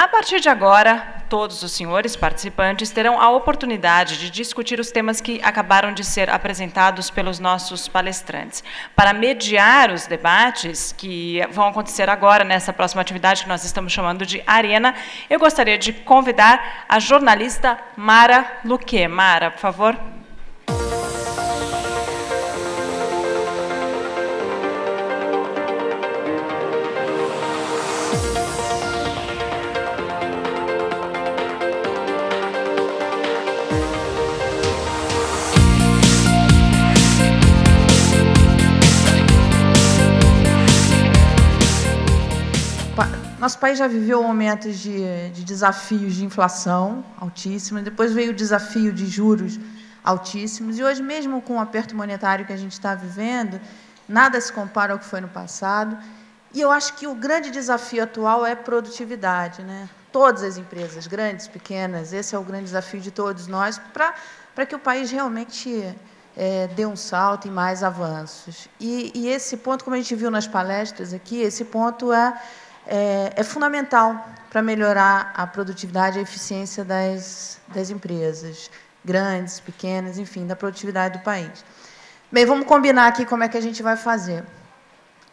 A partir de agora, todos os senhores participantes terão a oportunidade de discutir os temas que acabaram de ser apresentados pelos nossos palestrantes. Para mediar os debates que vão acontecer agora, nessa próxima atividade que nós estamos chamando de Arena, eu gostaria de convidar a jornalista Mara Luque. Mara, por favor. Nosso país já viveu momentos de desafios de inflação altíssima, depois veio o desafio de juros altíssimos, e hoje, mesmo com o aperto monetário que a gente está vivendo, nada se compara ao que foi no passado, e eu acho que o grande desafio atual é produtividade, né? Todas as empresas, grandes, pequenas, esse é o grande desafio de todos nós, para que o país realmente dê um salto e mais avanços. E esse ponto, como a gente viu nas palestras aqui, esse ponto é fundamental para melhorar a produtividade e a eficiência das empresas, grandes, pequenas, enfim, da produtividade do país. Bem, vamos combinar aqui como é que a gente vai fazer.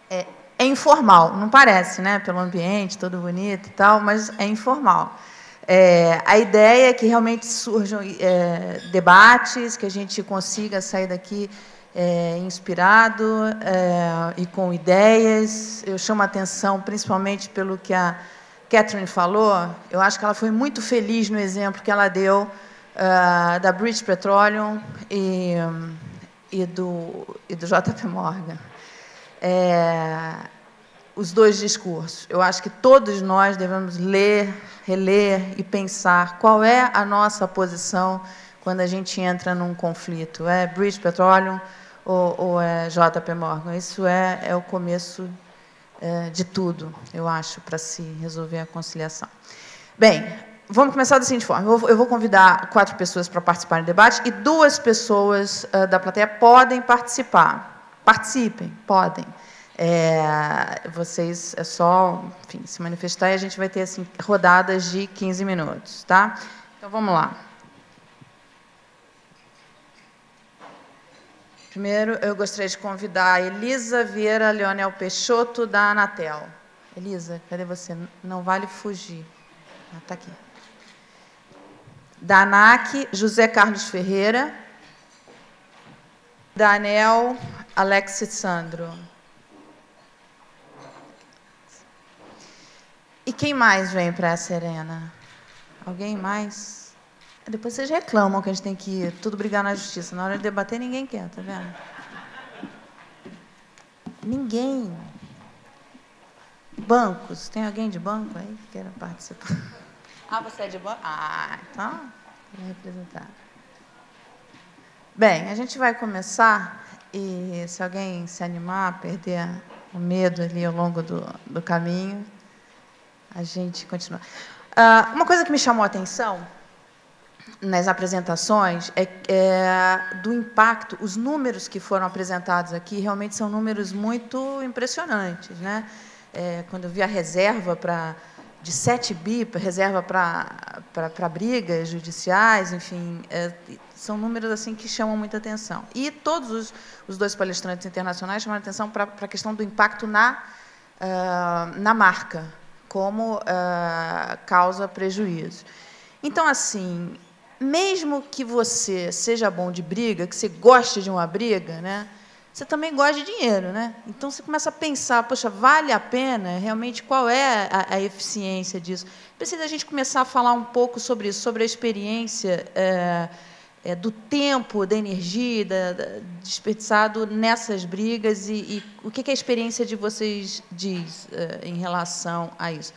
É informal, não parece, né? Pelo ambiente, todo bonito e tal, mas é informal. A ideia é que realmente surjam debates, que a gente consiga sair daqui inspirado e com ideias. Eu chamo a atenção principalmente pelo que a Catherine falou. Eu acho que ela foi muito feliz no exemplo que ela deu da British Petroleum e do JP Morgan. Os dois discursos. Eu acho que todos nós devemos ler, reler e pensar qual é a nossa posição quando a gente entra num conflito. É British Petroleum ou é JP Morgan? Isso é o começo de tudo, eu acho, para se resolver a conciliação. Bem, vamos começar da seguinte forma. Eu vou convidar 4 pessoas para participar do debate e 2 pessoas da plateia podem participar. Participem, podem. Vocês é só, enfim, se manifestar, e a gente vai ter assim, rodadas de 15 minutos. Tá? Então, vamos lá. Primeiro, eu gostaria de convidar a Elisa Vieira Leonel Peixoto, da Anatel. Elisa, cadê você? Não vale fugir. Está aqui. Da ANAC, José Carlos Ferreira. Da ANEEL, Alexis Sandro. E quem mais vem para essa arena? Alguém mais? Depois vocês reclamam que a gente tem que ir tudo brigar na justiça. Na hora de debater, ninguém quer, tá vendo? Ninguém. Bancos. Tem alguém de banco aí que queira participar? Ah, você é de banco? Ah, então, vou representar. Bem, a gente vai começar, e se alguém se animar, perder o medo ali ao longo do caminho, a gente continua. Uma coisa que me chamou a atenção nas apresentações do impacto. Os números que foram apresentados aqui realmente são números muito impressionantes, né? Quando eu vi a reserva de 7 bi, reserva para brigas judiciais, enfim, são números assim que chamam muita atenção. E todos os 2 palestrantes internacionais chamaram atenção para a questão do impacto na marca, como causa prejuízo. Então, assim, mesmo que você seja bom de briga, que você goste de uma briga, né, você também gosta de dinheiro, né? Então, você começa a pensar, poxa, vale a pena? Realmente, qual é a eficiência disso? Precisa a gente começar a falar um pouco sobre isso, sobre a experiência do tempo, da energia, desperdiçado nessas brigas e o que a experiência de vocês diz em relação a isso.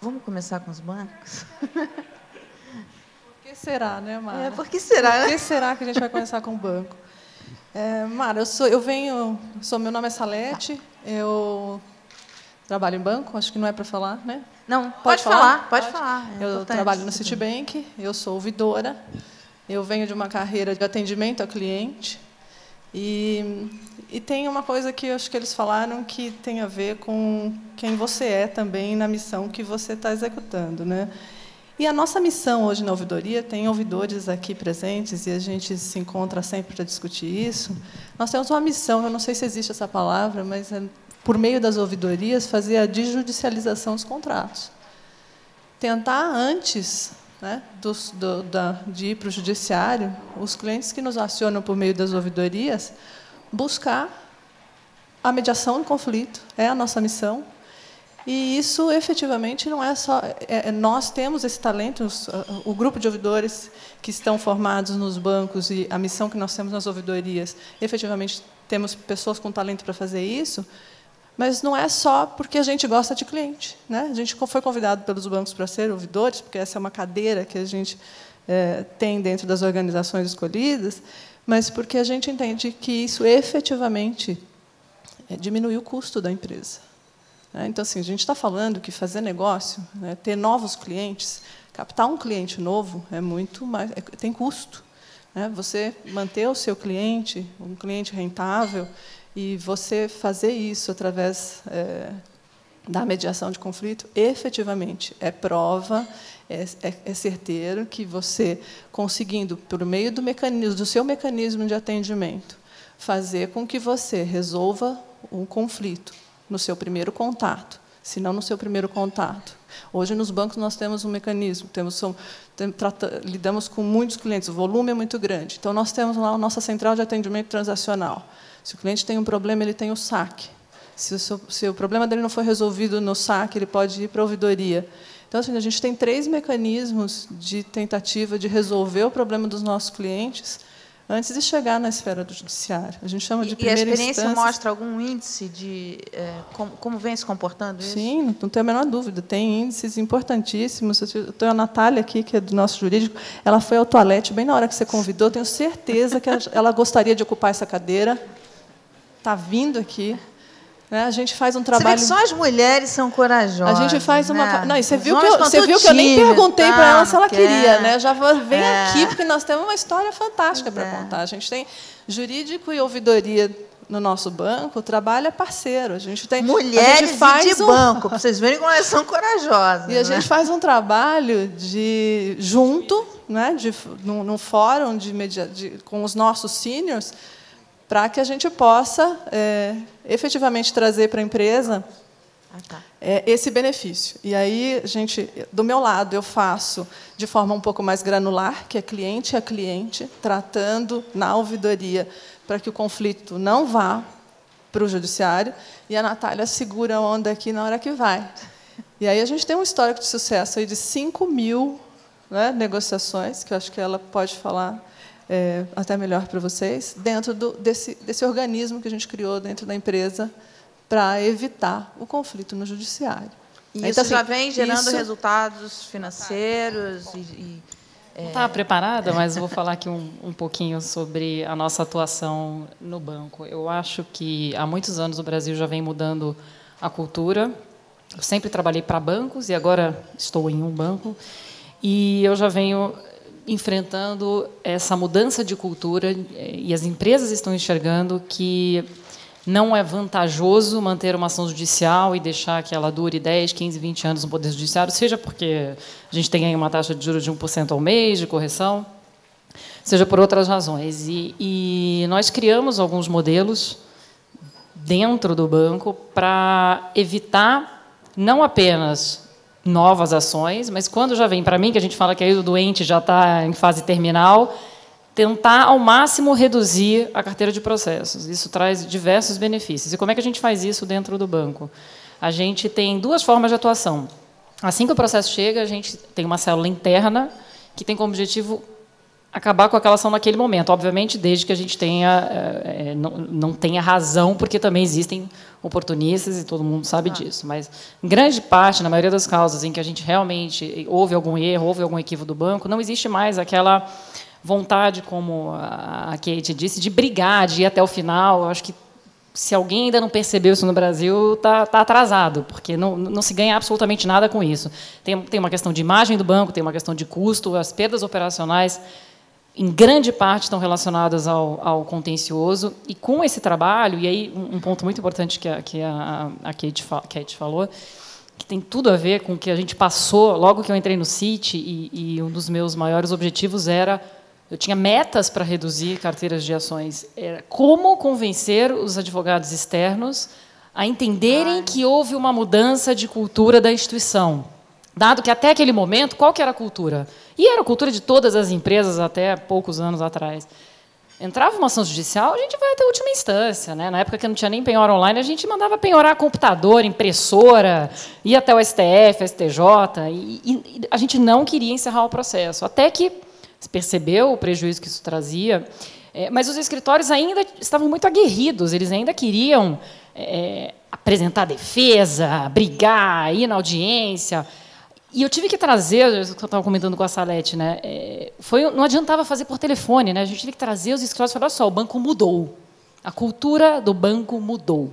Vamos começar com os bancos? Por que será, né, Mara? Por que será? Por que será que a gente vai começar com o banco? Mara, meu nome é Salete, eu trabalho em banco, acho que não é para falar, né? Não, pode falar. Eu trabalho no Citibank, eu sou ouvidora, eu venho de uma carreira de atendimento ao cliente e tem uma coisa que eu acho que eles falaram que tem a ver com quem você é também na missão que você está executando, né? E a nossa missão hoje na ouvidoria, tem ouvidores aqui presentes, e a gente se encontra sempre para discutir isso. Nós temos uma missão, eu não sei se existe essa palavra, mas é, por meio das ouvidorias, fazer a desjudicialização dos contratos. Tentar, antes, né, de ir para o judiciário, os clientes que nos acionam por meio das ouvidorias, buscar a mediação do conflito, é a nossa missão. E isso, efetivamente, não é só... nós temos esse talento, o grupo de ouvidores que estão formados nos bancos e a missão que nós temos nas ouvidorias, efetivamente, temos pessoas com talento para fazer isso, mas não é só porque a gente gosta de cliente, né? A gente foi convidado pelos bancos para ser ouvidores, porque essa é uma cadeira que a gente tem dentro das organizações escolhidas, mas porque a gente entende que isso, efetivamente, diminui o custo da empresa. Então, assim, a gente está falando que fazer negócio, né, ter novos clientes, captar um cliente novo é muito mais, tem custo, né? Você manter o seu cliente, um cliente rentável, e você fazer isso através da mediação de conflito, efetivamente é prova, é certeiro que você, conseguindo, por meio do seu mecanismo de atendimento, fazer com que você resolva um conflito no seu primeiro contato, se não no seu primeiro contato. Hoje, nos bancos, nós temos um mecanismo, lidamos com muitos clientes, o volume é muito grande. Então, nós temos lá a nossa central de atendimento transacional. Se o cliente tem um problema, ele tem o saque. Se o problema dele não for resolvido no saque, ele pode ir para a ouvidoria. Então, assim, a gente tem 3 mecanismos de tentativa de resolver o problema dos nossos clientes antes de chegar na esfera do judiciário. A gente chama de primeira instância. E a experiência mostra algum índice de como vem se comportando isso? Sim, não tenho a menor dúvida. Tem índices importantíssimos. Eu tenho a Natália aqui, que é do nosso jurídico. Ela foi ao toalete bem na hora que você convidou. Tenho certeza que ela gostaria de ocupar essa cadeira. Está vindo aqui. A gente faz um trabalho... Você vê que só as mulheres são corajosas. A gente faz uma... Né? Não, e você viu que eu nem perguntei para ela se ela queria. Né? Já vem aqui, porque nós temos uma história fantástica para contar. A gente tem jurídico e ouvidoria no nosso banco, o trabalho é parceiro. A gente tem... Mulheres de banco, para vocês verem como elas são corajosas. E a gente faz um trabalho junto, né, num fórum com os nossos seniors, para que a gente possa efetivamente trazer para a empresa esse benefício. E aí, do meu lado, eu faço de forma um pouco mais granular, que é cliente a cliente, tratando na ouvidoria para que o conflito não vá para o judiciário, e a Natália segura a onda aqui na hora que vai. E aí a gente tem um histórico de sucesso aí de 5.000, né, negociações, que eu acho que ela pode falar até melhor para vocês, dentro desse organismo que a gente criou dentro da empresa para evitar o conflito no judiciário. E então, isso já vem gerando resultados financeiros Não estava preparada, mas vou falar aqui um pouquinho sobre a nossa atuação no banco. Eu acho que há muitos anos o Brasil já vem mudando a cultura. Eu sempre trabalhei para bancos e agora estou em um banco. E eu já venho enfrentando essa mudança de cultura, e as empresas estão enxergando que não é vantajoso manter uma ação judicial e deixar que ela dure 10, 15, 20 anos no Poder Judiciário, seja porque a gente tem aí uma taxa de juros de 1% ao mês de correção, seja por outras razões. E nós criamos alguns modelos dentro do banco para evitar não apenas novas ações, mas quando já vem para mim, que a gente fala que aí o doente já está em fase terminal, tentar ao máximo reduzir a carteira de processos. Isso traz diversos benefícios. E como é que a gente faz isso dentro do banco? A gente tem 2 formas de atuação. Assim que o processo chega, a gente tem uma célula interna que tem como objetivo acabar com aquela ação naquele momento, obviamente, desde que a gente não tenha razão, porque também existem oportunistas e todo mundo sabe disso. Mas, em grande parte, na maioria das causas em que a gente realmente houve algum erro, houve algum equívoco do banco, não existe mais aquela vontade, como a Kate disse, de brigar, de ir até o final. Eu acho que, se alguém ainda não percebeu isso no Brasil, está atrasado, porque não se ganha absolutamente nada com isso. Tem uma questão de imagem do banco, tem uma questão de custo, as perdas operacionais em grande parte, estão relacionadas ao contencioso. E com esse trabalho, e aí um ponto muito importante que a Kate falou, que tem tudo a ver com o que a gente passou logo que eu entrei no CIT, e um dos meus maiores objetivos era... Eu tinha metas para reduzir carteiras de ações. Era como convencer os advogados externos a entenderem que houve uma mudança de cultura da instituição. Dado que, até aquele momento, qual que era a cultura? E era a cultura de todas as empresas até poucos anos atrás. Entrava uma ação judicial, a gente vai até a última instância. Né? Na época que não tinha nem penhora online, a gente mandava penhorar computador, impressora, ia até o STF, STJ, e a gente não queria encerrar o processo. Até que se percebeu o prejuízo que isso trazia, mas os escritórios ainda estavam muito aguerridos, eles ainda queriam apresentar defesa, brigar, ir na audiência. E eu tive que trazer, eu estava comentando com a Salete, né, não adiantava fazer por telefone, né, a gente teve que trazer os escritórios e falar, olha só, o banco mudou, a cultura do banco mudou.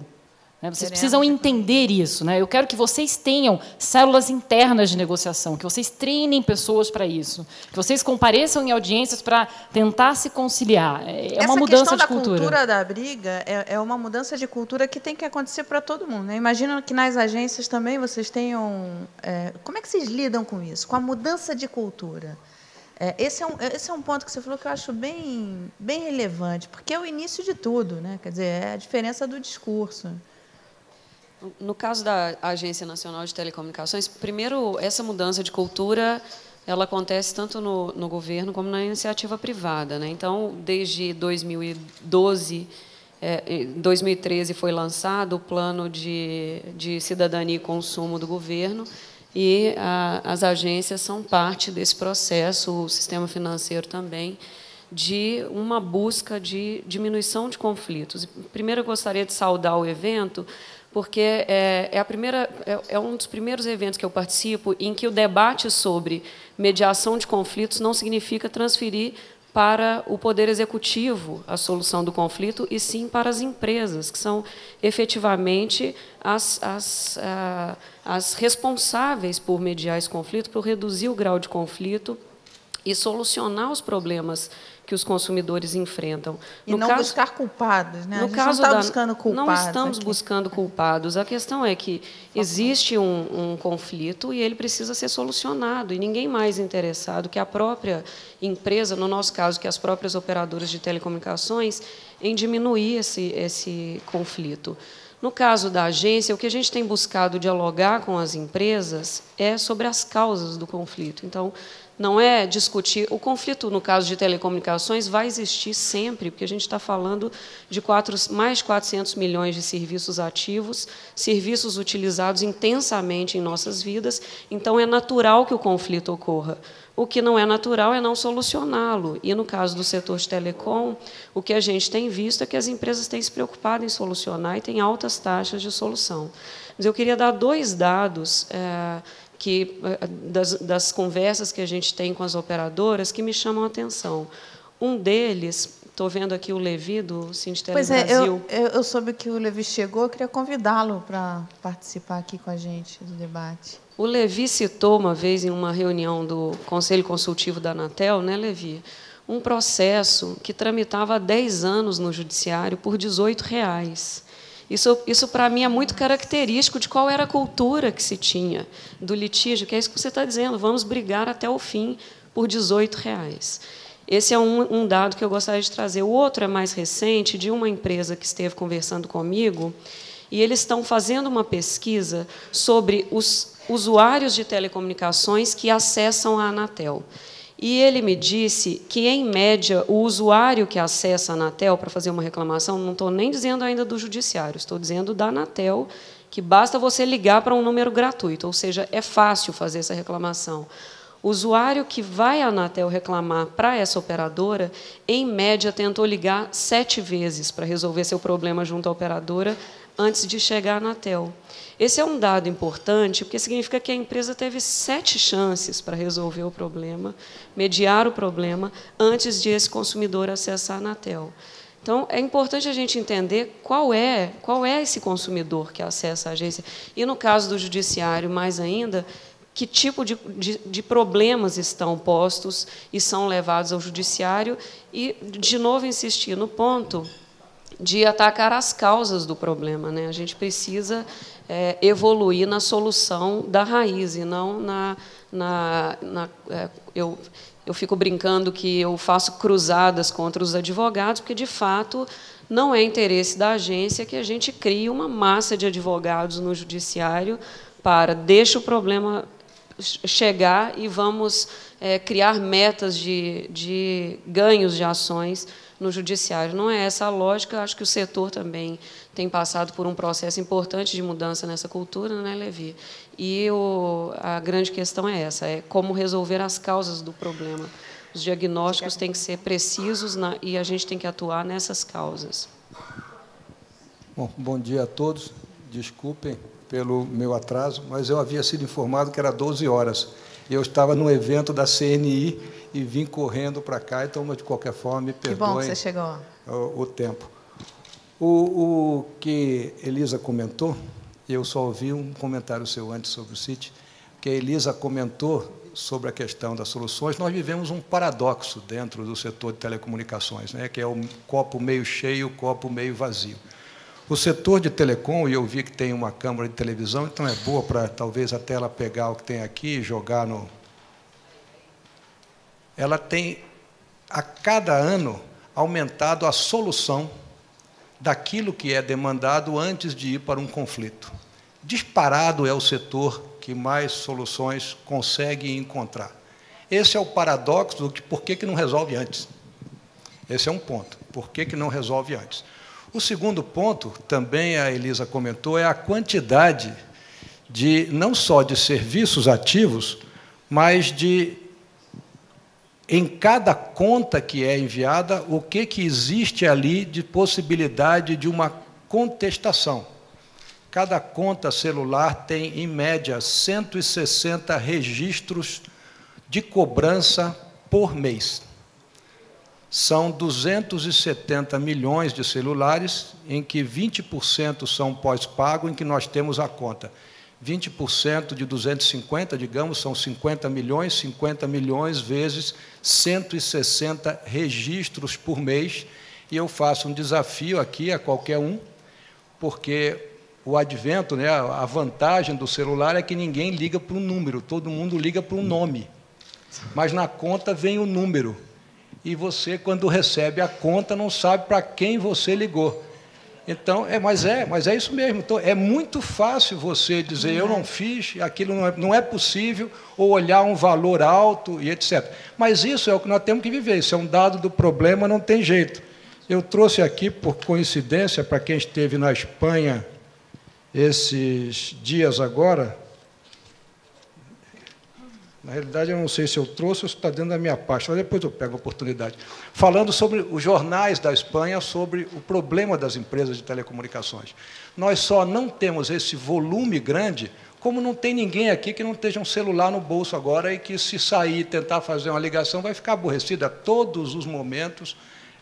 Vocês precisam entender isso. Né? Eu quero que vocês tenham células internas de negociação, que vocês treinem pessoas para isso, que vocês compareçam em audiências para tentar se conciliar. É uma mudança de cultura. Essa questão da cultura da briga é uma mudança de cultura que tem que acontecer para todo mundo. Né? Imagino que nas agências também vocês tenham... como é que vocês lidam com isso? Com a mudança de cultura? Esse é um ponto que você falou que eu acho bem relevante, porque é o início de tudo. Né? Quer dizer, é a diferença do discurso. No caso da Agência Nacional de Telecomunicações, primeiro, essa mudança de cultura ela acontece tanto no governo como na iniciativa privada. Né? Então, desde 2012, 2013 foi lançado o Plano de Cidadania e Consumo do governo, e as agências são parte desse processo, o sistema financeiro também, de uma busca de diminuição de conflitos. Primeiro, eu gostaria de saudar o evento, porque é um dos primeiros eventos que eu participo em que o debate sobre mediação de conflitos não significa transferir para o Poder Executivo a solução do conflito, e sim para as empresas, que são efetivamente as responsáveis por mediar esse conflito, por reduzir o grau de conflito e solucionar os problemas que os consumidores enfrentam. E não buscar culpados, né? No caso não está buscando culpados. Não estamos buscando culpados. A questão é que existe um conflito e ele precisa ser solucionado, e ninguém mais interessado que a própria empresa, no nosso caso, que as próprias operadoras de telecomunicações, em diminuir esse conflito. No caso da agência, o que a gente tem buscado dialogar com as empresas é sobre as causas do conflito. Então, não é discutir... O conflito, no caso de telecomunicações, vai existir sempre, porque a gente está falando de mais de 400 milhões de serviços ativos, serviços utilizados intensamente em nossas vidas, então é natural que o conflito ocorra. O que não é natural é não solucioná-lo. E, no caso do setor de telecom, o que a gente tem visto é que as empresas têm se preocupado em solucionar e têm altas taxas de solução. Mas eu queria dar 2 dados das conversas que a gente tem com as operadoras que me chamam a atenção. Um deles, estou vendo aqui o Levi, do Sindtele Brasil. Eu soube que o Levi chegou, eu queria convidá-lo para participar aqui com a gente do debate. O Levi citou uma vez, em uma reunião do Conselho Consultivo da Anatel, né, Levi, um processo que tramitava há 10 anos no Judiciário por R$18. Isso para mim, é muito característico de qual era a cultura que se tinha do litígio, que é isso que você está dizendo, vamos brigar até o fim por R$18. Esse é um dado que eu gostaria de trazer. O outro é mais recente, de uma empresa que esteve conversando comigo, e eles estão fazendo uma pesquisa sobre os usuários de telecomunicações que acessam a Anatel. E ele me disse que, em média, o usuário que acessa a Anatel para fazer uma reclamação, não estou nem dizendo ainda do Judiciário, estou dizendo da Anatel, que basta você ligar para um número gratuito, ou seja, é fácil fazer essa reclamação. O usuário que vai à Anatel reclamar para essa operadora, em média, tentou ligar 7 vezes para resolver seu problema junto à operadora antes de chegar à Anatel. Esse é um dado importante, porque significa que a empresa teve 7 chances para resolver o problema, mediar o problema, antes de esse consumidor acessar a Anatel. Então, é importante a gente entender qual é esse consumidor que acessa a agência. E, no caso do Judiciário, mais ainda, que tipo de problemas estão postos e são levados ao judiciário, e, de novo, insistir no ponto de atacar as causas do problema, né? A gente precisa evoluir na solução da raiz, e não eu fico brincando que eu faço cruzadas contra os advogados, porque, de fato, não é interesse da agência que a gente crie uma massa de advogados no judiciário para deixa o problema chegar e vamos criar metas de ganhos de ações no judiciário. Não é essa a lógica. Acho que o setor também tem passado por um processo importante de mudança nessa cultura, né, Levi? E a grande questão é essa, é como resolver as causas do problema. Os diagnósticos têm que ser precisos e a gente tem que atuar nessas causas. Bom dia a todos. Desculpem pelo meu atraso, mas eu havia sido informado que era 12 horas. Eu estava no evento da CNI e vim correndo para cá, então, de qualquer forma, me perdoem. Que bom que você chegou. O tempo. O que Elisa comentou, eu só ouvi um comentário seu antes sobre o CIT, que a Elisa comentou sobre a questão das soluções. Nós vivemos um paradoxo dentro do setor de telecomunicações, né, que é o copo meio cheio e o copo meio vazio. O setor de telecom, e eu vi que tem uma câmera de televisão, então é boa para, talvez, até ela pegar o que tem aqui e jogar no... Ela tem, a cada ano, aumentado a solução daquilo que é demandado antes de ir para um conflito. Disparado é o setor que mais soluções consegue encontrar. Esse é o paradoxo de por que não resolve antes. Esse é um ponto. Por que não resolve antes? O segundo ponto, também a Elisa comentou, é a quantidade não só de serviços ativos, mas em cada conta que é enviada, o que existe ali de possibilidade de uma contestação. Cada conta celular tem, em média, 160 registros de cobrança por mês. São 270 milhões de celulares, em que 20% são pós-pago, em que nós temos a conta. 20% de 250, digamos, são 50 milhões vezes 160 registros por mês. E eu faço um desafio aqui a qualquer um, porque o advento, né, a vantagem do celular é que ninguém liga para um número, todo mundo liga para um nome. Mas na conta vem o número. E você, quando recebe a conta, não sabe para quem você ligou. Então, mas é isso mesmo. Então, é muito fácil você dizer, eu não fiz, aquilo não é possível, ou olhar um valor alto e etc. Mas isso é o que nós temos que viver, isso é um dado do problema, não tem jeito. Eu trouxe aqui, por coincidência, para quem esteve na Espanha esses dias agora. Na realidade, eu não sei se eu trouxe ou se está dentro da minha pasta, mas depois eu pego a oportunidade. Falando sobre os jornais da Espanha, sobre o problema das empresas de telecomunicações. Nós só não temos esse volume grande, como não tem ninguém aqui que não esteja um celular no bolso agora e que, se sair e tentar fazer uma ligação, vai ficar aborrecido. A todos os momentos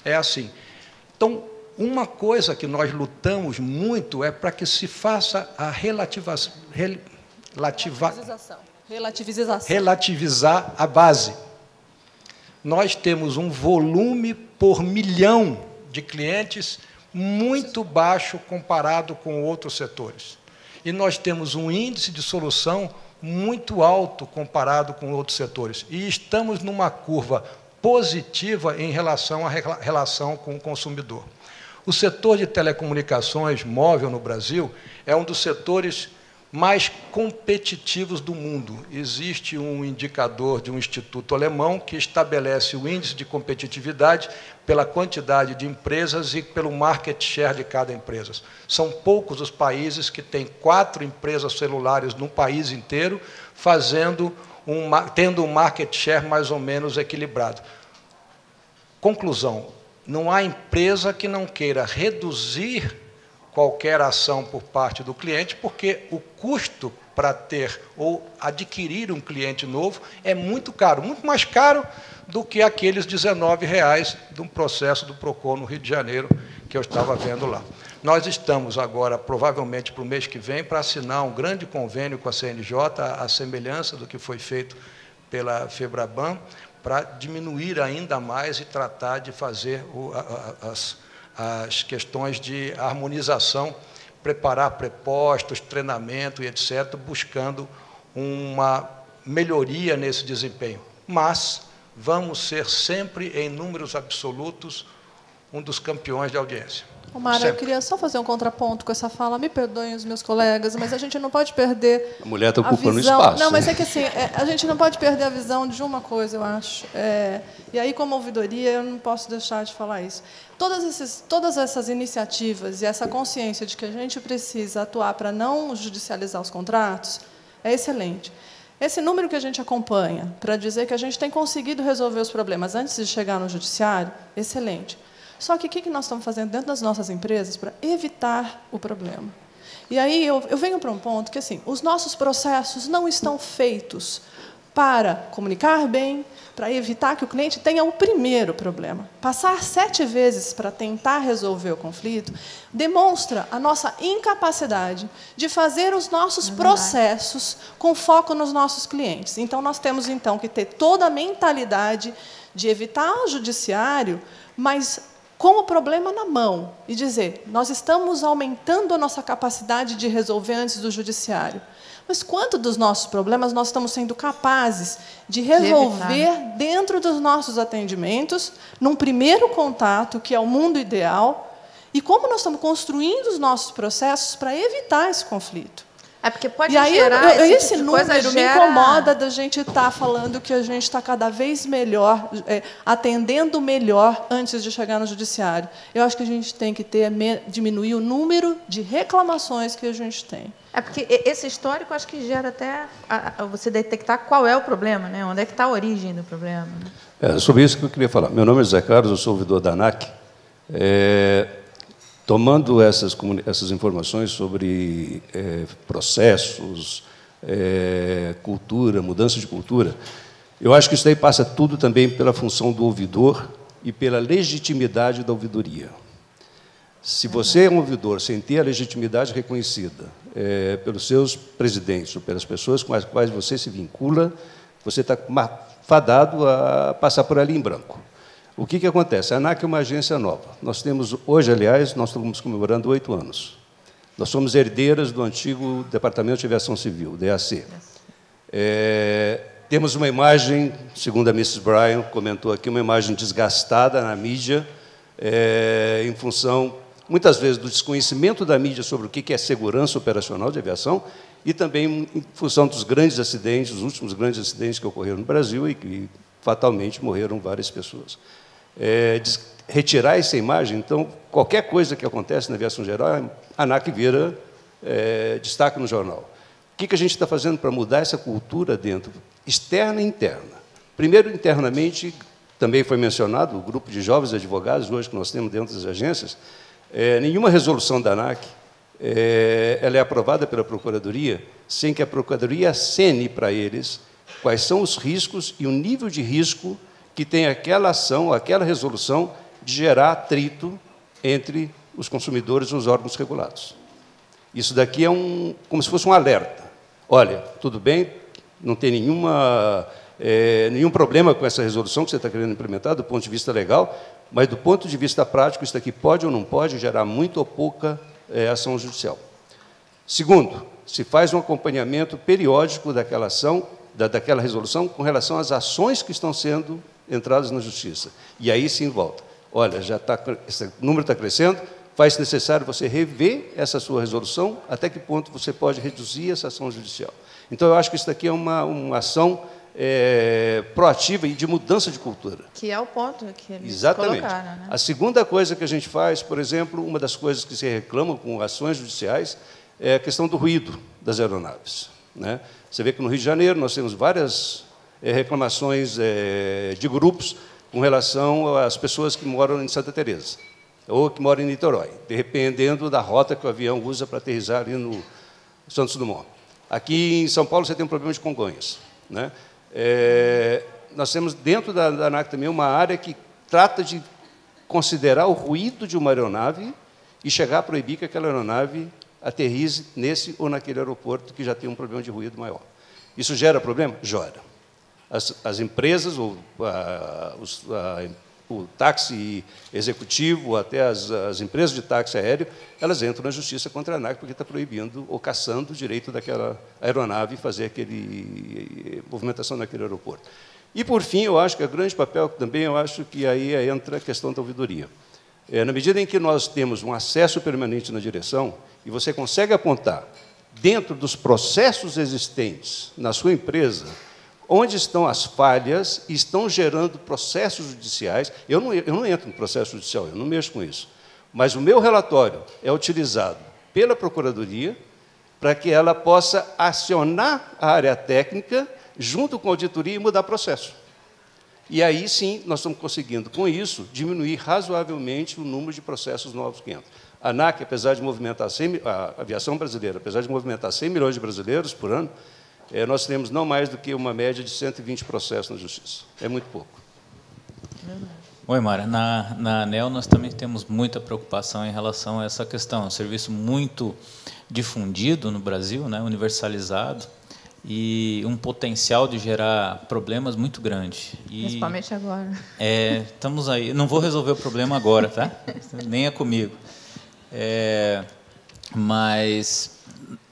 é assim. Então, uma coisa que nós lutamos muito é para que se faça a relativizar a base. Nós temos um volume por milhão de clientes muito baixo comparado com outros setores. E nós temos um índice de solução muito alto comparado com outros setores. E estamos numa curva positiva em relação à relação com o consumidor. O setor de telecomunicações móvel no Brasil é um dos setores mais competitivos do mundo. Existe um indicador de um instituto alemão que estabelece o índice de competitividade pela quantidade de empresas e pelo market share de cada empresa. São poucos os países que têm 4 empresas celulares no país inteiro, tendo um market share mais ou menos equilibrado. Conclusão, não há empresa que não queira reduzir qualquer ação por parte do cliente, porque o custo para ter ou adquirir um cliente novo é muito caro, muito mais caro do que aqueles R$19 de um processo do PROCON no Rio de Janeiro, que eu estava vendo lá. Nós estamos agora, provavelmente para o mês que vem, para assinar um grande convênio com a CNJ, à semelhança do que foi feito pela FEBRABAN, para diminuir ainda mais e tratar de fazer as questões de harmonização, preparar prepostos, treinamento e etc., buscando uma melhoria nesse desempenho. Mas vamos ser sempre, em números absolutos, um dos campeões de audiência. Mara, eu queria só fazer um contraponto com essa fala. Me perdoem os meus colegas, mas a gente não pode perder a mulher está ocupando visão. espaço. Não, mas é que assim, a gente não pode perder a visão de uma coisa, eu acho. E aí, como ouvidoria, eu não posso deixar de falar isso. Todas essas iniciativas e essa consciência de que a gente precisa atuar para não judicializar os contratos é excelente. Esse número que a gente acompanha para dizer que a gente tem conseguido resolver os problemas antes de chegar no judiciário, excelente. Só que o que nós estamos fazendo dentro das nossas empresas para evitar o problema? E aí eu venho para um ponto que assim, os nossos processos não estão feitos para comunicar bem, para evitar que o cliente tenha o primeiro problema. Passar 7 vezes para tentar resolver o conflito demonstra a nossa incapacidade de fazer os nossos processos com foco nos nossos clientes. Então, nós temos então que ter toda a mentalidade de evitar o judiciário, mas com o problema na mão, e dizer, nós estamos aumentando a nossa capacidade de resolver antes do judiciário. Mas quanto dos nossos problemas nós estamos sendo capazes de resolver dentro dos nossos atendimentos, num primeiro contato, que é o mundo ideal, e como nós estamos construindo os nossos processos para evitar esse conflito? É porque pode e aí, gerar esse tipo número me incomoda da gente estar falando que a gente está cada vez melhor, atendendo melhor antes de chegar no judiciário. Eu acho que a gente tem que diminuir o número de reclamações que a gente tem. É porque esse histórico acho que gera até você detectar qual é o problema, né? Onde é que está a origem do problema. Né? Sobre isso que eu queria falar. Meu nome é José Carlos, eu sou ouvidor da ANAC. Tomando essas informações sobre processos, cultura, mudança de cultura, eu acho que isso daí passa tudo também pela função do ouvidor e pela legitimidade da ouvidoria. Se você é um ouvidor sem ter a legitimidade reconhecida pelos seus presidentes ou pelas pessoas com as quais você se vincula, você está fadado a passar por ali em branco. O que acontece? A ANAC é uma agência nova. Nós temos, hoje, aliás, nós estamos comemorando 8 anos. Nós somos herdeiras do antigo Departamento de Aviação Civil, DAC. Temos uma imagem, segundo a Mrs. Bryan comentou aqui, uma imagem desgastada na mídia, em função, muitas vezes, do desconhecimento da mídia sobre o que é segurança operacional de aviação e também em função dos grandes acidentes, os últimos grandes acidentes que ocorreram no Brasil e que, fatalmente, morreram várias pessoas. Retirar essa imagem, então, qualquer coisa que acontece na aviação geral, a ANAC vira destaque no jornal. O que a gente está fazendo para mudar essa cultura dentro, externa e interna? Primeiro, internamente, também foi mencionado, o grupo de jovens advogados, hoje, que nós temos dentro das agências, nenhuma resolução da ANAC ela é aprovada pela Procuradoria sem que a Procuradoria acene para eles quais são os riscos e o nível de risco que tem aquela ação, aquela resolução, de gerar atrito entre os consumidores e os órgãos regulados. Isso daqui é como se fosse um alerta. Olha, tudo bem, não tem nenhum problema com essa resolução que você está querendo implementar, do ponto de vista legal, mas, do ponto de vista prático, isso daqui pode ou não pode gerar muito ou pouca ação judicial. Segundo, se faz um acompanhamento periódico daquela ação, daquela resolução, com relação às ações que estão sendo entradas na Justiça. E aí sim volta. Olha, esse número está crescendo, faz necessário você rever essa sua resolução, até que ponto você pode reduzir essa ação judicial. Então, eu acho que isso daqui é uma ação proativa e de mudança de cultura. Que é o ponto que eles Exatamente. Colocaram. Né? A segunda coisa que a gente faz, por exemplo, uma das coisas que se reclamam com ações judiciais é a questão do ruído das aeronaves. Né? Você vê que no Rio de Janeiro nós temos várias reclamações de grupos com relação às pessoas que moram em Santa Teresa ou que moram em Niterói, dependendo da rota que o avião usa para aterrissar ali no Santos Dumont. Aqui em São Paulo você tem um problema de Congonhas. Né? Nós temos dentro da ANAC também uma área que trata de considerar o ruído de uma aeronave e chegar a proibir que aquela aeronave aterrize nesse ou naquele aeroporto que já tem um problema de ruído maior. Isso gera problema? Gera. As empresas, o táxi executivo, até as empresas de táxi aéreo, elas entram na justiça contra a ANAC porque está proibindo ou caçando o direito daquela aeronave fazer aquele movimentação naquele aeroporto. E, por fim, eu acho que o grande papel também, eu acho que aí entra a questão da ouvidoria. Na medida em que nós temos um acesso permanente na direção, e você consegue apontar, dentro dos processos existentes na sua empresa, onde estão as falhas e estão gerando processos judiciais. Eu não entro no processo judicial, eu não mexo com isso. Mas o meu relatório é utilizado pela Procuradoria para que ela possa acionar a área técnica junto com a auditoria e mudar processo. E aí, sim, nós estamos conseguindo, com isso, diminuir razoavelmente o número de processos novos que entram. A ANAC, apesar de movimentar a aviação brasileira, apesar de movimentar 100 milhões de brasileiros por ano, nós temos não mais do que uma média de 120 processos na Justiça. É muito pouco. Oi, Mara. Na ANEEL, nós também temos muita preocupação em relação a essa questão. É um serviço muito difundido no Brasil, né, universalizado, e um potencial de gerar problemas muito grande. Principalmente agora. Estamos aí. Não vou resolver o problema agora, tá? Nem é comigo. Mas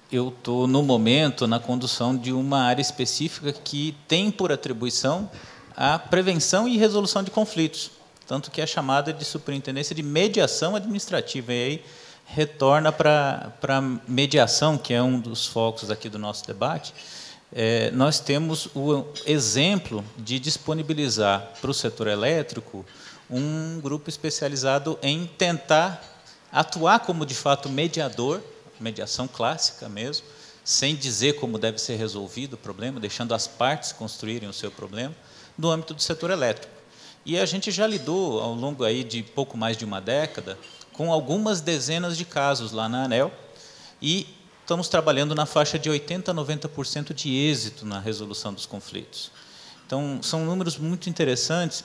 eu estou, no momento, na condução de uma área específica que tem por atribuição a prevenção e resolução de conflitos, tanto que é chamada de Superintendência de Mediação Administrativa, e aí retorna para a mediação, que é um dos focos aqui do nosso debate. Nós temos o exemplo de disponibilizar para o setor elétrico um grupo especializado em tentar atuar como, de fato, mediador, mediação clássica mesmo, sem dizer como deve ser resolvido o problema, deixando as partes construírem o seu problema, no âmbito do setor elétrico. E a gente já lidou, ao longo aí de pouco mais de uma década, com algumas dezenas de casos lá na ANEEL, e estamos trabalhando na faixa de 80% a 90% de êxito na resolução dos conflitos. Então, são números muito interessantes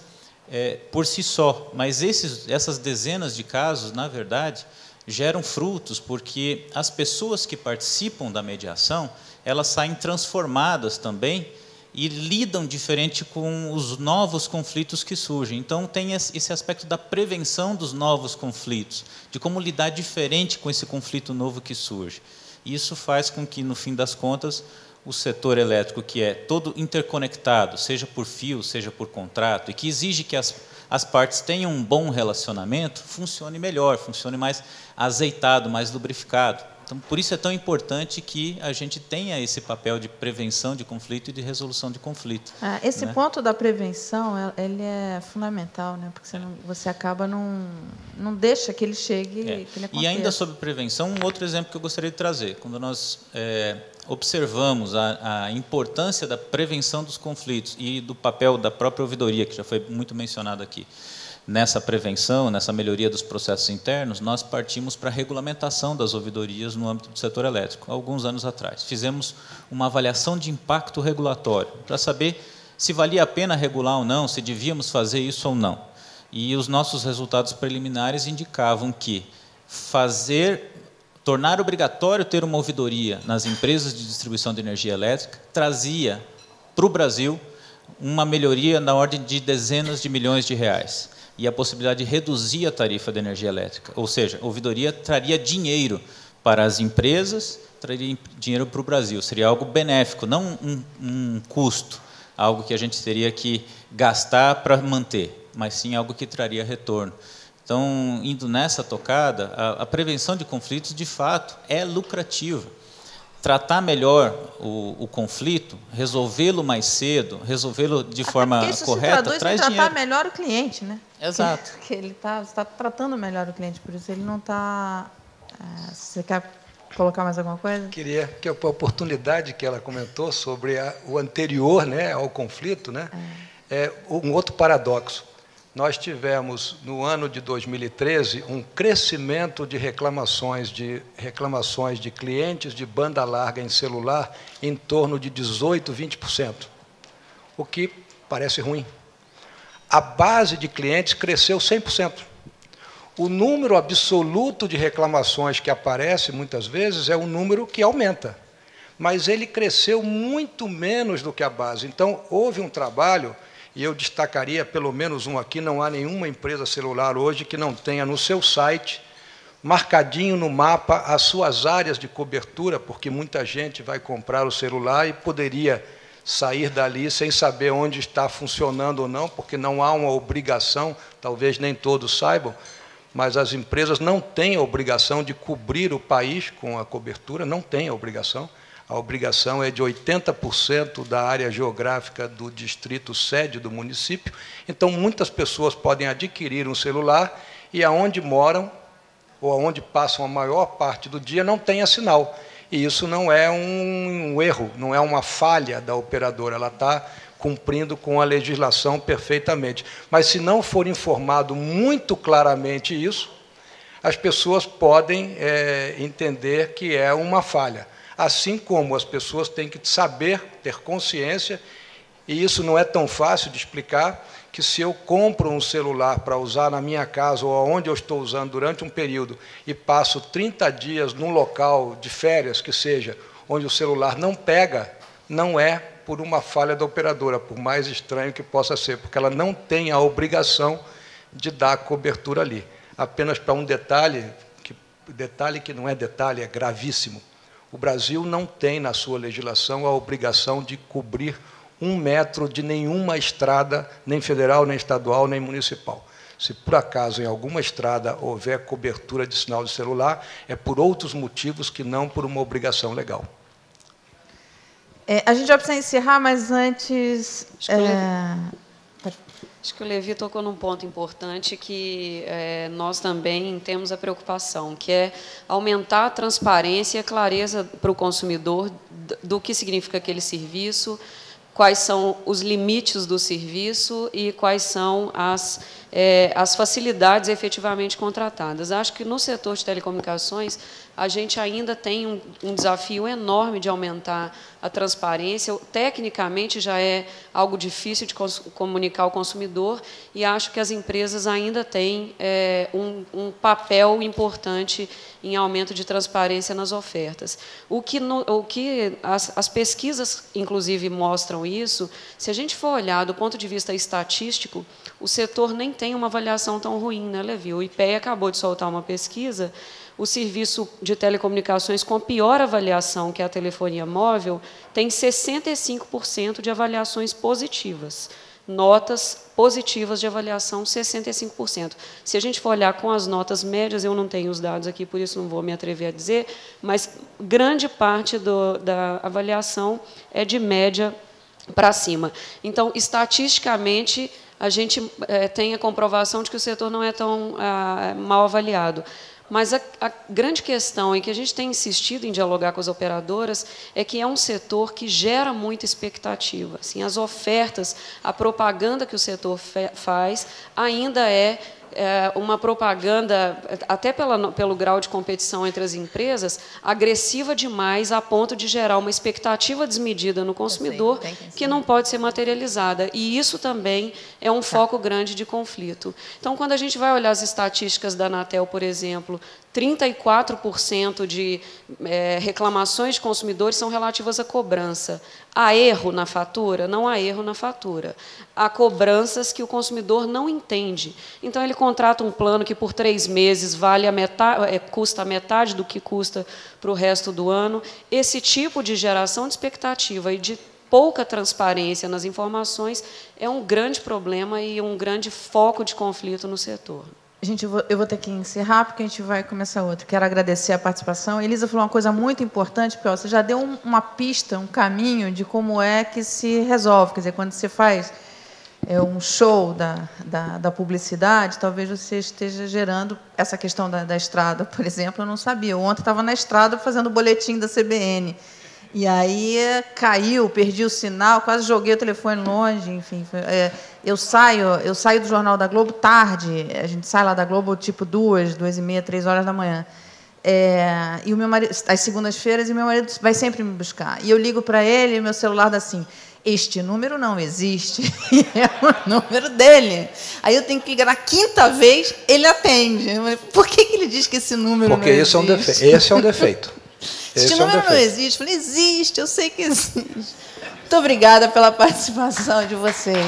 por si só, mas essas dezenas de casos, na verdade, geram frutos, porque as pessoas que participam da mediação, elas saem transformadas também e lidam diferente com os novos conflitos que surgem. Então, tem esse aspecto da prevenção dos novos conflitos, de como lidar diferente com esse conflito novo que surge. Isso faz com que, no fim das contas, o setor elétrico, que é todo interconectado, seja por fio, seja por contrato, e que exige que as partes tenham um bom relacionamento, funcione melhor, funcione mais azeitado, mais lubrificado. Então, por isso é tão importante que a gente tenha esse papel de prevenção de conflito e de resolução de conflito. Esse ponto da prevenção, ele é fundamental, né? Porque você acaba não deixa que ele chegue, que ele aconteça. E ainda sobre prevenção, um outro exemplo que eu gostaria de trazer. Quando nós observamos a importância da prevenção dos conflitos e do papel da própria ouvidoria, que já foi muito mencionado aqui, nessa prevenção, nessa melhoria dos processos internos, nós partimos para a regulamentação das ouvidorias no âmbito do setor elétrico, alguns anos atrás. Fizemos uma avaliação de impacto regulatório, para saber se valia a pena regular ou não, se devíamos fazer isso ou não. E os nossos resultados preliminares indicavam que tornar obrigatório ter uma ouvidoria nas empresas de distribuição de energia elétrica trazia para o Brasil uma melhoria na ordem de dezenas de milhões de reais. E a possibilidade de reduzir a tarifa de energia elétrica. Ou seja, a ouvidoria traria dinheiro para as empresas, traria dinheiro para o Brasil. Seria algo benéfico, não um custo, algo que a gente teria que gastar para manter, mas sim algo que traria retorno. Então, indo nessa tocada, a prevenção de conflitos, de fato, é lucrativa. Tratar melhor o conflito, resolvê-lo mais cedo, resolvê-lo de forma correta, traz dinheiro. Tratar melhor o cliente, né? Exato. Porque ele está tratando melhor o cliente, por isso ele não está... Você quer colocar mais alguma coisa? Queria que a oportunidade que ela comentou sobre o anterior, né, ao conflito, né, um outro paradoxo. Nós tivemos, no ano de 2013, um crescimento de reclamações de clientes de banda larga em celular em torno de 18%, 20%, o que parece ruim. A base de clientes cresceu 100%. O número absoluto de reclamações que aparece, muitas vezes, é um número que aumenta. Mas ele cresceu muito menos do que a base. Então, houve um trabalho, e eu destacaria pelo menos um aqui, não há nenhuma empresa celular hoje que não tenha no seu site, marcadinho no mapa, as suas áreas de cobertura, porque muita gente vai comprar o celular e poderia sair dali sem saber onde está funcionando ou não, porque não há uma obrigação, talvez nem todos saibam, mas as empresas não têm a obrigação de cobrir o país com a cobertura, não têm a obrigação. A obrigação é de 80% da área geográfica do distrito sede do município. Então, muitas pessoas podem adquirir um celular e aonde moram, ou aonde passam a maior parte do dia, não tenha sinal. E isso não é um erro, não é uma falha da operadora, ela está cumprindo com a legislação perfeitamente. Mas, se não for informado muito claramente isso, as pessoas podem entender que é uma falha. Assim como as pessoas têm que saber, ter consciência, e isso não é tão fácil de explicar, que se eu compro um celular para usar na minha casa ou onde eu estou usando durante um período e passo 30 dias num local de férias, que seja, onde o celular não pega, não é por uma falha da operadora, por mais estranho que possa ser, porque ela não tem a obrigação de dar cobertura ali. Apenas para um detalhe que não é detalhe, é gravíssimo. O Brasil não tem, na sua legislação, a obrigação de cobrir 1 metro de nenhuma estrada, nem federal, nem estadual, nem municipal. Se, por acaso, em alguma estrada houver cobertura de sinal de celular, é por outros motivos que não por uma obrigação legal. A gente vai precisar encerrar, mas antes... Acho que o Levi tocou num ponto importante que nós também temos a preocupação, que é aumentar a transparência e a clareza para o consumidor do que significa aquele serviço, quais são os limites do serviço e quais são as facilidades efetivamente contratadas. Acho que no setor de telecomunicações a gente ainda tem um desafio enorme de aumentar a transparência. Tecnicamente já é algo difícil de comunicar ao consumidor e acho que as empresas ainda têm um papel importante em aumento de transparência nas ofertas. O que as pesquisas, inclusive, mostram isso, se a gente for olhar do ponto de vista estatístico, o setor nem tem uma avaliação tão ruim, né, Levi? O IPEA acabou de soltar uma pesquisa. O serviço de telecomunicações com pior avaliação, que é a telefonia móvel, tem 65% de avaliações positivas. Notas positivas de avaliação, 65%. Se a gente for olhar com as notas médias, eu não tenho os dados aqui, por isso não vou me atrever a dizer, mas grande parte da avaliação é de média para cima. Então, estatisticamente, a gente tem a comprovação de que o setor não é tão mal avaliado. Mas a grande questão, e que a gente tem insistido em dialogar com as operadoras, é que é um setor que gera muita expectativa. Assim, as ofertas, a propaganda que o setor faz, ainda é uma propaganda, até pelo grau de competição entre as empresas, agressiva demais a ponto de gerar uma expectativa desmedida no consumidor que não pode ser materializada. E isso também é um foco grande de conflito. Então, quando a gente vai olhar as estatísticas da Anatel, por exemplo, 34% de reclamações de consumidores são relativas à cobrança. Há erro na fatura? Não há erro na fatura. Há cobranças que o consumidor não entende. Então, ele contrata um plano que, por 3 meses, custa a metade do que custa para o resto do ano. Esse tipo de geração de expectativa e de pouca transparência nas informações é um grande problema e um grande foco de conflito no setor. Gente, eu vou ter que encerrar, porque a gente vai começar outro. Quero agradecer a participação. A Elisa falou uma coisa muito importante, porque você já deu uma pista, um caminho de como é que se resolve. Quer dizer, quando você faz um show da publicidade, talvez você esteja gerando essa questão da estrada, por exemplo, eu não sabia. Ontem estava na estrada fazendo o boletim da CBN. E aí caiu, perdi o sinal, quase joguei o telefone longe, enfim. Eu saio do Jornal da Globo tarde, a gente sai lá da Globo tipo 2h30, 3 horas da manhã. E o meu marido, às segundas-feiras, e meu marido vai sempre me buscar. E eu ligo para ele, e meu celular dá assim: Este número não existe, é o número dele. Aí eu tenho que ligar na 5ª vez, ele atende. Por que ele diz que esse número não existe? Porque esse é um defeito. Este número não existe. Eu falei, existe, eu sei que existe. Muito obrigada pela participação de vocês.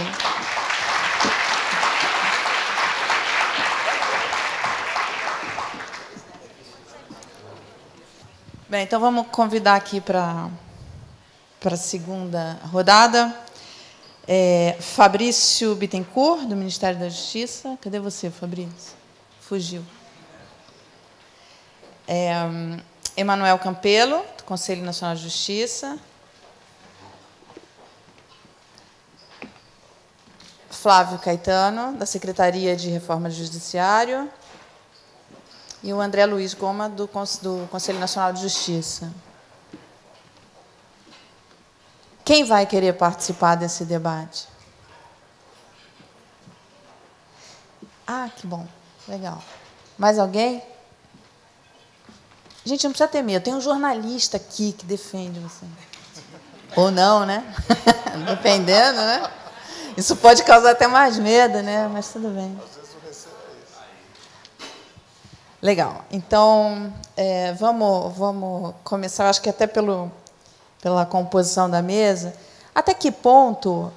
Bem, então vamos convidar aqui para a segunda rodada. Fabrício Bittencourt, do Ministério da Justiça. Cadê você, Fabrício? Fugiu. Emanuel Campelo, do Conselho Nacional de Justiça. Flávio Caetano, da Secretaria de Reforma do Judiciário. E o André Luiz Goma, do Conselho Nacional de Justiça. Quem vai querer participar desse debate? Ah, que bom. Legal. Mais alguém? Gente, não precisa ter medo. Tem um jornalista aqui que defende você. Ou não, né? Dependendo, né? Isso pode causar até mais medo, né? Mas tudo bem. Legal. Então, vamos começar, acho que até pela composição da mesa. Até que ponto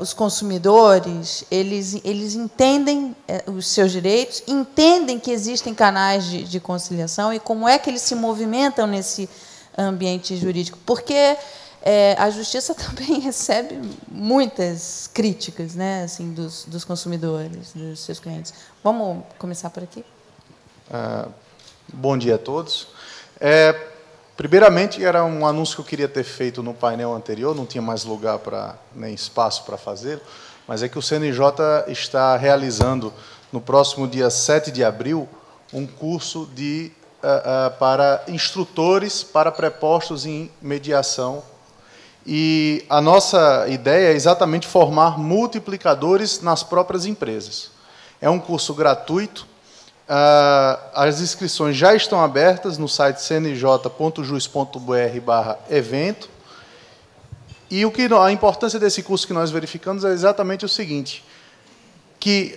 os consumidores eles entendem os seus direitos, entendem que existem canais de conciliação e como é que eles se movimentam nesse ambiente jurídico? Porque a justiça também recebe muitas críticas, né, assim, dos consumidores, dos seus clientes. Vamos começar por aqui? Bom dia a todos. Primeiramente, era um anúncio que eu queria ter feito no painel anterior, não tinha mais lugar nem espaço para fazer, mas é que o CNJ está realizando, no próximo dia 7 de abril, um curso para instrutores para prepostos em mediação. E a nossa ideia é exatamente formar multiplicadores nas próprias empresas. É um curso gratuito. As inscrições já estão abertas no site cnj.jus.br/evento. E a importância desse curso que nós verificamos é exatamente o seguinte, que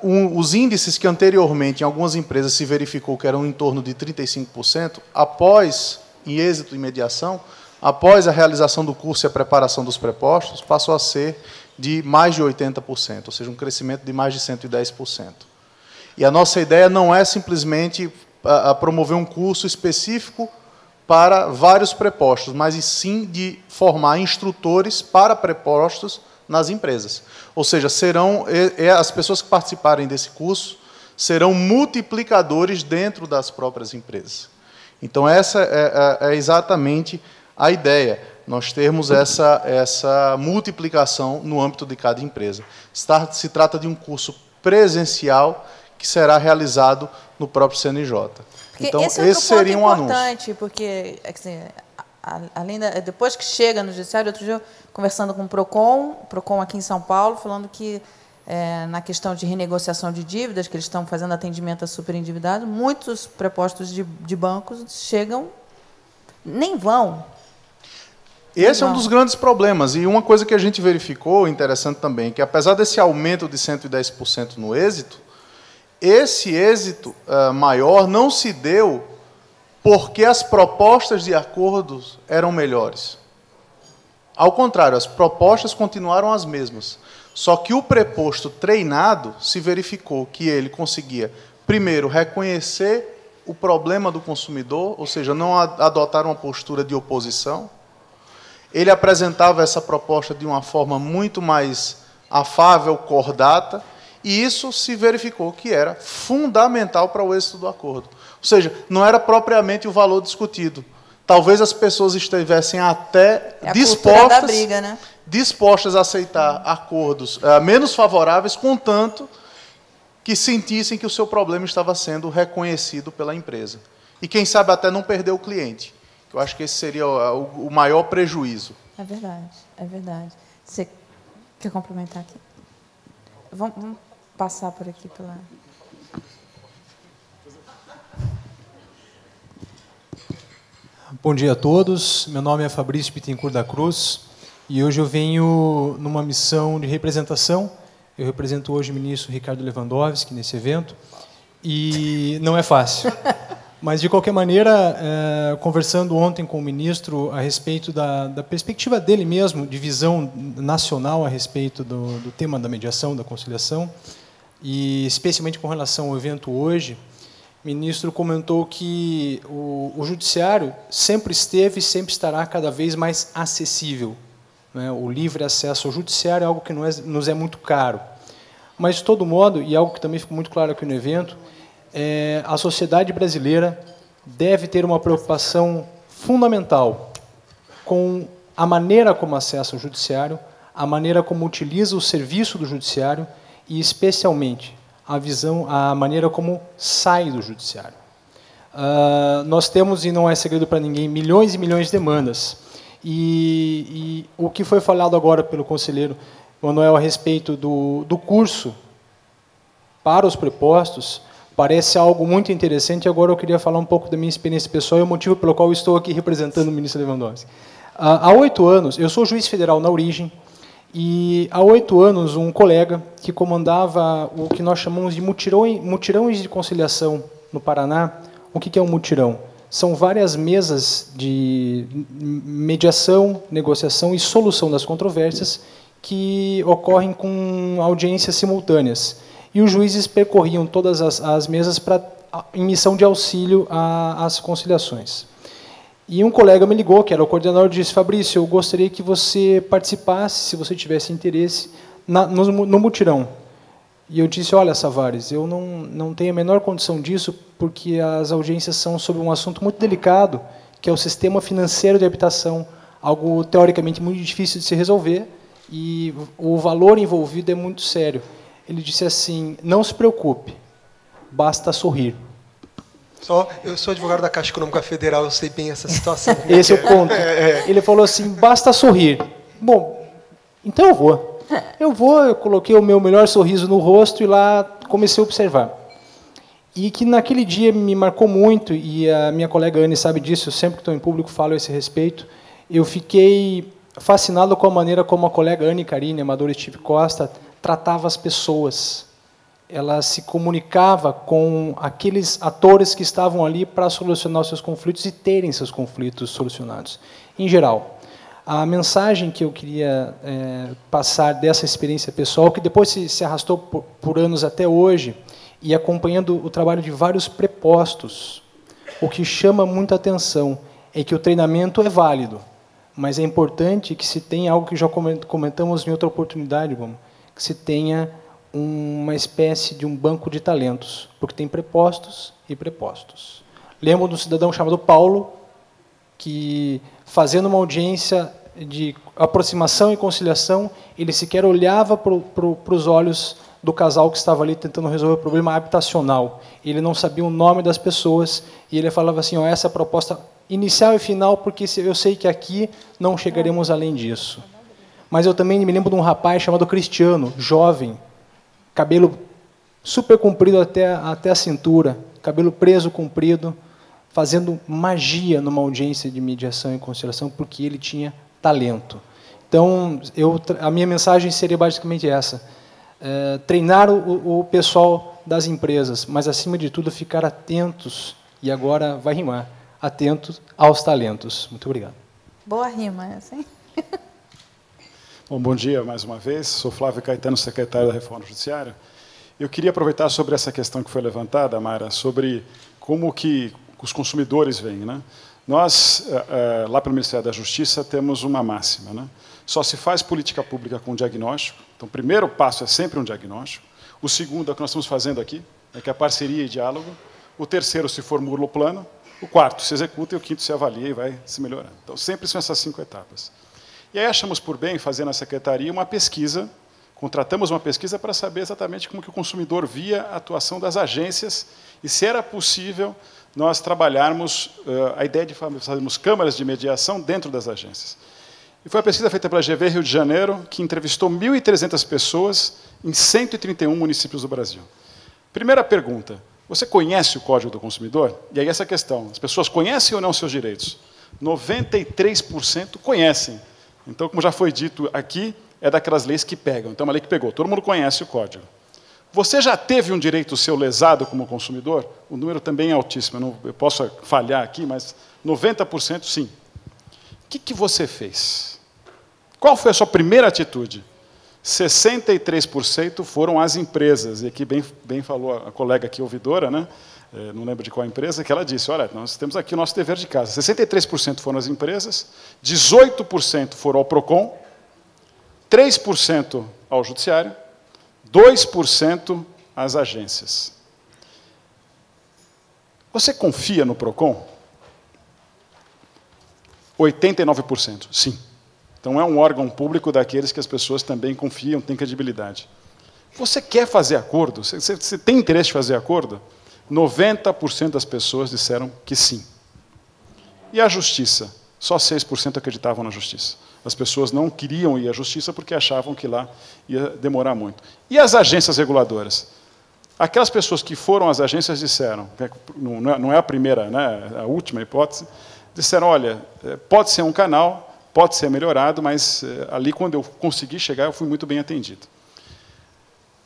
os índices que anteriormente em algumas empresas se verificou que eram em torno de 35%, em êxito em mediação, após a realização do curso e a preparação dos prepostos, passou a ser de mais de 80%, ou seja, um crescimento de mais de 110%. E a nossa ideia não é simplesmente promover um curso específico para vários prepostos, mas sim de formar instrutores para prepostos nas empresas. Ou seja, as pessoas que participarem desse curso serão multiplicadores dentro das próprias empresas. Então, essa é exatamente a ideia, nós termos essa multiplicação no âmbito de cada empresa. Se trata de um curso presencial que será realizado no próprio CNJ. Porque então, esse seria um anúncio. Importante, porque depois que chega no judiciário, outro dia, conversando com o PROCON aqui em São Paulo, falando que, na questão de renegociação de dívidas, que eles estão fazendo atendimento a superendividados, muitos prepostos de bancos nem vão. Esse é um dos grandes problemas. E uma coisa que a gente verificou, interessante também, que apesar desse aumento de 110% no êxito, esse êxito maior não se deu porque as propostas de acordos eram melhores. Ao contrário, as propostas continuaram as mesmas. Só que o preposto treinado se verificou que ele conseguia, primeiro, reconhecer o problema do consumidor, ou seja, não adotar uma postura de oposição. Ele apresentava essa proposta de uma forma muito mais afável, cordata, e isso se verificou que era fundamental para o êxito do acordo. Ou seja, não era propriamente o valor discutido. Talvez as pessoas estivessem até dispostas a aceitar acordos menos favoráveis, contanto que sentissem que o seu problema estava sendo reconhecido pela empresa. E, quem sabe, até não perder o cliente. Eu acho que esse seria o maior prejuízo. É verdade, é verdade. Você quer complementar aqui? Vamos passar por aqui pela... Bom dia a todos. Meu nome é Fabrício Bittencourt da Cruz. E hoje eu venho numa missão de representação. Eu represento hoje o ministro Ricardo Lewandowski nesse evento. E não é fácil. Mas, de qualquer maneira, conversando ontem com o ministro a respeito da perspectiva dele mesmo, de visão nacional a respeito do tema da mediação, da conciliação, e especialmente com relação ao evento hoje, o ministro comentou que o judiciário sempre esteve e sempre estará cada vez mais acessível. Né? O livre acesso ao judiciário é algo que nos é muito caro. Mas, de todo modo, e algo que também ficou muito claro aqui no evento, a sociedade brasileira deve ter uma preocupação fundamental com a maneira como acessa o judiciário, a maneira como utiliza o serviço do judiciário e, especialmente, a maneira como sai do judiciário. Nós temos, e não é segredo para ninguém, milhões e milhões de demandas. E o que foi falado agora pelo conselheiro Manuel a respeito do curso para os prepostos parece algo muito interessante. Agora eu queria falar um pouco da minha experiência pessoal e o motivo pelo qual eu estou aqui representando o ministro Lewandowski. Há 8 anos, eu sou juiz federal na origem, e há 8 anos um colega que comandava o que nós chamamos de mutirões de conciliação no Paraná. O que é um mutirão? São várias mesas de mediação, negociação e solução das controvérsias que ocorrem com audiências simultâneas. E os juízes percorriam todas as mesas em missão de auxílio às conciliações. E um colega me ligou, que era o coordenador, e disse: Fabrício, eu gostaria que você participasse, se você tivesse interesse, no mutirão. E eu disse: olha, Savares, eu não tenho a menor condição disso, porque as audiências são sobre um assunto muito delicado, que é o sistema financeiro de habitação, algo teoricamente muito difícil de se resolver, e o valor envolvido é muito sério. Ele disse assim: não se preocupe, basta sorrir. Eu sou advogado da Caixa Econômica Federal, eu sei bem essa situação. Esse é o ponto. Ele falou assim: basta sorrir. Bom, então eu vou. Eu coloquei o meu melhor sorriso no rosto e lá comecei a observar. E que naquele dia me marcou muito, e a minha colega Anne sabe disso, eu sempre que estou em público falo a esse respeito. Eu fiquei fascinado com a maneira como a colega Anne Carine, amadora Steve Costa, tratava as pessoas. Ela se comunicava com aqueles atores que estavam ali para solucionar os seus conflitos e terem seus conflitos solucionados. Em geral, a mensagem que eu queria passar dessa experiência pessoal, que depois se arrastou por anos até hoje, e acompanhando o trabalho de vários prepostos, o que chama muita atenção é que o treinamento é válido, mas é importante que se tenha algo que já comentamos em outra oportunidade, que se tenha uma espécie de um banco de talentos, porque tem prepostos e prepostos. Lembro de um cidadão chamado Paulo, que, fazendo uma audiência de aproximação e conciliação, ele sequer olhava para os olhos do casal que estava ali tentando resolver o problema habitacional. Ele não sabia o nome das pessoas, e ele falava assim: essa é a proposta inicial e final, porque eu sei que aqui não chegaremos além disso. Mas eu também me lembro de um rapaz chamado Cristiano, jovem, cabelo super comprido até a cintura, cabelo preso, comprido, fazendo magia numa audiência de mediação e conciliação, porque ele tinha talento. Então, a minha mensagem seria basicamente essa: treinar o pessoal das empresas, mas, acima de tudo, ficar atentos, e agora vai rimar, atentos aos talentos. Muito obrigado. Boa rima essa, hein? Bom dia mais uma vez. Sou Flávio Caetano, secretário da Reforma Judiciária. Eu queria aproveitar sobre essa questão que foi levantada, Mara, sobre como que os consumidores veem, né? Nós, lá pelo Ministério da Justiça, temos uma máxima, né? Só se faz política pública com diagnóstico. Então, o primeiro passo é sempre um diagnóstico. O segundo é o que nós estamos fazendo aqui, que é a parceria e diálogo. O terceiro se formula o plano. O quarto se executa e o quinto se avalia e vai se melhorando. Então, sempre são essas 5 etapas. E aí achamos por bem fazer na Secretaria uma pesquisa, contratamos uma pesquisa para saber exatamente como que o consumidor via a atuação das agências e se era possível nós trabalharmos a ideia de fazermos câmaras de mediação dentro das agências. E foi uma pesquisa feita pela GV Rio de Janeiro, que entrevistou 1.300 pessoas em 131 municípios do Brasil. Primeira pergunta: você conhece o Código do Consumidor? E aí essa questão: as pessoas conhecem ou não seus direitos? 93% conhecem. Então, como já foi dito aqui, é daquelas leis que pegam. Então, é uma lei que pegou. Todo mundo conhece o código. Você já teve um direito seu lesado como consumidor? O número também é altíssimo. Eu posso falhar aqui, mas 90% sim. O que você fez? Qual foi a sua primeira atitude? 63% foram as empresas. E aqui bem falou a colega aqui, ouvidora, né? Não lembro de qual empresa, que ela disse, olha, nós temos aqui o nosso dever de casa. 63% foram as empresas, 18% foram ao PROCON, 3% ao Judiciário, 2% às agências. Você confia no PROCON? 89%, sim. Então, é um órgão público daqueles que as pessoas também confiam, têm credibilidade. Você quer fazer acordo? Você tem interesse de fazer acordo? 90% das pessoas disseram que sim. E a justiça? Só 6% acreditavam na justiça. As pessoas não queriam ir à justiça porque achavam que lá ia demorar muito. E as agências reguladoras? Aquelas pessoas que foram às agências disseram, não é a primeira, né, a última hipótese, disseram, olha, pode ser um canal, pode ser melhorado, mas ali, quando eu consegui chegar, eu fui muito bem atendido.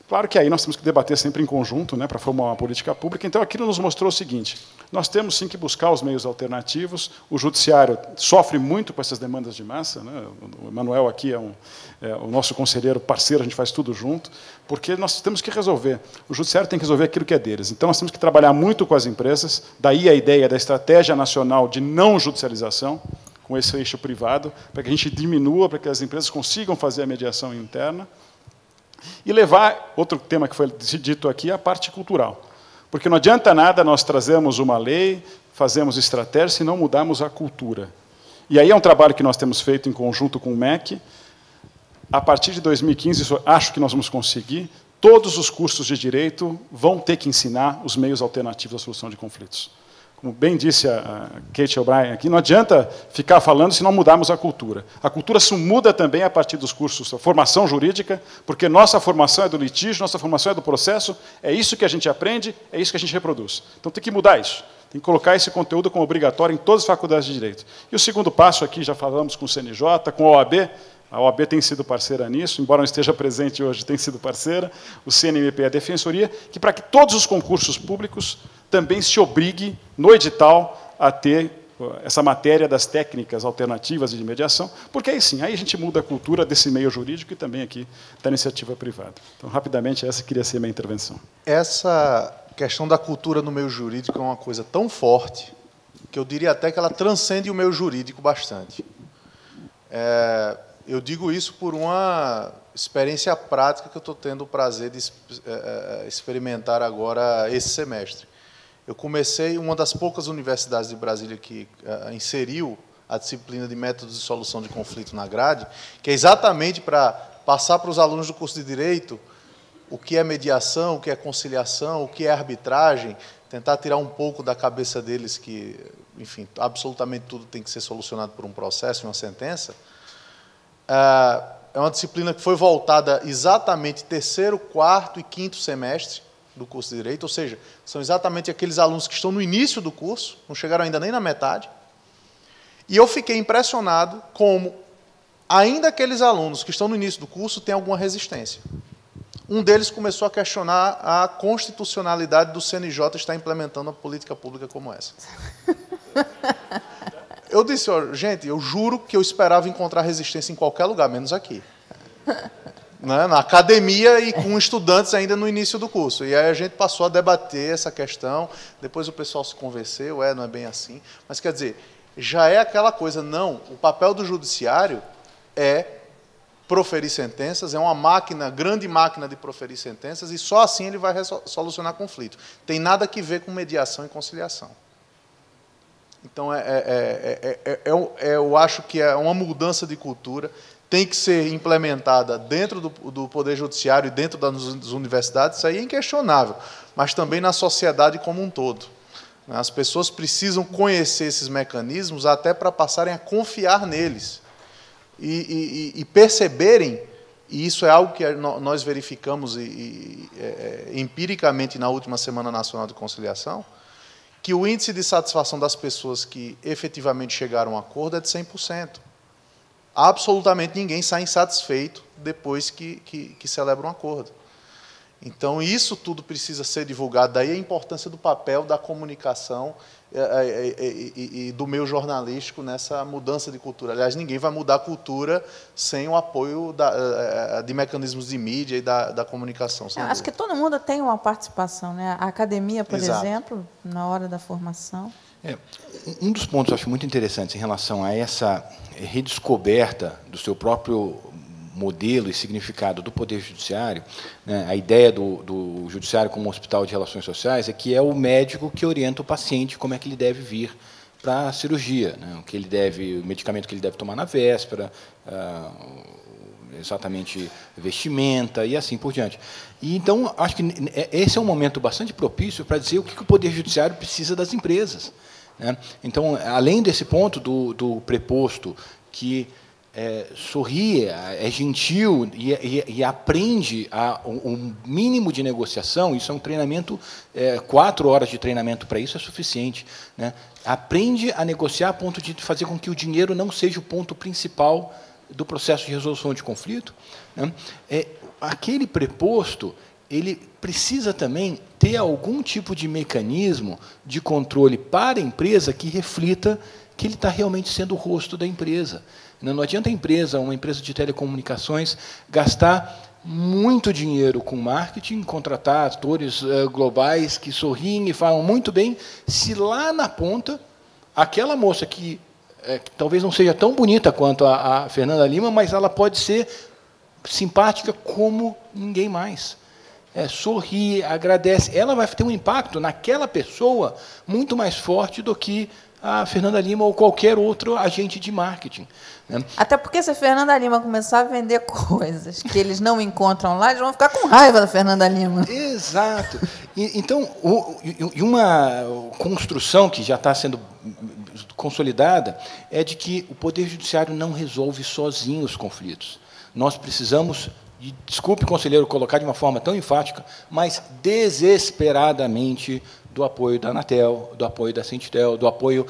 Claro que aí nós temos que debater sempre em conjunto, né, para formar uma política pública. Então, aquilo nos mostrou o seguinte, nós temos sim que buscar os meios alternativos, o judiciário sofre muito com essas demandas de massa, né? O Emanuel aqui é o nosso conselheiro parceiro, a gente faz tudo junto, porque nós temos que resolver. O judiciário tem que resolver aquilo que é deles. Então, nós temos que trabalhar muito com as empresas, daí a ideia da estratégia nacional de não judicialização, com esse eixo privado, para que a gente diminua, para que as empresas consigam fazer a mediação interna, e levar, outro tema que foi dito aqui, a parte cultural. Porque não adianta nada nós trazermos uma lei, fazemos estratégia, se não mudarmos a cultura. E aí é um trabalho que nós temos feito em conjunto com o MEC. A partir de 2015, acho que nós vamos conseguir, todos os cursos de direito vão ter que ensinar os meios alternativos à solução de conflitos. Como bem disse a Kate O'Brien aqui, não adianta ficar falando se não mudarmos a cultura. A cultura se muda também a partir dos cursos, a formação jurídica, porque nossa formação é do litígio, nossa formação é do processo, é isso que a gente aprende, é isso que a gente reproduz. Então tem que mudar isso, tem que colocar esse conteúdo como obrigatório em todas as faculdades de direito. E o segundo passo aqui, já falamos com o CNJ, com a OAB tem sido parceira nisso, embora não esteja presente hoje, tem sido parceira, o CNMP e a Defensoria, que para que todos os concursos públicos também se obrigue, no edital, a ter essa matéria das técnicas alternativas de mediação, porque aí sim, aí a gente muda a cultura desse meio jurídico e também aqui da iniciativa privada. Então, rapidamente, essa queria ser a minha intervenção. Essa questão da cultura no meio jurídico é uma coisa tão forte que eu diria até que ela transcende o meio jurídico bastante. Eu digo isso por uma experiência prática que eu estou tendo o prazer de experimentar agora esse semestre. Eu comecei, uma das poucas universidades de Brasília que inseriu a disciplina de métodos de solução de conflito na grade, que é exatamente para passar para os alunos do curso de Direito o que é mediação, o que é conciliação, o que é arbitragem, tentar tirar um pouco da cabeça deles que, enfim, absolutamente tudo tem que ser solucionado por um processo e uma sentença. É uma disciplina que foi voltada exatamente terceiro, quarto e quinto semestre do curso de Direito, ou seja, são exatamente aqueles alunos que estão no início do curso, não chegaram ainda nem na metade, e eu fiquei impressionado como ainda aqueles alunos que estão no início do curso têm alguma resistência. Um deles começou a questionar a constitucionalidade do CNJ estar implementando uma política pública como essa. Eu disse, gente, eu juro que eu esperava encontrar resistência em qualquer lugar, menos aqui. Né? Na academia e com estudantes ainda no início do curso. E aí a gente passou a debater essa questão, depois o pessoal se convenceu, não é bem assim. Mas, quer dizer, já é aquela coisa, não, o papel do judiciário é proferir sentenças, é uma máquina, grande máquina de proferir sentenças, e só assim ele vai solucionar conflito. Tem nada que ver com mediação e conciliação. Então, eu acho que é uma mudança de cultura, tem que ser implementada dentro do Poder Judiciário e dentro das universidades, isso aí é inquestionável, mas também na sociedade como um todo. As pessoas precisam conhecer esses mecanismos até para passarem a confiar neles e perceberem, e isso é algo que nós verificamos empiricamente na última Semana Nacional de Conciliação, que o índice de satisfação das pessoas que efetivamente chegaram a um acordo é de 100%. absolutamente ninguém sai insatisfeito depois que celebra um acordo. Então, isso tudo precisa ser divulgado. Daí a importância do papel da comunicação e do meio jornalístico nessa mudança de cultura. Aliás, ninguém vai mudar a cultura sem o apoio de mecanismos de mídia e da comunicação. Acho que todo mundo tem uma participação, né? A academia, por exemplo, na hora da formação. Um dos pontos que eu acho muito interessantes em relação a essa redescoberta do seu próprio modelo e significado do Poder Judiciário, né, a ideia do Judiciário como um hospital de relações sociais é que é o médico que orienta o paciente como é que ele deve vir para a cirurgia, né, o medicamento que ele deve tomar na véspera, exatamente vestimenta e assim por diante. E, então, acho que esse é um momento bastante propício para dizer o que o Poder Judiciário precisa das empresas, né? Então, além desse ponto do preposto que sorri, é gentil e aprende um mínimo de negociação, isso é um treinamento, 4 horas de treinamento para isso é suficiente, né? Aprende a negociar a ponto de fazer com que o dinheiro não seja o ponto principal do processo de resolução de conflito, né? Aquele preposto, ele precisa também ter algum tipo de mecanismo de controle para a empresa que reflita que ele está realmente sendo o rosto da empresa. Não adianta uma empresa de telecomunicações, gastar muito dinheiro com marketing, contratar atores globais que sorriem e falam muito bem, se lá na ponta, aquela moça que talvez não seja tão bonita quanto a Fernanda Lima, mas ela pode ser simpática como ninguém mais. Sorri, agradece, ela vai ter um impacto naquela pessoa muito mais forte do que a Fernanda Lima ou qualquer outro agente de marketing, né? Até porque se a Fernanda Lima começar a vender coisas que eles não encontram lá, eles vão ficar com raiva da Fernanda Lima. Exato. Então, uma construção que já está sendo consolidada é de que o Poder Judiciário não resolve sozinho os conflitos. Nós precisamos, desculpe, conselheiro, colocar de uma forma tão enfática, mas desesperadamente do apoio da Anatel, do apoio da Sintel, do apoio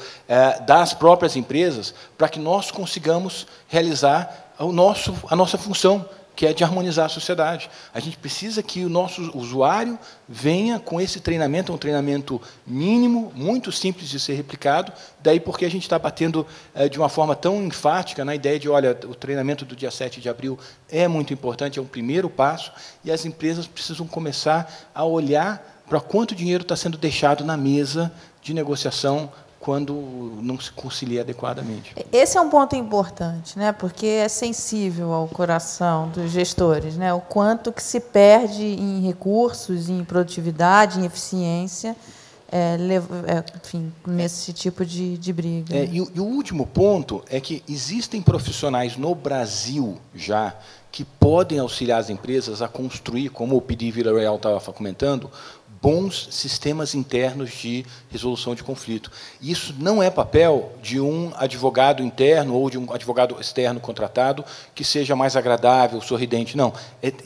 das próprias empresas, para que nós consigamos realizar a nossa função, que é de harmonizar a sociedade. A gente precisa que o nosso usuário venha com esse treinamento, um treinamento mínimo, muito simples de ser replicado, daí porque a gente está batendo de uma forma tão enfática na ideia de, olha, o treinamento do dia 7 de abril é muito importante, é um primeiro passo, e as empresas precisam começar a olhar para quanto dinheiro está sendo deixado na mesa de negociação quando não se concilia adequadamente. Esse é um ponto importante, né? Porque é sensível ao coração dos gestores, né? O quanto que se perde em recursos, em produtividade, em eficiência, enfim, nesse tipo de briga. E o último ponto é que existem profissionais no Brasil já que podem auxiliar as empresas a construir, como o PD Villarreal estava comentando, bons sistemas internos de resolução de conflito. Isso não é papel de um advogado interno ou de um advogado externo contratado que seja mais agradável, sorridente. Não.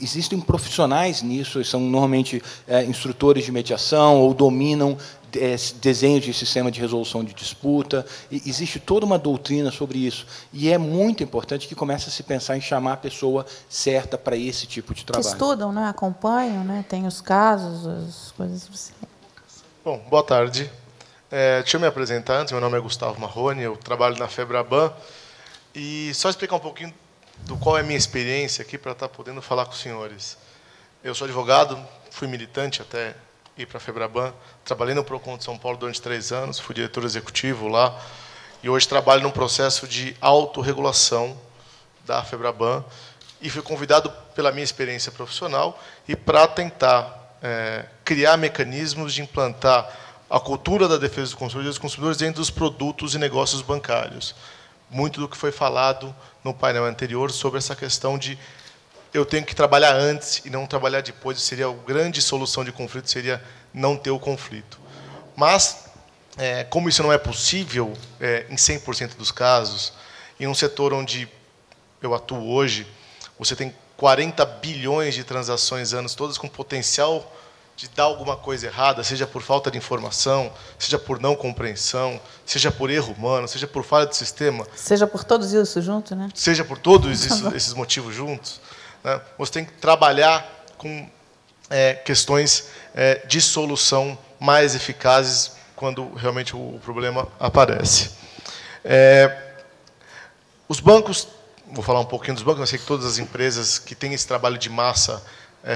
Existem profissionais nisso, são normalmente instrutores de mediação ou dominam desenho de sistema de resolução de disputa. Existe toda uma doutrina sobre isso. E é muito importante que comece a se pensar em chamar a pessoa certa para esse tipo de trabalho. Que estudam, né? Acompanham, né? Tem os casos, as coisas assim. Bom, boa tarde. Deixa eu me apresentar antes. Meu nome é Gustavo Marrone, eu trabalho na FEBRABAN. E só explicar um pouquinho do qual é a minha experiência aqui para estar podendo falar com os senhores. Eu sou advogado, fui militante até ir para a FEBRABAN, trabalhei no PROCON de São Paulo durante 3 anos, fui diretor executivo lá, e hoje trabalho num processo de autorregulação da FEBRABAN, e fui convidado pela minha experiência profissional e para tentar criar mecanismos de implantar a cultura da defesa dos consumidores dentro dos produtos e negócios bancários. Muito do que foi falado no painel anterior sobre essa questão de eu tenho que trabalhar antes e não trabalhar depois, seria a grande solução de conflito, seria não ter o conflito. Mas, como isso não é possível em 100% dos casos, em um setor onde eu atuo hoje, você tem 40 bilhões de transações anos, todas com potencial de dar alguma coisa errada, seja por falta de informação, seja por não compreensão, seja por erro humano, seja por falha do sistema. Seja por todos isso juntos, né? Seja por todos esses motivos juntos, né? Você tem que trabalhar com questões de solução mais eficazes quando realmente o problema aparece. Os bancos, vou falar um pouquinho dos bancos, eu sei que todas as empresas que têm esse trabalho de massa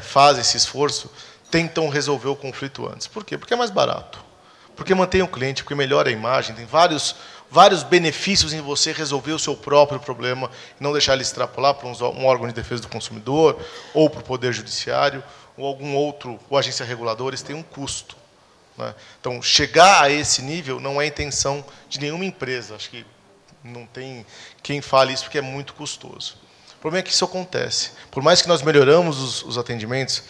fazem esse esforço, tentam resolver o conflito antes. Por quê? Porque é mais barato. Porque mantém o cliente, porque melhora a imagem, tem vários benefícios em você resolver o seu próprio problema e não deixar ele extrapolar para um órgão de defesa do consumidor, ou para o Poder Judiciário, ou algum outro, ou agência reguladora, isso tem um custo, né? Então, chegar a esse nível não é a intenção de nenhuma empresa. Acho que não tem quem fale isso, porque é muito custoso. O problema é que isso acontece. Por mais que nós melhoramos os atendimentos,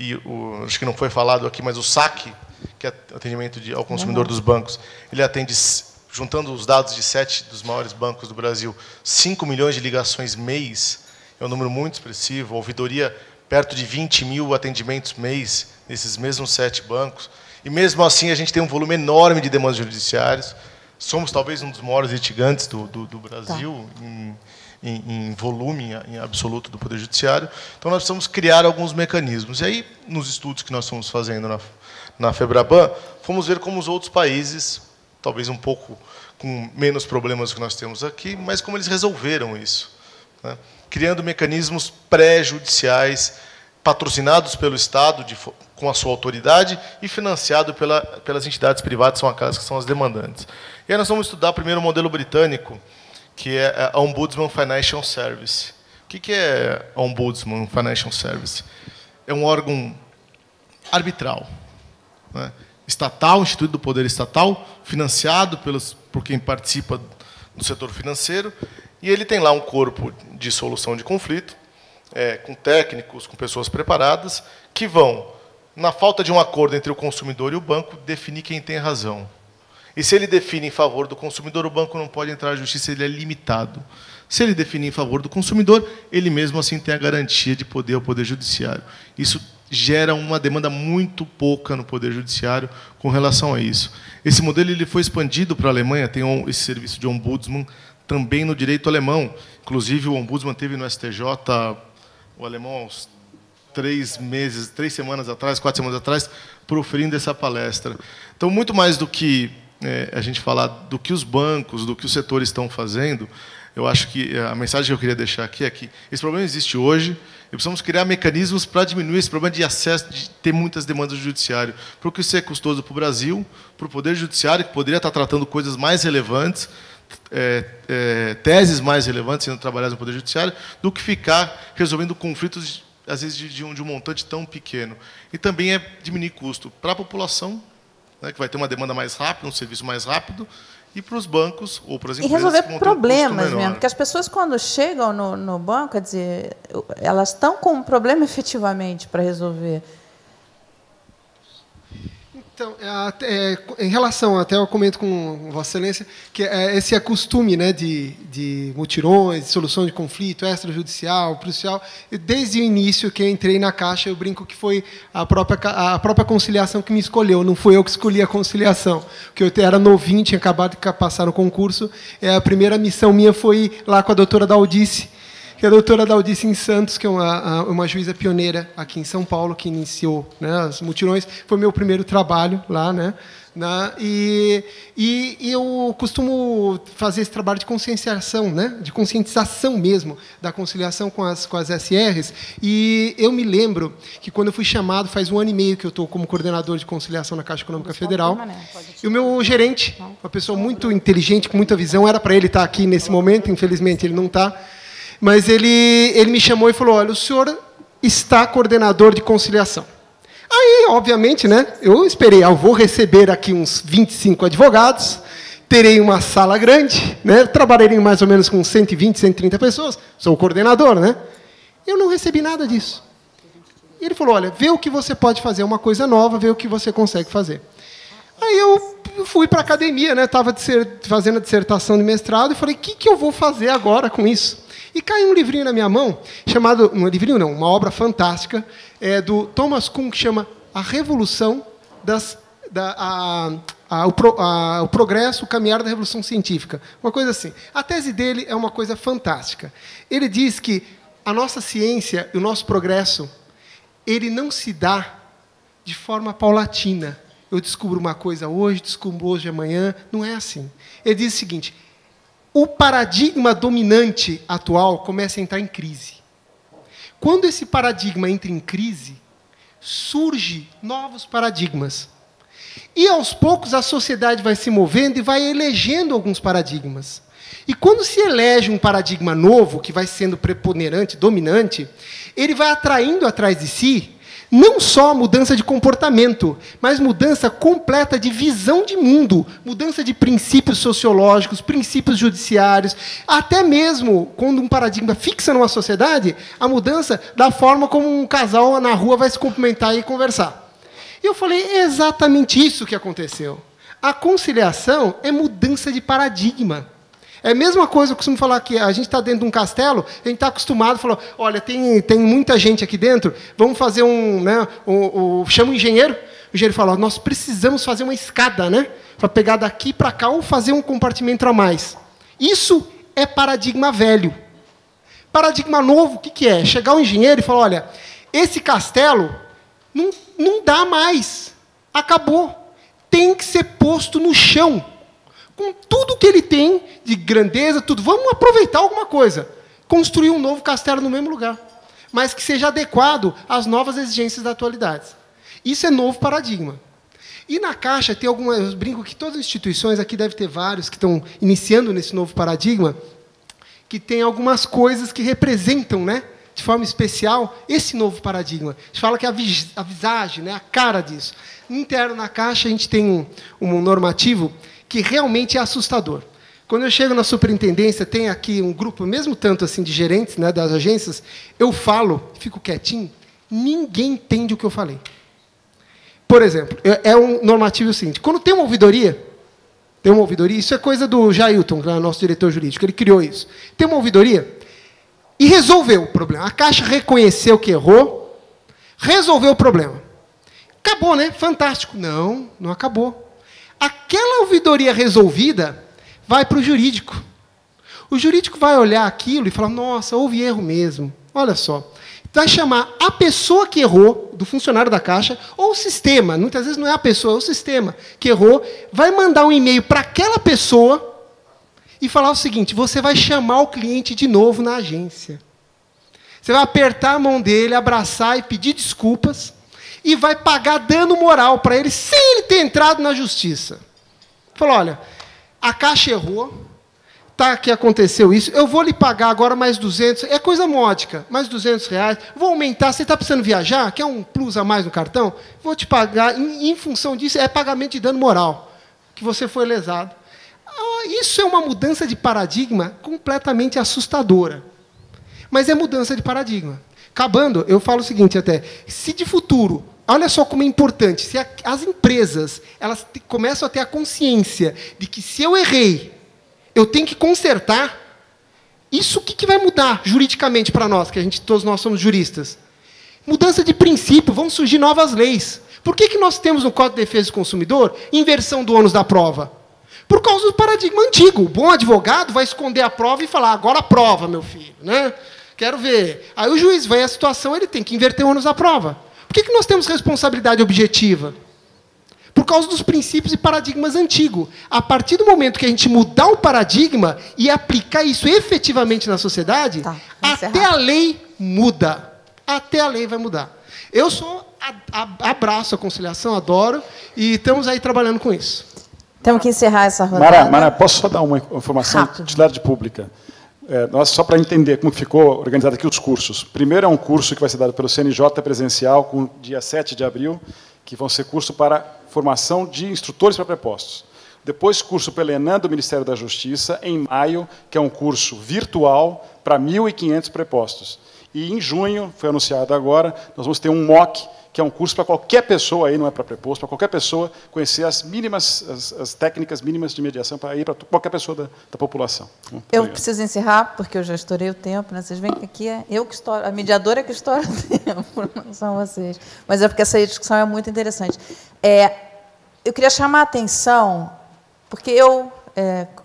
e acho que não foi falado aqui, mas o SAC, que é atendimento ao consumidor dos bancos, ele atende, juntando os dados de 7 dos maiores bancos do Brasil, 5 milhões de ligações mês, é um número muito expressivo, a ouvidoria perto de 20 mil atendimentos mês nesses mesmos 7 bancos, e mesmo assim a gente tem um volume enorme de demandas judiciárias, somos talvez um dos maiores litigantes do Brasil, em volume em absoluto do Poder Judiciário. Então, nós precisamos criar alguns mecanismos. E aí, nos estudos que nós estamos fazendo na FEBRABAN, fomos ver como os outros países, talvez um pouco com menos problemas que nós temos aqui, mas como eles resolveram isso, né? Criando mecanismos pré-judiciais, patrocinados pelo Estado, com a sua autoridade, e financiado pelas entidades privadas, são aquelas que são as demandantes. E aí nós vamos estudar primeiro o modelo britânico, que é a Ombudsman Financial Service. O que é a Ombudsman Financial Service? É um órgão arbitral, né? Estatal, instituído do poder estatal, financiado por quem participa do setor financeiro, e ele tem lá um corpo de solução de conflito, com técnicos, com pessoas preparadas, que vão, na falta de um acordo entre o consumidor e o banco, definir quem tem razão. E se ele define em favor do consumidor, o banco não pode entrar na justiça, ele é limitado. Se ele definir em favor do consumidor, ele mesmo assim tem a garantia de poder ao Poder Judiciário. Isso gera uma demanda muito pouca no Poder Judiciário com relação a isso. Esse modelo ele foi expandido para a Alemanha, tem esse serviço de ombudsman também no direito alemão. Inclusive, o ombudsman teve no STJ, o alemão, há uns 3 semanas atrás, 4 semanas atrás, proferindo essa palestra. Então, muito mais do que a gente falar do que os bancos, do que os setores estão fazendo, eu acho que a mensagem que eu queria deixar aqui é que esse problema existe hoje e precisamos criar mecanismos para diminuir esse problema de acesso, de ter muitas demandas do judiciário, porque isso é custoso para o Brasil, para o Poder Judiciário, que poderia estar tratando coisas mais relevantes, teses mais relevantes sendo trabalhadas no Poder Judiciário, do que ficar resolvendo conflitos, às vezes, de um montante tão pequeno. E também é diminuir custo para a população, né, que vai ter uma demanda mais rápida, um serviço mais rápido, e para os bancos ou para as empresas. E resolver que vão problemas ter um mesmo, porque as pessoas, quando chegam no banco, quer dizer, elas estão com um problema efetivamente para resolver. Então, em relação, até eu comento com Vossa Excelência, que esse costume, né, de mutirões, de solução de conflito, extrajudicial, policial, desde o início que eu entrei na Caixa, eu brinco que foi a própria conciliação que me escolheu, não foi eu que escolhi a conciliação, porque eu era novinho, tinha acabado de passar no concurso, a primeira missão minha foi lá com a doutora Daldice, que é a doutora Daldice em Santos, que é uma juíza pioneira aqui em São Paulo, que iniciou, né, os mutirões. Foi meu primeiro trabalho lá, né? E eu costumo fazer esse trabalho de conscienciação, né, de conscientização mesmo, da conciliação com as SRs. E eu me lembro que, quando eu fui chamado, faz 1 ano e meio que eu estou como coordenador de conciliação na Caixa Econômica Federal, e o meu gerente, uma pessoa muito inteligente, com muita visão, era para ele estar aqui nesse momento, infelizmente ele não está, mas ele me chamou e falou: olha, o senhor está coordenador de conciliação. Aí, obviamente, né, eu esperei, eu vou receber aqui uns 25 advogados, terei uma sala grande, né, trabalharei mais ou menos com 120, 130 pessoas, sou o coordenador, né? Eu não recebi nada disso. E ele falou: olha, vê o que você pode fazer, uma coisa nova, vê o que você consegue fazer. Aí eu fui para a academia, né, estava fazendo a dissertação de mestrado, e falei: o que eu vou fazer agora com isso? E caiu um livrinho na minha mão, chamado, um livrinho não, uma obra fantástica, do Thomas Kuhn, que chama a revolução o progresso, o caminhar da revolução científica. Uma coisa assim. A tese dele é uma coisa fantástica. Ele diz que a nossa ciência e o nosso progresso, ele não se dá de forma paulatina. Eu descubro uma coisa hoje, descubro hoje, amanhã. Não é assim. Ele diz o seguinte: o paradigma dominante atual começa a entrar em crise. Quando esse paradigma entra em crise, surgem novos paradigmas. E, aos poucos, a sociedade vai se movendo e vai elegendo alguns paradigmas. E, quando se elege um paradigma novo, que vai sendo preponderante, dominante, ele vai atraindo atrás de si não só mudança de comportamento, mas mudança completa de visão de mundo, mudança de princípios sociológicos, princípios judiciários, até mesmo, quando um paradigma fixa numa sociedade, a mudança da forma como um casal na rua vai se cumprimentar e conversar. E eu falei, é exatamente isso que aconteceu. A conciliação é mudança de paradigma. É a mesma coisa, eu costumo falar que a gente está dentro de um castelo, a gente está acostumado a falar, olha, tem muita gente aqui dentro, vamos fazer chama o engenheiro fala, nós precisamos fazer uma escada, né, para pegar daqui para cá ou fazer um compartimento a mais. Isso é paradigma velho. Paradigma novo, o que é? Chegar o engenheiro e falar, olha, esse castelo não dá mais, acabou, tem que ser posto no chão, com tudo que ele tem de grandeza, tudo. Vamos aproveitar alguma coisa. Construir um novo castelo no mesmo lugar, mas que seja adequado às novas exigências da atualidade. Isso é novo paradigma. E na Caixa tem algumas... Eu brinco que todas as instituições, aqui deve ter vários que estão iniciando nesse novo paradigma, que tem algumas coisas que representam, né, de forma especial, esse novo paradigma. A gente fala que é a visagem, né, a cara disso. Interno na Caixa, a gente tem um normativo que realmente é assustador. Quando eu chego na superintendência, tem aqui um grupo, mesmo tanto assim, de gerentes, né, das agências, eu falo, fico quietinho, ninguém entende o que eu falei. Por exemplo, é um normativo seguinte, quando tem uma ouvidoria, isso é coisa do Jailton, que é o nosso diretor jurídico, ele criou isso. Tem uma ouvidoria e resolveu o problema. A Caixa reconheceu que errou, resolveu o problema. Acabou, né? Fantástico. Não, não acabou. Aquela ouvidoria resolvida vai para o jurídico. O jurídico vai olhar aquilo e falar, nossa, houve erro mesmo. Olha só. Vai chamar a pessoa que errou, do funcionário da Caixa, ou o sistema, muitas vezes não é a pessoa, é o sistema que errou, vai mandar um e-mail para aquela pessoa e falar o seguinte, você vai chamar o cliente de novo na agência. Você vai apertar a mão dele, abraçar e pedir desculpas, e vai pagar dano moral para ele, sem ele ter entrado na justiça. Falou, olha, a Caixa errou, tá, que aconteceu isso, eu vou lhe pagar agora mais 200, é coisa módica, mais R$200, vou aumentar, você está precisando viajar, quer um plus a mais no cartão? Vou te pagar, em função disso, é pagamento de dano moral, que você foi lesado. Isso é uma mudança de paradigma completamente assustadora. Mas é mudança de paradigma. Acabando, eu falo o seguinte até, se de futuro, olha só como é importante, se as empresas elas começam a ter a consciência de que se eu errei, eu tenho que consertar, isso o que vai mudar juridicamente para nós, que todos nós somos juristas? Mudança de princípio, vão surgir novas leis. Por que nós temos no Código de Defesa do Consumidor inversão do ônus da prova? Por causa do paradigma antigo. O bom advogado vai esconder a prova e falar, agora a prova, meu filho, né? Quero ver. Aí o juiz vai à situação, ele tem que inverter o ônus da prova. Por que nós temos responsabilidade objetiva? Por causa dos princípios e paradigmas antigos. A partir do momento que a gente mudar o paradigma e aplicar isso efetivamente na sociedade, até a lei muda. Até a lei vai mudar. Eu abraço a conciliação, adoro, e estamos aí trabalhando com isso. Temos que encerrar essa rodada. Mara, posso só dar uma informação de utilidade pública? Só para entender como ficou organizado aqui os cursos. Primeiro é um curso que vai ser dado pelo CNJ presencial, com dia 7 de abril, que vão ser curso para formação de instrutores para prepostos. Depois, curso pela ENAM do Ministério da Justiça, em maio, que é um curso virtual para 1.500 prepostos. E em junho, foi anunciado agora, nós vamos ter um MOC, que é um curso para qualquer pessoa, aí não é para preposto, para qualquer pessoa conhecer as técnicas mínimas de mediação para ir para qualquer pessoa da população. Eu preciso encerrar, porque eu já estourei o tempo, né? Vocês veem que aqui é eu que estouro, a mediadora que estoura o tempo, não são vocês. Mas é porque essa discussão é muito interessante. Eu queria chamar a atenção, porque eu,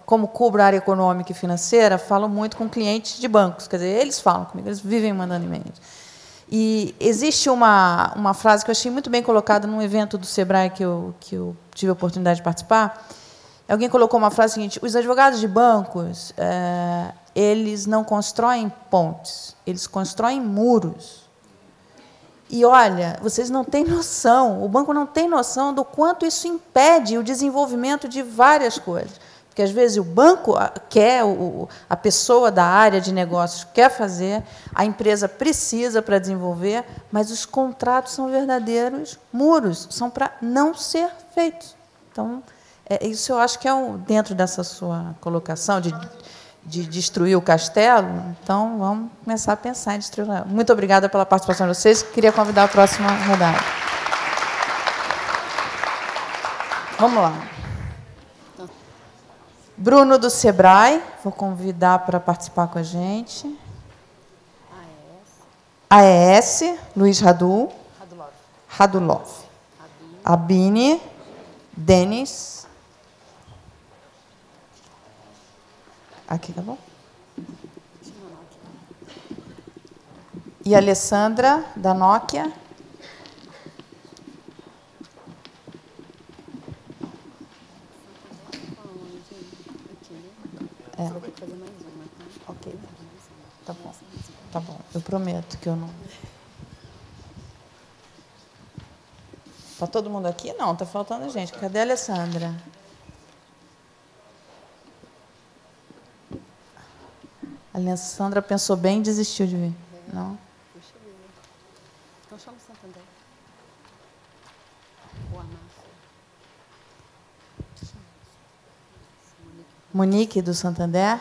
como cubro a área econômica e financeira, falo muito com clientes de bancos, quer dizer, eles falam comigo, eles vivem mandando e-mails. E existe uma frase que eu achei muito bem colocada num evento do Sebrae que eu tive a oportunidade de participar. Alguém colocou uma frase seguinte: os advogados de bancos, eles não constroem pontes, eles constroem muros. E, olha, vocês não têm noção, o banco não tem noção do quanto isso impede o desenvolvimento de várias coisas. Porque, às vezes, o banco quer, a pessoa da área de negócios quer fazer, a empresa precisa para desenvolver, mas os contratos são verdadeiros muros, são para não ser feitos. Então, isso eu acho que é dentro dessa sua colocação de destruir o castelo. Então, vamos começar a pensar em destruir. Muito obrigada pela participação de vocês. Queria convidar a próxima rodada. Vamos lá. Bruno, do Sebrae, vou convidar para participar com a gente. AES, Luiz Radulov. Abine, Denis. Aqui, tá bom? E a Alessandra, da Nokia. Ok. Tá bom. Tá bom. Eu prometo que eu não... Está todo mundo aqui? Não, está faltando gente. Cadê a Alessandra? A Alessandra pensou bem e desistiu de vir. Não? Então chama o Santander. Monique, do Santander.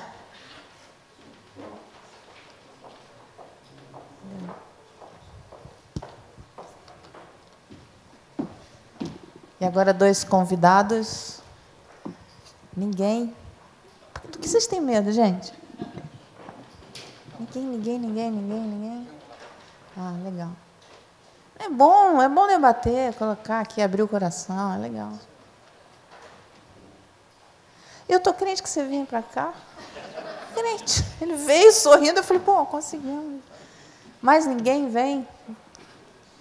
E agora 2 convidados. Ninguém. Do que vocês têm medo, gente? Ninguém. Ah, legal. É bom debater, colocar aqui, abrir o coração, é legal. Eu estou crente que você vinha para cá. Crente. Ele veio sorrindo, eu falei, pô, conseguimos. Mas ninguém vem.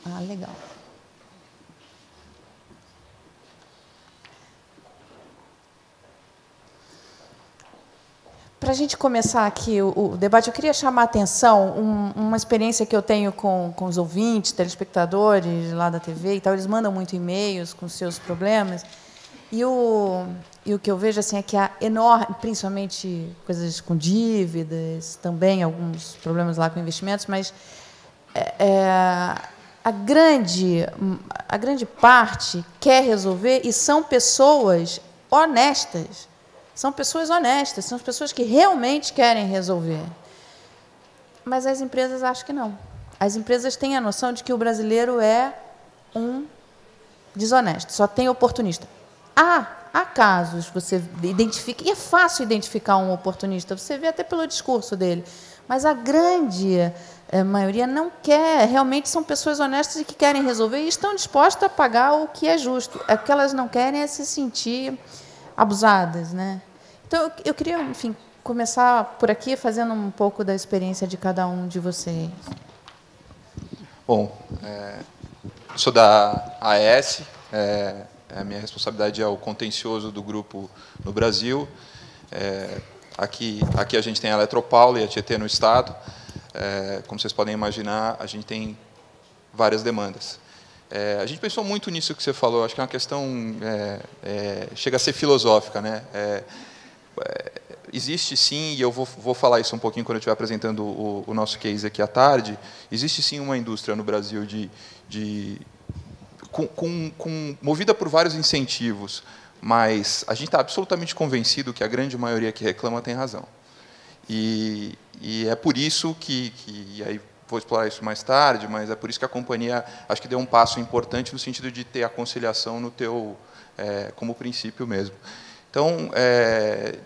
Ah, legal. Para a gente começar aqui o debate, eu queria chamar a atenção uma experiência que eu tenho com os ouvintes, telespectadores lá da TV e tal. Eles mandam muito e-mails com seus problemas. E o que eu vejo assim, é que há enorme, principalmente coisas com dívidas, também alguns problemas lá com investimentos, mas a grande parte quer resolver e são pessoas honestas. São pessoas honestas, são pessoas que realmente querem resolver. Mas as empresas acham que não. As empresas têm a noção de que o brasileiro é um desonesto, só tem oportunista. Há casos, você identifica, e é fácil identificar um oportunista, você vê até pelo discurso dele, mas a grande maioria não quer, realmente são pessoas honestas e que querem resolver e estão dispostas a pagar o que é justo. O que elas não querem é se sentir abusadas, né? Então, eu queria, enfim, começar por aqui, fazendo um pouco da experiência de cada um de vocês. Bom, sou da AES, a minha responsabilidade é o contencioso do grupo no Brasil. Aqui a gente tem a Eletropaulo e a Tietê no Estado. Como vocês podem imaginar, a gente tem várias demandas. A gente pensou muito nisso que você falou, acho que é uma questão, chega a ser filosófica, né? Existe sim, e eu vou falar isso um pouquinho quando eu estiver apresentando o nosso case aqui à tarde, existe sim uma indústria no Brasil movida por vários incentivos, mas a gente está absolutamente convencido que a grande maioria que reclama tem razão. E é por isso que aí vou explorar isso mais tarde, mas é por isso que a companhia, acho que deu um passo importante no sentido de ter a conciliação no teu, como princípio mesmo. Então,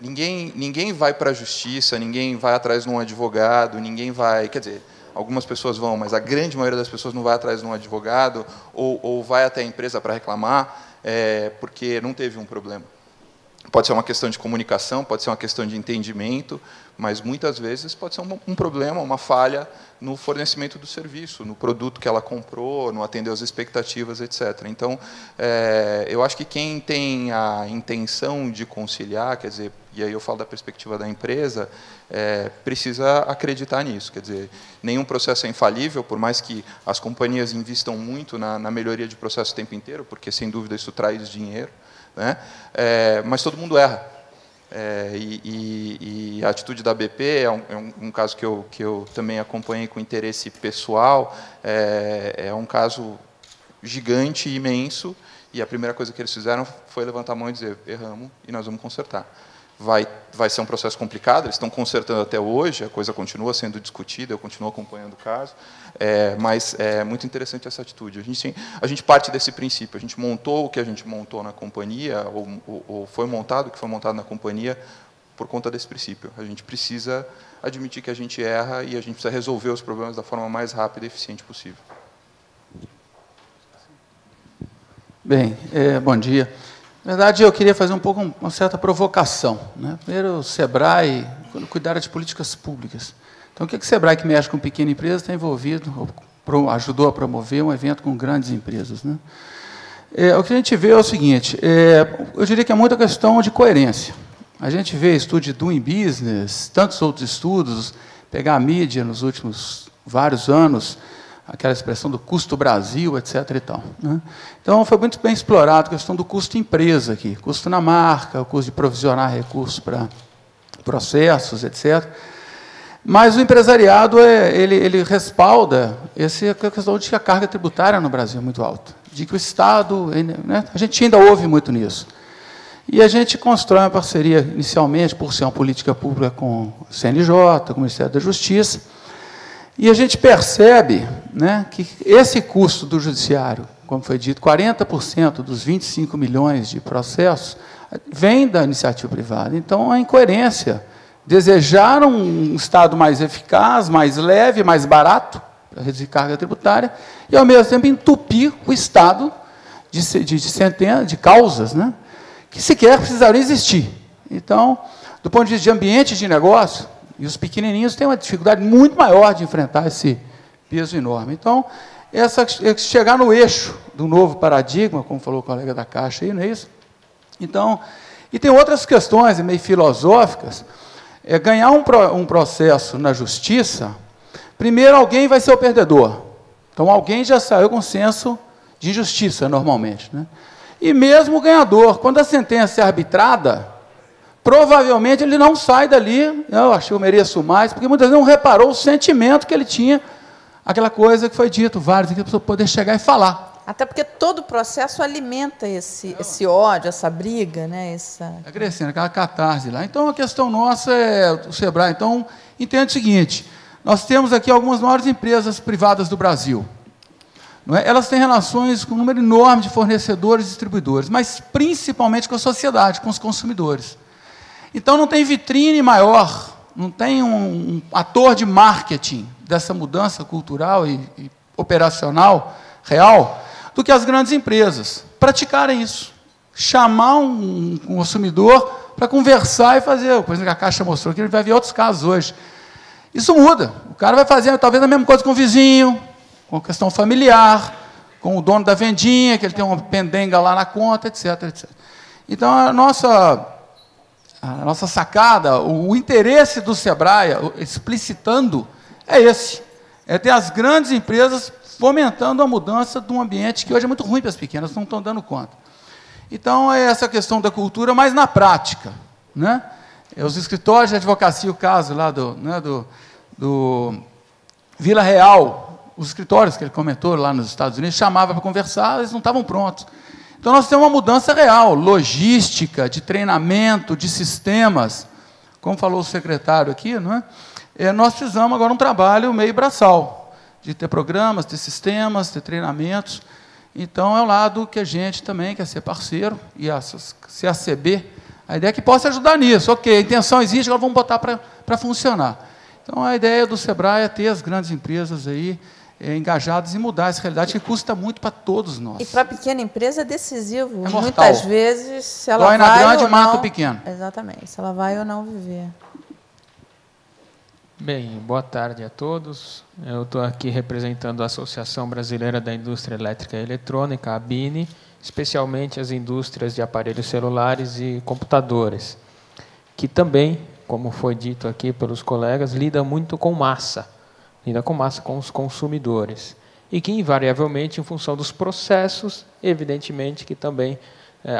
ninguém vai para a justiça, ninguém vai atrás de um advogado, ninguém vai... Quer dizer, algumas pessoas vão, mas a grande maioria das pessoas não vai atrás de um advogado ou vai até a empresa para reclamar porque não teve um problema. Pode ser uma questão de comunicação, pode ser uma questão de entendimento, mas muitas vezes pode ser um problema, uma falha no fornecimento do serviço, no produto que ela comprou, no atender às expectativas, etc. Então, eu acho que quem tem a intenção de conciliar, quer dizer, e aí eu falo da perspectiva da empresa, precisa acreditar nisso. Quer dizer, nenhum processo é infalível, por mais que as companhias invistam muito na melhoria de processo o tempo inteiro, porque, sem dúvida, isso traz dinheiro, né? Mas todo mundo erra. E a atitude da BP é um caso que eu também acompanhei com interesse pessoal, é um caso gigante, imenso, e a primeira coisa que eles fizeram foi levantar a mão e dizer: erramos e nós vamos consertar. Vai ser um processo complicado, eles estão consertando até hoje, a coisa continua sendo discutida, eu continuo acompanhando o caso, mas é muito interessante essa atitude. A gente parte desse princípio, a gente montou o que a gente montou na companhia, ou foi montado o que foi montado na companhia, por conta desse princípio. A gente precisa admitir que a gente erra e a gente precisa resolver os problemas da forma mais rápida e eficiente possível. Bem, bom dia. Na verdade, eu queria fazer um pouco uma certa provocação, né? Primeiro, o SEBRAE, quando cuidar de políticas públicas. Então, o que o SEBRAE, que mexe com pequena empresa, está envolvido, ajudou a promover um evento com grandes empresas, né? O que a gente vê é o seguinte, eu diria que é muita questão de coerência. A gente vê estudo de Doing Business, tantos outros estudos, pegar a mídia nos últimos vários anos, aquela expressão do custo Brasil, etc. e tal, né? Então, foi muito bem explorado a questão do custo empresa aqui, custo na marca, o custo de provisionar recursos para processos, etc. Mas o empresariado, ele respalda essa questão de que a carga tributária no Brasil é muito alta, de que o Estado, né, a gente ainda ouve muito nisso. E a gente constrói uma parceria, inicialmente, por ser uma política pública com o CNJ, com o Ministério da Justiça, e a gente percebe, né, que esse custo do judiciário, como foi dito, 40% dos 25 milhões de processos vem da iniciativa privada. Então, a incoerência. Desejar um Estado mais eficaz, mais leve, mais barato, para reduzir carga tributária, e, ao mesmo tempo, entupir o Estado de centenas de causas, né, que sequer precisariam existir. Então, do ponto de vista de ambiente de negócio, e os pequenininhos têm uma dificuldade muito maior de enfrentar esse peso enorme. Então, chegar no eixo do novo paradigma, como falou o colega da Caixa aí, não é isso? Então, e tem outras questões meio filosóficas. Ganhar um processo na justiça, primeiro alguém vai ser o perdedor. Então, alguém já saiu com senso de injustiça, normalmente, né? E mesmo o ganhador, quando a sentença é arbitrada, provavelmente ele não sai dali, eu acho que eu mereço mais, porque muitas vezes não reparou o sentimento que ele tinha, aquela coisa que foi dito, vários, que a pessoa poder chegar e falar. Até porque todo o processo alimenta esse ódio, essa briga, né? Crescendo, aquela catarse lá. Então, a questão nossa é o SEBRAE. Então, entende o seguinte, nós temos aqui algumas maiores empresas privadas do Brasil. Não é? Elas têm relações com um número enorme de fornecedores e distribuidores, mas principalmente com a sociedade, com os consumidores. Então, não tem vitrine maior, não tem um ator de marketing dessa mudança cultural e operacional real do que as grandes empresas praticarem isso. Chamar um consumidor para conversar e fazer, por exemplo, que a Caixa mostrou que ele vai ver outros casos hoje. Isso muda. O cara vai fazer talvez a mesma coisa com o vizinho, com a questão familiar, com o dono da vendinha, que ele tem uma pendenga lá na conta, etc, etc. Então, a nossa sacada, o interesse do SEBRAE, explicitando, é esse. É ter as grandes empresas fomentando a mudança de um ambiente que hoje é muito ruim para as pequenas, não estão dando conta. Então, é essa questão da cultura, mas na prática, né? Os escritórios de advocacia, o caso lá do Vila Real, os escritórios que ele comentou lá nos Estados Unidos, chamava para conversar, eles não estavam prontos. Então, nós temos uma mudança real, logística, de treinamento, de sistemas. Como falou o secretário aqui, não é? Nós precisamos agora um trabalho meio braçal. de ter programas, ter sistemas, ter treinamentos. Então, é um lado que a gente também quer ser parceiro, e a CACB, a ideia é que possa ajudar nisso. Ok, a intenção existe, agora vamos botar para funcionar. Então, a ideia do SEBRAE é ter as grandes empresas aí engajadas em mudar essa realidade, que custa muito para todos nós. E para a pequena empresa é decisivo. É mortal. Muitas vezes, se ela Dói vai na grande, ou mata não, o pequeno. Exatamente, se ela vai ou não viver. Bem, boa tarde a todos. Eu estou aqui representando a Associação Brasileira da Indústria Elétrica e Eletrônica, a ABINE, especialmente as indústrias de aparelhos celulares e computadores, que também, como foi dito aqui pelos colegas, lida muito com massa, com os consumidores, e que, invariavelmente, em função dos processos, evidentemente, que também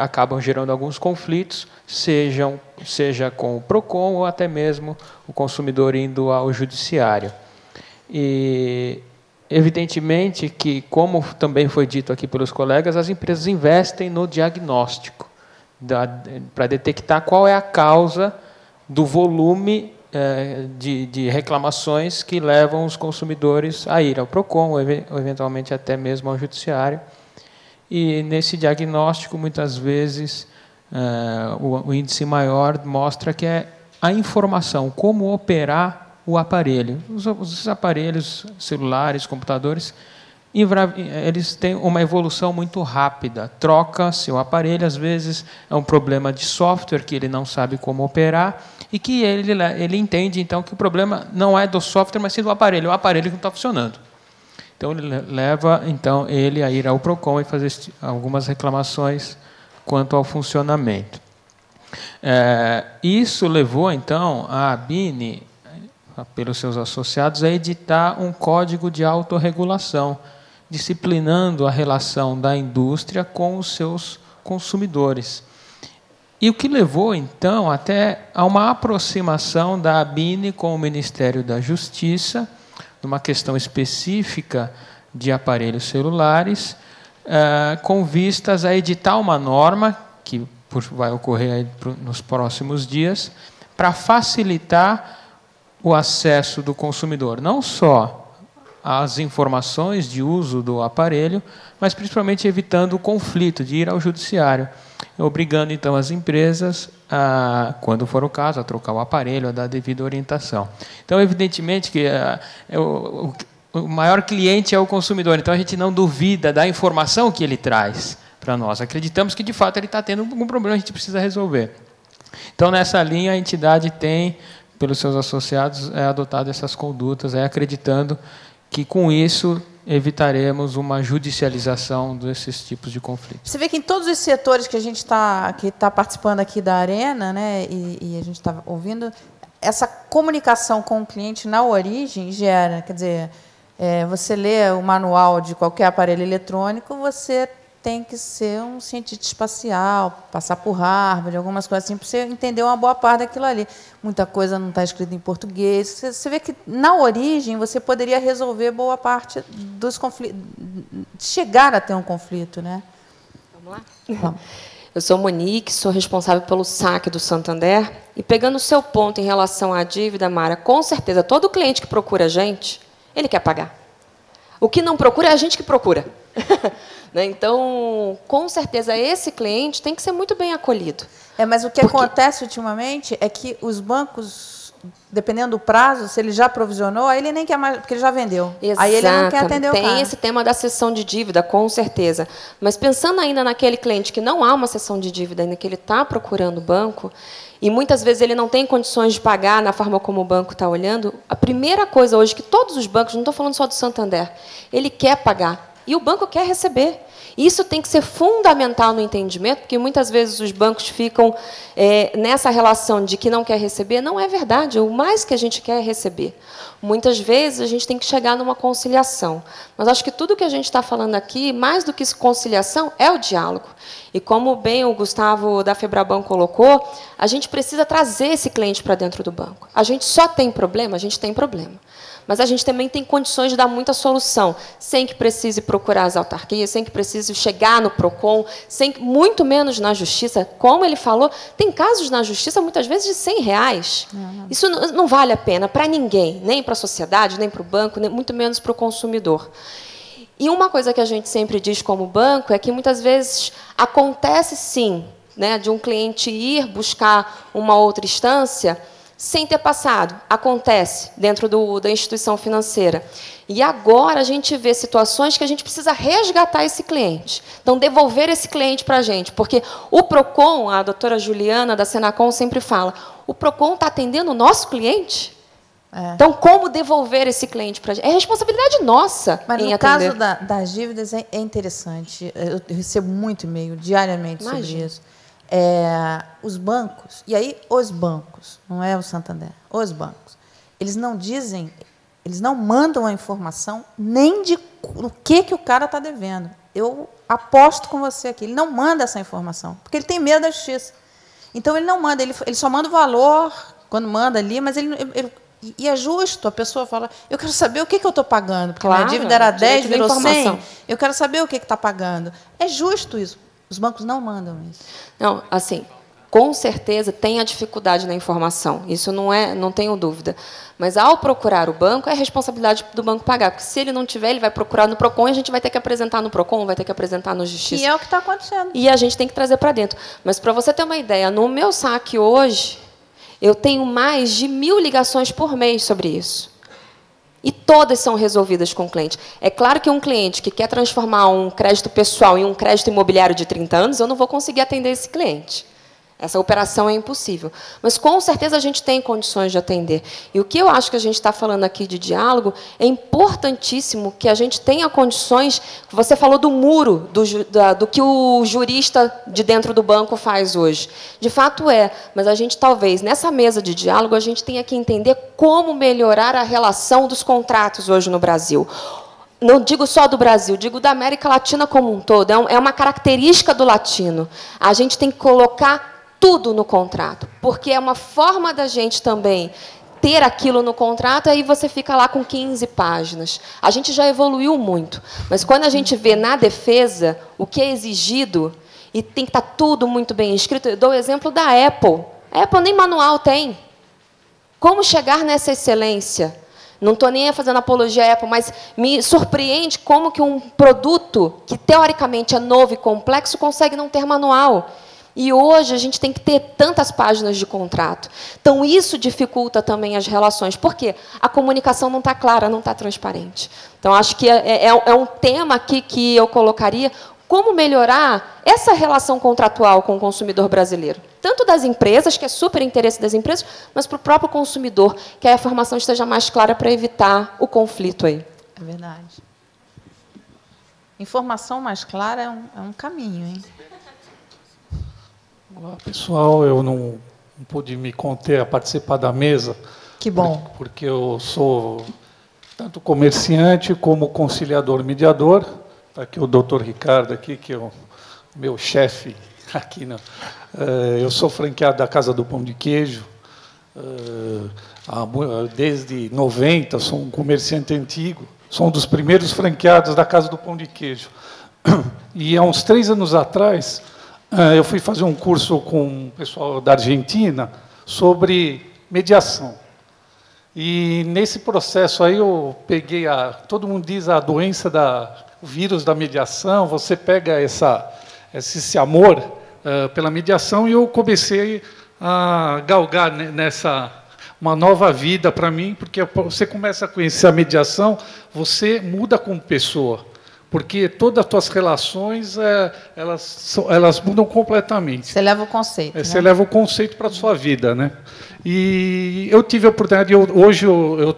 acabam gerando alguns conflitos, seja com o PROCON ou até mesmo o consumidor indo ao judiciário. E, evidentemente, que, como também foi dito aqui pelos colegas, as empresas investem no diagnóstico, para detectar qual é a causa do volume de reclamações que levam os consumidores a ir ao PROCON, ou eventualmente até mesmo ao judiciário. E, nesse diagnóstico, muitas vezes, o índice maior mostra que é a informação, como operar o aparelho. Os aparelhos celulares, computadores, eles têm uma evolução muito rápida. Troca-se o aparelho, às vezes é um problema de software que ele não sabe como operar, e que ele entende, então, que o problema não é do software, mas sim do aparelho, o aparelho que não está funcionando. Então, ele leva ele a ir ao PROCON e fazer algumas reclamações quanto ao funcionamento. Isso levou, então, a ABINE, pelos seus associados, a editar um código de autorregulação, disciplinando a relação da indústria com os seus consumidores. E o que levou, então, até a uma aproximação da ABINE com o Ministério da Justiça, numa questão específica de aparelhos celulares, com vistas a editar uma norma, que vai ocorrer aí nos próximos dias, para facilitar o acesso do consumidor, não só às informações de uso do aparelho, mas principalmente evitando o conflito de ir ao judiciário, obrigando, então, as empresas, quando for o caso, a trocar o aparelho, a dar a devida orientação. Então, evidentemente, que o maior cliente é o consumidor, então a gente não duvida da informação que ele traz para nós. Acreditamos que, de fato, ele está tendo algum problema, a gente precisa resolver. Então, nessa linha, a entidade tem, pelos seus associados, adotado essas condutas, acreditando que, com isso, evitaremos uma judicialização desses tipos de conflitos. Você vê que em todos os setores que a gente está participando aqui da Arena, né, e a gente está ouvindo, essa comunicação com o cliente na origem gera, quer dizer, você lê o manual de qualquer aparelho eletrônico, você tem que ser um cientista espacial, passar por Harvard, algumas coisas assim, para você entender uma boa parte daquilo ali. Muita coisa não está escrita em português. Você vê que, na origem, você poderia resolver boa parte dos conflitos, chegar a ter um conflito, né? Vamos lá? Vamos. Eu sou Monique, sou responsável pelo saque do Santander. E, pegando o seu ponto em relação à dívida, Mara, com certeza, todo cliente que procura a gente, ele quer pagar. O que não procura é a gente que procura. Então, com certeza, esse cliente tem que ser muito bem acolhido. Mas o que acontece ultimamente é que os bancos, dependendo do prazo, se ele já provisionou, aí ele nem quer mais, porque ele já vendeu. Exato. Aí ele não quer atender o cara. Tem esse tema da cessão de dívida, com certeza. Mas pensando ainda naquele cliente que não há uma cessão de dívida, ainda que ele está procurando o banco, e muitas vezes ele não tem condições de pagar na forma como o banco está olhando, a primeira coisa hoje que todos os bancos, não estou falando só do Santander, ele quer pagar. E o banco quer receber. Isso tem que ser fundamental no entendimento, porque muitas vezes os bancos ficam nessa relação de que não quer receber. Não é verdade, o mais que a gente quer é receber. Muitas vezes a gente tem que chegar numa conciliação. Mas acho que tudo que a gente está falando aqui, mais do que conciliação, é o diálogo. E como bem o Gustavo da Febraban colocou, a gente precisa trazer esse cliente para dentro do banco. A gente só tem problema? A gente tem problema. mas a gente também tem condições de dar muita solução, sem que precise procurar as autarquias, sem que precise chegar no PROCON, muito menos na Justiça. Como ele falou, tem casos na Justiça, muitas vezes, de R$100. Isso não vale a pena para ninguém, nem para a sociedade, nem para o banco, nem muito menos para o consumidor. E uma coisa que a gente sempre diz como banco é que, muitas vezes, acontece, sim, né, de um cliente ir buscar uma outra instância sem ter passado. Acontece dentro da instituição financeira. E agora a gente vê situações que a gente precisa resgatar esse cliente. Então, devolver esse cliente para a gente. Porque o PROCON, a doutora Juliana, da Senacom, sempre fala, o PROCON está atendendo o nosso cliente? Então, como devolver esse cliente para a gente? É responsabilidade nossa. Mas em no atender. caso das dívidas é interessante. Eu recebo muito e-mail diariamente sobre isso. Os bancos, e aí os bancos, não é o Santander, os bancos, eles não dizem, eles não mandam a informação nem de o que o cara está devendo. Eu aposto com você aqui, ele não manda essa informação, porque ele tem medo da justiça. Então, ele não manda, ele só manda o valor quando manda ali, mas e é justo, a pessoa fala, eu quero saber o que eu estou pagando, porque a minha dívida era 10, virou 100, eu quero saber o que está pagando. É justo isso. Os bancos não mandam isso. Não, assim, com certeza tem a dificuldade na informação, isso não tenho dúvida. Mas, ao procurar o banco, é responsabilidade do banco pagar, porque se ele não tiver, ele vai procurar no PROCON, e a gente vai ter que apresentar no PROCON, vai ter que apresentar no Justiça. E é o que está acontecendo. E a gente tem que trazer para dentro. Mas, para você ter uma ideia, no meu saque hoje, eu tenho mais de 1000 ligações por mês sobre isso. E todas são resolvidas com o cliente. É claro que um cliente que quer transformar um crédito pessoal em um crédito imobiliário de 30 anos, eu não vou conseguir atender esse cliente. Essa operação é impossível. Mas, com certeza, a gente tem condições de atender. E o que eu acho que a gente está falando aqui de diálogo, é importantíssimo que a gente tenha condições... Você falou do muro, do que o jurista de dentro do banco faz hoje. De fato mas a gente, talvez, nessa mesa de diálogo, a gente tenha que entender como melhorar a relação dos contratos hoje no Brasil. Não digo só do Brasil, digo da América Latina como um todo. É uma característica do latino. A gente tem que colocar tudo no contrato, porque é uma forma da gente também ter aquilo no contrato, aí você fica lá com 15 páginas. A gente já evoluiu muito, mas quando a gente vê na defesa o que é exigido, e tem que estar tudo muito bem escrito, eu dou o exemplo da Apple. A Apple nem manual tem. Como chegar nessa excelência? Não estou nem fazendo apologia à Apple, mas me surpreende como que um produto que, teoricamente, é novo e complexo, consegue não ter manual. E hoje a gente tem que ter tantas páginas de contrato. Então, isso dificulta também as relações. Por quê? A comunicação não está clara, não está transparente. Então, acho que é um tema aqui que eu colocaria, como melhorar essa relação contratual com o consumidor brasileiro. Tanto das empresas, que é super interesse das empresas, mas para o próprio consumidor, que a informação esteja mais clara para evitar o conflito aí. É verdade. Informação mais clara é um caminho, hein? Olá, pessoal. Eu não pude me conter a participar da mesa. Que bom. Porque eu sou tanto comerciante como conciliador mediador. Está aqui o doutor Ricardo, aqui, que é o meu chefe aqui. Eu sou franqueado da Casa do Pão de Queijo. Desde 90, sou um comerciante antigo. Sou um dos primeiros franqueados da Casa do Pão de Queijo. E há uns 3 anos atrás, eu fui fazer um curso com o pessoal da Argentina sobre mediação. E nesse processo aí eu peguei todo mundo diz a doença o vírus da mediação, você pega esse amor pela mediação, e eu comecei a galgar nessa uma nova vida para mim, porque você começa a conhecer a mediação, você muda como pessoa. Porque todas as tuas relações, elas mudam completamente. Você leva o conceito. Você leva o conceito para a sua vida, né? E eu tive a oportunidade, hoje eu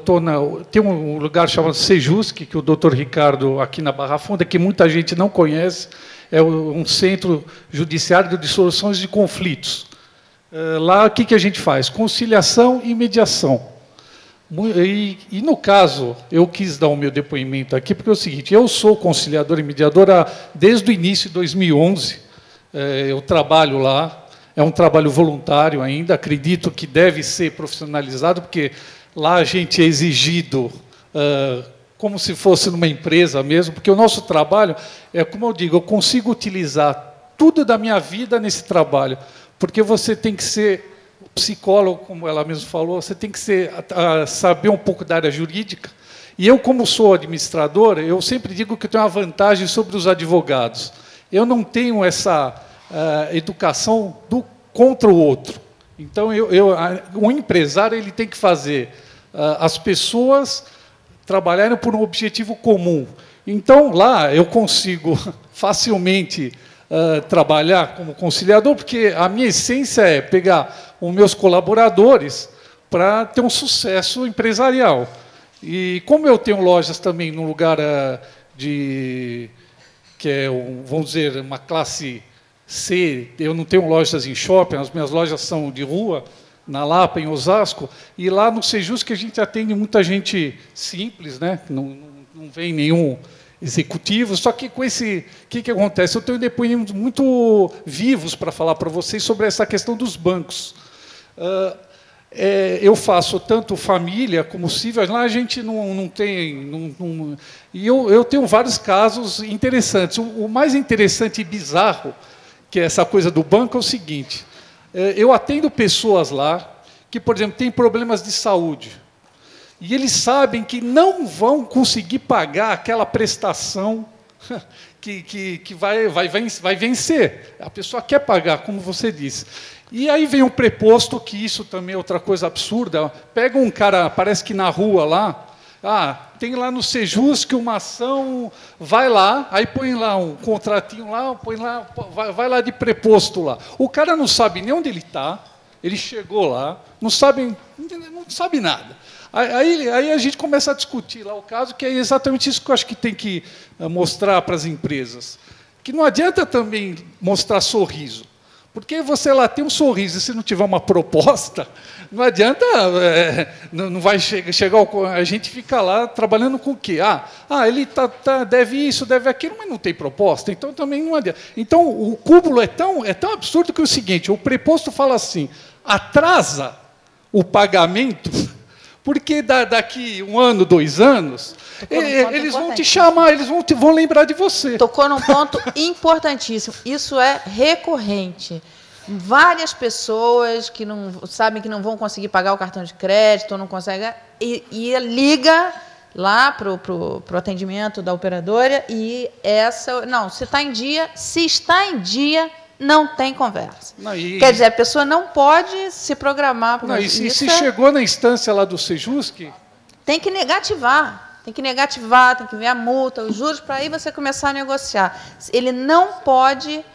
tem um lugar chamado Sejusc, que o doutor Ricardo, aqui na Barra Funda, que muita gente não conhece, é um centro judiciário de soluções de conflitos. Lá, o que a gente faz? Conciliação e mediação. E, no caso, eu quis dar o meu depoimento aqui, porque é o seguinte, eu sou conciliador e mediador desde o início de 2011, eu trabalho lá, é um trabalho voluntário ainda, acredito que deve ser profissionalizado, porque lá a gente é exigido como se fosse numa empresa mesmo, porque o nosso trabalho é, como eu digo, eu consigo utilizar tudo da minha vida nesse trabalho, porque você tem que ser psicólogo, como ela mesma falou, você tem que saber um pouco da área jurídica. E eu, como sou administrador, eu sempre digo que eu tenho uma vantagem sobre os advogados. Eu não tenho essa educação contra o outro. Então, um empresário ele tem que fazer as pessoas trabalharem por um objetivo comum. Então, lá eu consigo facilmente trabalhar como conciliador, porque a minha essência é pegar os meus colaboradores para ter um sucesso empresarial. E como eu tenho lojas também num lugar que é, vamos dizer, uma classe C, eu não tenho lojas em shopping, as minhas lojas são de rua, na Lapa, em Osasco, e lá no Sejusc a gente atende muita gente simples, né? Não vem nenhum executivo, só que com esse... O que acontece? Eu tenho depoimentos muito vivos para falar para vocês sobre essa questão dos bancos. Eu faço tanto família como civil, lá a gente não tem... e eu tenho vários casos interessantes. O mais interessante e bizarro, que é essa coisa do banco, é o seguinte: eu atendo pessoas lá que, por exemplo, têm problemas de saúde, e eles sabem que não vão conseguir pagar aquela prestação que vai vencer. A pessoa quer pagar, como você disse. E aí vem um preposto, que isso também é outra coisa absurda. Pega um cara, parece que na rua lá, tem lá no Sejusc uma ação, vai lá, aí põe lá um contratinho lá, põe lá, vai lá de preposto lá. O cara não sabe nem onde ele está, ele chegou lá, não sabe nada. Aí a gente começa a discutir lá o caso, que é exatamente isso que eu acho que tem que mostrar para as empresas. Que não adianta também mostrar sorriso. Porque você lá tem um sorriso, e se não tiver uma proposta, não adianta, não vai chegar... A gente fica lá trabalhando com o quê? Ele deve isso, deve aquilo, mas não tem proposta, então também não adianta. Então, o cúmulo é tão absurdo que é o seguinte: o preposto fala assim, atrasa o pagamento, porque daqui 1 ano, 2 anos, eles vão te chamar, eles vão lembrar de você. Tocou num ponto importantíssimo. Isso é recorrente. Várias pessoas que não sabem que não vão conseguir pagar o cartão de crédito, ou não conseguem, e liga lá para o atendimento da operadora, e se está em dia, não tem conversa. Quer dizer, a pessoa não pode se programar. Se chegou na instância lá do Sejusc, tem que negativar. Tem que ver a multa, os juros, para aí você começar a negociar. Ele não pode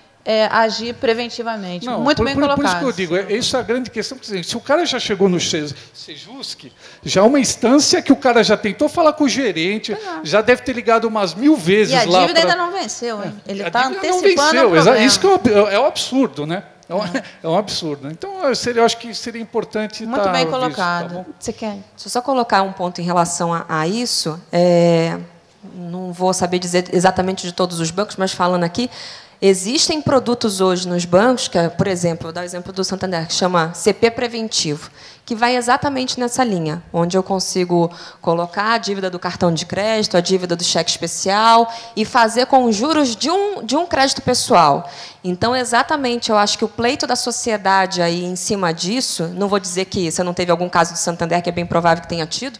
agir preventivamente. Muito bem colocado. Por isso que eu digo, isso é a grande questão. Se o cara já chegou no Sejusc, já é uma instância que o cara já tentou falar com o gerente, já deve ter ligado umas 1000 vezes lá. E a dívida ainda não venceu, hein? Ele está antecipando o problema. Isso que é um absurdo, né? É um absurdo. Então, eu acho que seria importante... Muito bem colocado. Tá, você quer? Deixa eu só colocar um ponto em relação a isso. Não vou saber dizer exatamente de todos os bancos, mas falando aqui, existem produtos hoje nos bancos, que, por exemplo, vou dar o exemplo do Santander, que chama CP Preventivo, que vai exatamente nessa linha, onde eu consigo colocar a dívida do cartão de crédito, a dívida do cheque especial, e fazer com os juros de um crédito pessoal. Então, exatamente, eu acho que o pleito da sociedade aí em cima disso, não vou dizer que você não teve algum caso do Santander, que é bem provável que tenha tido,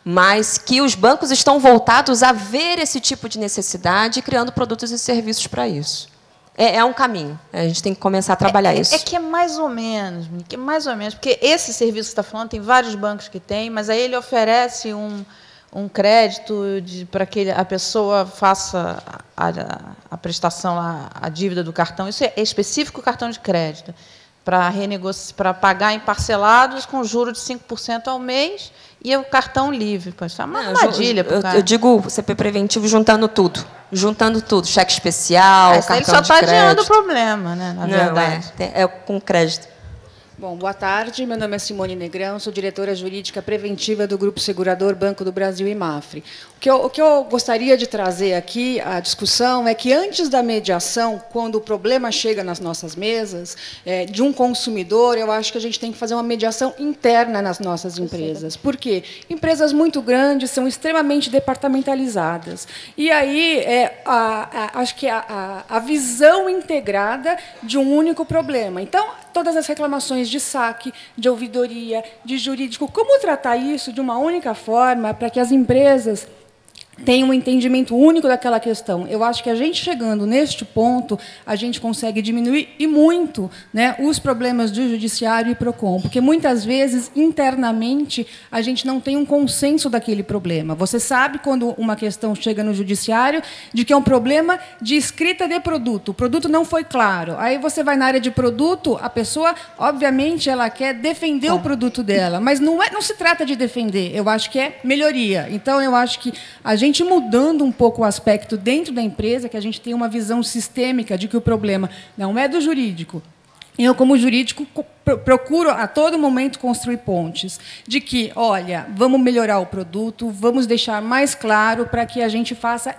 mas que os bancos estão voltados a ver esse tipo de necessidade e criando produtos e serviços para isso. É um caminho. A gente tem que começar a trabalhar isso. Que é mais ou menos, porque esse serviço que você está falando, tem vários bancos que tem, mas aí ele oferece um crédito para que a pessoa faça a prestação, a dívida do cartão. Isso é específico cartão de crédito, para pagar em parcelados com juros de 5% ao mês e o cartão livre. Isso é uma armadilha para o cara. Eu digo CP Preventivo juntando tudo. Cheque especial, cartão de crédito. Ele só está adiando o problema, né, na verdade. É com crédito. Bom, boa tarde. Meu nome é Simone Negrão, sou diretora jurídica preventiva do Grupo Segurador Banco do Brasil e Mafre. O que eu gostaria de trazer aqui à discussão é que, antes da mediação, quando o problema chega nas nossas mesas, de um consumidor, eu acho que a gente tem que fazer uma mediação interna nas nossas empresas. Por quê? Empresas muito grandes são extremamente departamentalizadas. E aí, acho que a visão integrada de um único problema. Então, todas as reclamações de saque, de ouvidoria, de jurídico, como tratar isso de uma única forma para que as empresas tenham um entendimento único daquela questão. Eu acho que a gente, chegando neste ponto, a gente consegue diminuir, e muito, né, os problemas do judiciário e PROCON, porque, muitas vezes, internamente, a gente não tem um consenso daquele problema. Você sabe, quando uma questão chega no judiciário, de que é um problema de escrita de produto. O produto não foi claro. Aí você vai na área de produto, a pessoa, obviamente, ela quer defender o produto dela, mas não se trata de defender, eu acho que é melhoria. Então, eu acho que a gente mudando um pouco o aspecto dentro da empresa, que a gente tem uma visão sistêmica de que o problema não é do jurídico. Eu, como jurídico, procuro a todo momento construir pontes de que, olha, vamos melhorar o produto, vamos deixar mais claro para que a gente faça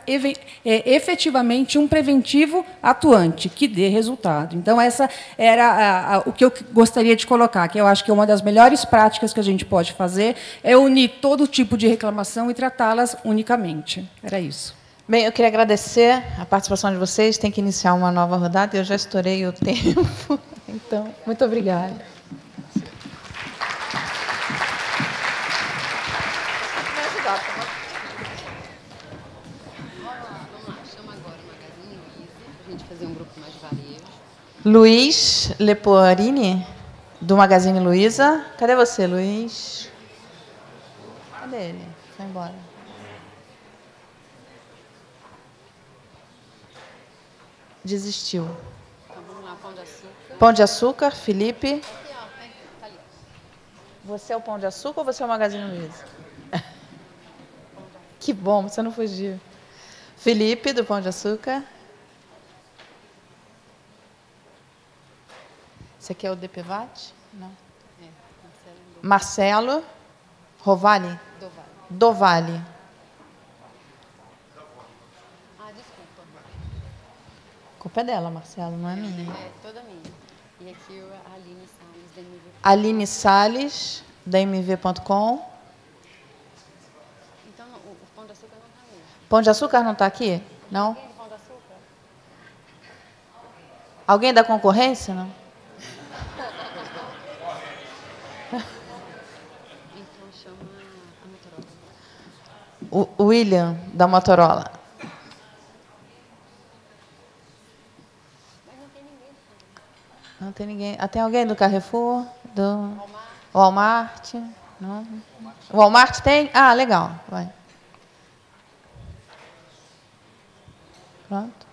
efetivamente um preventivo atuante, que dê resultado. Então, essa era o que eu gostaria de colocar, que eu acho que uma das melhores práticas que a gente pode fazer é unir todo tipo de reclamação e tratá-las unicamente. Era isso. Bem, eu queria agradecer a participação de vocês. Tem que iniciar uma nova rodada, eu já estourei o tempo. Então, muito obrigada. Luiz Leporini, do Magazine Luiza. Cadê você, Luiz? Cadê ele? Foi embora. Desistiu. Então, vamos lá, Pão de Açúcar. Pão de Açúcar, Felipe. Aqui, ó, tá ali. Você é o Pão de Açúcar ou você é o Magazine Luiza? Que bom, você não fugiu. Felipe, do Pão de Açúcar. Esse aqui é o DPVAT? Não. Marcelo. Rovali? Dovali. A culpa é dela, Marcelo, não é minha. É toda minha. E aqui a Aline Salles, da MV. Aline Salles, da MV.com. Então, o Pão de Açúcar não está mesmo. Pão de Açúcar não está aqui? Não? Alguém do Pão de Açúcar? Alguém da concorrência? Não? Então, chama a Motorola. O William, da Motorola. Não tem ninguém. Tem alguém do Carrefour? Do Walmart? Não. O Walmart tem? Ah, legal. Vai. Pronto.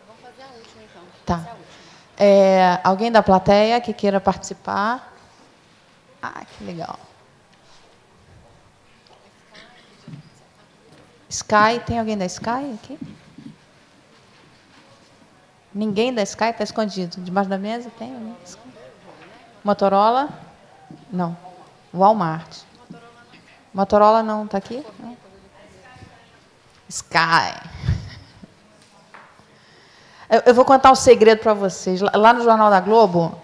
Vamos fazer a última, então. Tá. Alguém da plateia que queira participar? Ah, que legal. Sky, tem alguém da Sky aqui? Ninguém da Sky está escondido. Debaixo da mesa tem alguém? Motorola? Não. Walmart. Motorola não está aqui? Não. Sky. Eu vou contar um segredo para vocês. Lá no Jornal da Globo,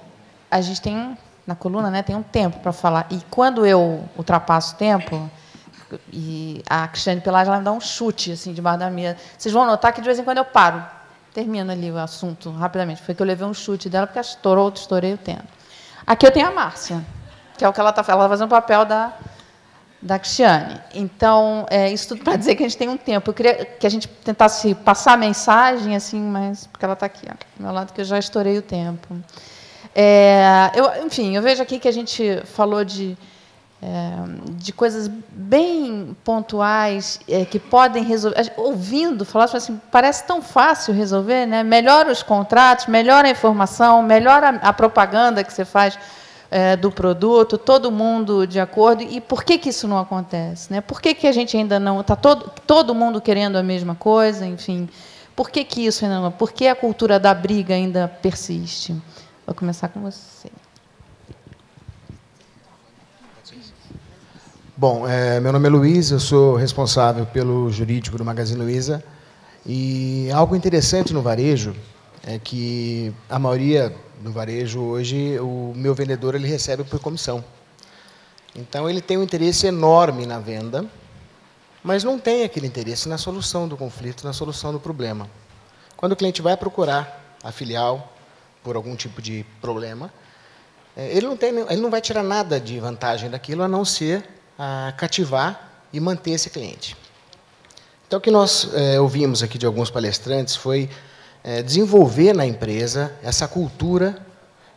a gente tem, na coluna, né, tem um tempo para falar. E quando eu ultrapasso o tempo, e a Cristiane Pelage ela me dá um chute assim, debaixo da mesa. Vocês vão notar que, de vez em quando, eu paro. Termino ali o assunto rapidamente. Foi que eu levei um chute dela, porque estourei o tempo. Aqui eu tenho a Márcia, que é o que ela está fazendo. Ela vai fazer um papel da Cristiane. Então, isso tudo para dizer que a gente tem um tempo. Eu queria que a gente tentasse passar a mensagem, assim, mas porque ela está aqui, ó, do meu lado, que eu já estourei o tempo. Enfim, eu vejo aqui que a gente falou de coisas bem pontuais que podem resolver. Ouvindo falar assim, parece tão fácil resolver, né? Melhora os contratos, melhora a informação, melhora a propaganda que você faz do produto, todo mundo de acordo. E por que isso não acontece, né? Por que a gente ainda não está todo mundo querendo a mesma coisa, enfim? Por que isso ainda não? Por que a cultura da briga ainda persiste? Vou começar com você. Bom, meu nome é Luiz, eu sou responsável pelo jurídico do Magazine Luiza. E algo interessante no varejo é que a maioria do varejo hoje, o meu vendedor ele recebe por comissão. Então, ele tem um interesse enorme na venda, mas não tem aquele interesse na solução do conflito, na solução do problema. Quando o cliente vai procurar a filial por algum tipo de problema, ele não vai tirar nada de vantagem daquilo, a não ser cativar e manter esse cliente. Então, o que nós ouvimos aqui de alguns palestrantes foi desenvolver na empresa essa cultura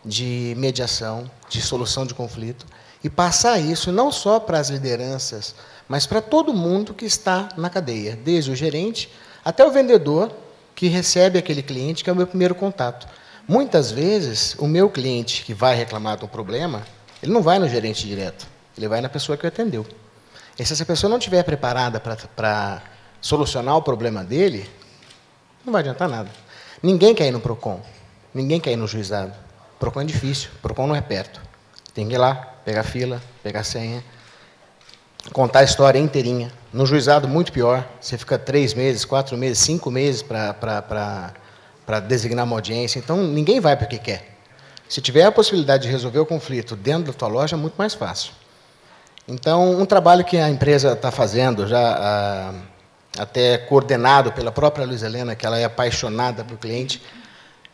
de mediação, de solução de conflito, e passar isso não só para as lideranças, mas para todo mundo que está na cadeia, desde o gerente até o vendedor que recebe aquele cliente, que é o meu primeiro contato. Muitas vezes, o meu cliente que vai reclamar de um problema, ele não vai no gerente direto, ele vai na pessoa que o atendeu. E se essa pessoa não estiver preparada para solucionar o problema dele, não vai adiantar nada. Ninguém quer ir no PROCON, ninguém quer ir no juizado. PROCON é difícil, PROCON não é perto. Tem que ir lá, pegar fila, pegar senha, contar a história inteirinha. No juizado, muito pior. Você fica 3 meses, 4 meses, 5 meses para designar uma audiência. Então, ninguém vai porque quer. Se tiver a possibilidade de resolver o conflito dentro da tua loja, é muito mais fácil. Então, um trabalho que a empresa está fazendo, já até coordenado pela própria Luiza Helena, que ela é apaixonada pelo cliente,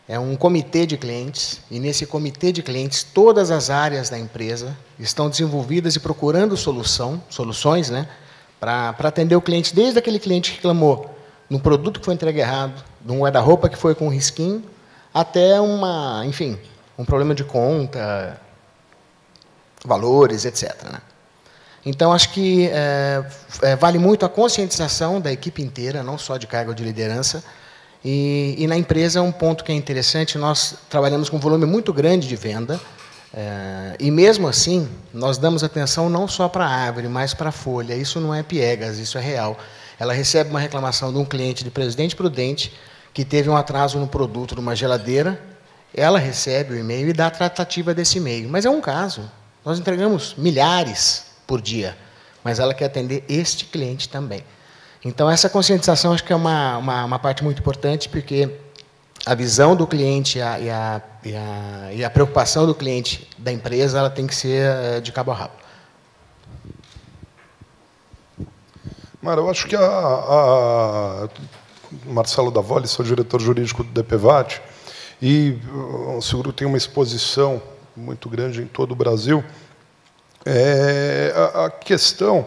é um comitê de clientes, e nesse comitê de clientes, todas as áreas da empresa estão desenvolvidas e procurando soluções, né, para atender o cliente, desde aquele cliente que reclamou de um produto que foi entregue errado, de um guarda-roupa que foi com um risquinho, até um problema de conta, valores, etc. Né? Então, acho que vale muito a conscientização da equipe inteira, não só de cargo de liderança. E na empresa, um ponto que é interessante, nós trabalhamos com um volume muito grande de venda, e mesmo assim, nós damos atenção não só para a árvore, mas para a folha. Isso não é piegas, isso é real. Ela recebe uma reclamação de um cliente de Presidente Prudente, que teve um atraso no produto de uma geladeira, ela recebe o e-mail e dá a tratativa desse e-mail. Mas é um caso. Nós entregamos milhares por dia, mas ela quer atender este cliente também. Então, essa conscientização acho que é uma parte muito importante, porque a visão do cliente e a preocupação do cliente da empresa ela tem que ser de cabo a rabo. Mara, eu acho que Marcelo Davoli, sou diretor jurídico do DPVAT, e o seguro tem uma exposição muito grande em todo o Brasil. A questão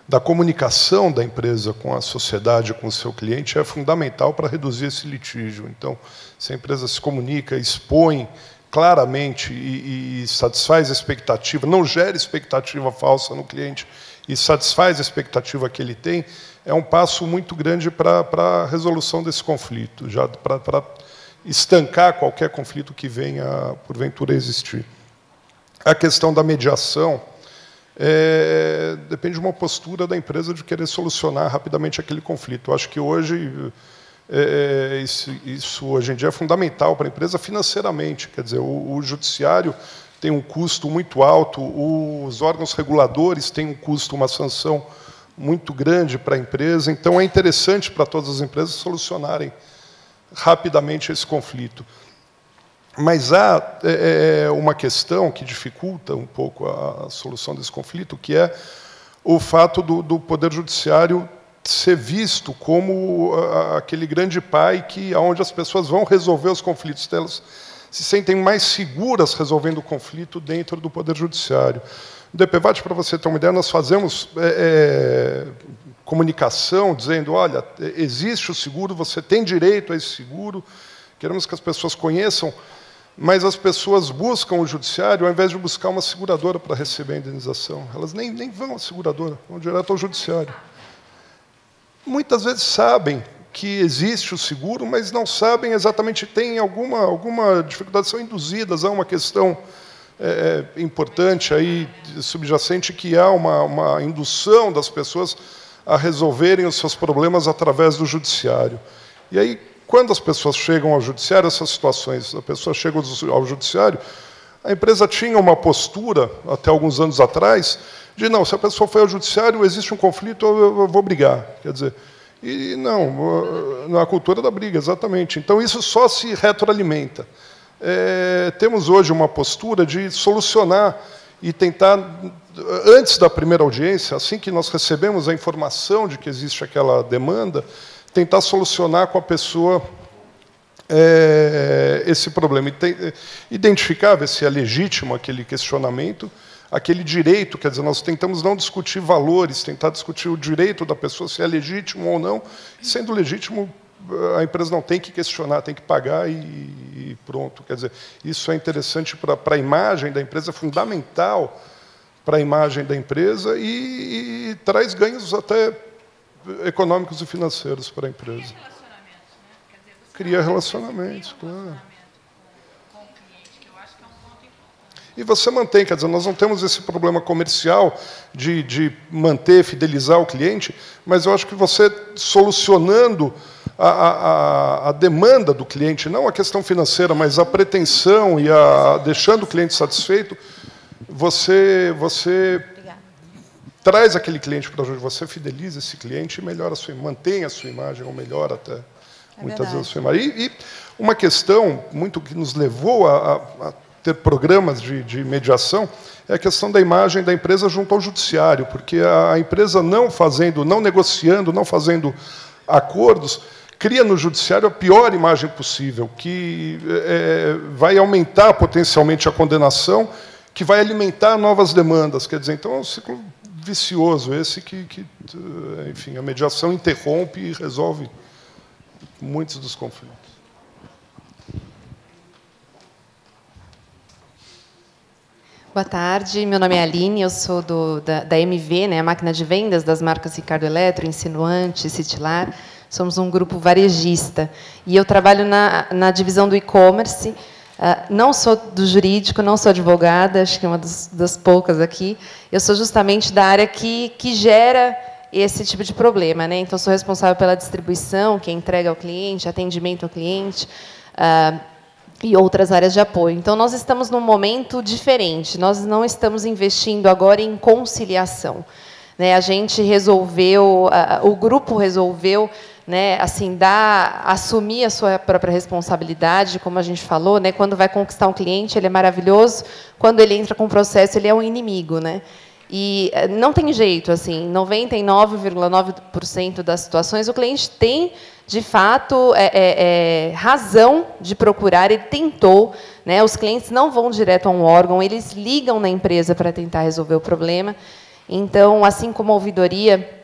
da comunicação da empresa com a sociedade, com o seu cliente, é fundamental para reduzir esse litígio. Então, se a empresa se comunica, expõe claramente e satisfaz a expectativa, não gera expectativa falsa no cliente e satisfaz a expectativa que ele tem, é um passo muito grande para a resolução desse conflito, já para estancar qualquer conflito que venha, porventura, existir. A questão da mediação depende de uma postura da empresa de querer solucionar rapidamente aquele conflito. Eu acho que hoje isso hoje em dia é fundamental para a empresa financeiramente. Quer dizer, o judiciário tem um custo muito alto, os órgãos reguladores têm um custo, uma sanção muito grande para a empresa. Então, é interessante para todas as empresas solucionarem rapidamente esse conflito. Mas há uma questão que dificulta um pouco a solução desse conflito, que é o fato do Poder Judiciário ser visto como aquele grande pai onde as pessoas vão resolver os conflitos. Elas se sentem mais seguras resolvendo o conflito dentro do Poder Judiciário. No DPVAT, para você ter uma ideia, nós fazemos comunicação dizendo, olha, existe o seguro, você tem direito a esse seguro, queremos que as pessoas conheçam, mas as pessoas buscam o judiciário ao invés de buscar uma seguradora para receber a indenização. Elas nem vão à seguradora, vão direto ao judiciário. Muitas vezes sabem que existe o seguro, mas não sabem exatamente, tem alguma dificuldade, são induzidas a uma questão importante, aí, subjacente, que há uma indução das pessoas a resolverem os seus problemas através do judiciário. E aí, quando as pessoas chegam ao judiciário, essas situações, a pessoa chega ao judiciário, a empresa tinha uma postura, até alguns anos atrás, de não, se a pessoa foi ao judiciário, existe um conflito, eu vou brigar. Quer dizer, e não, na cultura da briga, exatamente. Então, isso só se retroalimenta. Temos hoje uma postura de solucionar e tentar, antes da primeira audiência, assim que nós recebemos a informação de que existe aquela demanda, tentar solucionar com a pessoa esse problema. Identificar, ver se é legítimo aquele questionamento, aquele direito, quer dizer, nós tentamos não discutir valores, tentar discutir o direito da pessoa, se é legítimo ou não, e sendo legítimo, a empresa não tem que questionar, tem que pagar e pronto. Quer dizer, isso é interessante para a imagem da empresa, é fundamental para a imagem da empresa e traz ganhos até econômicos e financeiros para a empresa. Cria relacionamentos, claro. E você mantém, quer dizer, nós não temos esse problema comercial de manter, fidelizar o cliente, mas eu acho que você solucionando a demanda do cliente, não a questão financeira, mas a pretensão e deixando o cliente satisfeito, você traz aquele cliente para junto, você fideliza esse cliente e melhora mantém a sua imagem, ou melhora até muitas vezes a sua imagem. E uma questão muito que nos levou a ter programas de mediação é a questão da imagem da empresa junto ao judiciário, porque a empresa não negociando, não fazendo acordos, cria no judiciário a pior imagem possível, que vai aumentar potencialmente a condenação, que vai alimentar novas demandas. Quer dizer, então é um ciclo vicioso esse que enfim, a mediação interrompe e resolve muitos dos conflitos. Boa tarde, meu nome é Aline, eu sou da MV, né, a máquina de vendas das marcas Ricardo Eletro, Insinuante, Citilar. Somos um grupo varejista. E eu trabalho na divisão do e-commerce. Não sou do jurídico, não sou advogada, acho que é uma das poucas aqui. Eu sou justamente da área que gera esse tipo de problema, né? Então, sou responsável pela distribuição, que é entrega ao cliente, atendimento ao cliente, e outras áreas de apoio. Então, nós estamos num momento diferente. Nós não estamos investindo agora em conciliação, né? A gente resolveu, o grupo resolveu, né, assim, assumir a sua própria responsabilidade, como a gente falou, né? Quando vai conquistar um cliente, ele é maravilhoso. Quando ele entra com o processo, ele é um inimigo, né? E não tem jeito, assim, 99,9% das situações o cliente tem, de fato, razão de procurar, ele tentou, né? Os clientes não vão direto a um órgão, eles ligam na empresa para tentar resolver o problema. Então, assim como a ouvidoria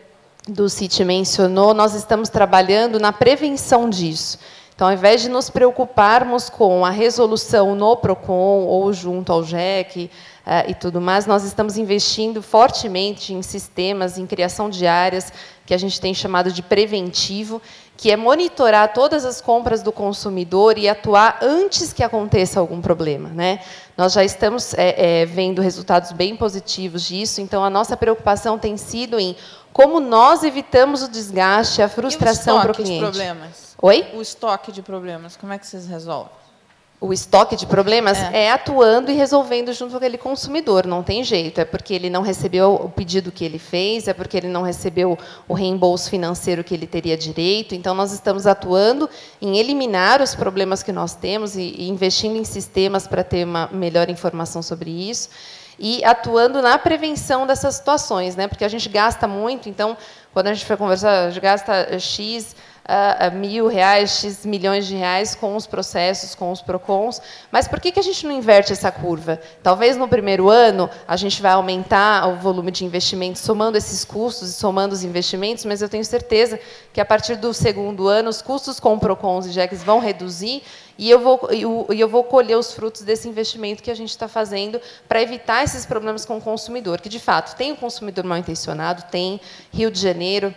do CIT mencionou, nós estamos trabalhando na prevenção disso. Então, ao invés de nos preocuparmos com a resolução no PROCON ou junto ao JEC e tudo mais, nós estamos investindo fortemente em sistemas, em criação de áreas que a gente tem chamado de preventivo, que é monitorar todas as compras do consumidor e atuar antes que aconteça algum problema, né? Nós já estamos vendo resultados bem positivos disso, então a nossa preocupação tem sido em como nós evitamos o desgaste, a frustração para o cliente. E o estoque de problemas? Oi? O estoque de problemas, como é que vocês resolvem? O estoque de problemas é atuando e resolvendo junto com aquele consumidor, não tem jeito. É porque ele não recebeu o pedido que ele fez, é porque ele não recebeu o reembolso financeiro que ele teria direito. Então, nós estamos atuando em eliminar os problemas que nós temos e investindo em sistemas para ter uma melhor informação sobre isso. E atuando na prevenção dessas situações, né? Porque a gente gasta muito, então, quando a gente foi conversar, a gente gasta X R$1.000, X milhões de reais com os processos, com os PROCONs. Mas por que a gente não inverte essa curva? Talvez no primeiro ano a gente vai aumentar o volume de investimentos, somando esses custos e somando os investimentos, mas eu tenho certeza que a partir do segundo ano os custos com PROCONs e JECs vão reduzir e eu vou colher os frutos desse investimento que a gente está fazendo para evitar esses problemas com o consumidor, que, de fato, tem o consumidor mal intencionado, tem Rio de Janeiro,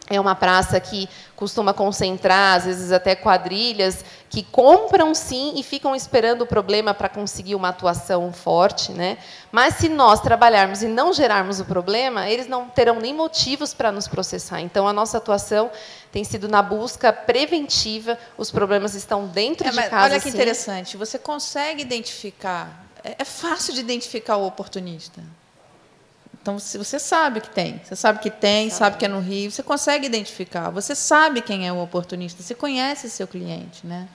é uma praça que costuma concentrar, às vezes, até quadrilhas que compram sim e ficam esperando o problema para conseguir uma atuação forte, né? Mas se nós trabalharmos e não gerarmos o problema, eles não terão nem motivos para nos processar. Então, a nossa atuação tem sido na busca preventiva, os problemas estão dentro de casa. Olha que interessante, você consegue identificar, é fácil de identificar o oportunista. Então, se você sabe que tem, sabe que é no Rio, você consegue identificar, você sabe quem é o oportunista, você conhece seu cliente, né?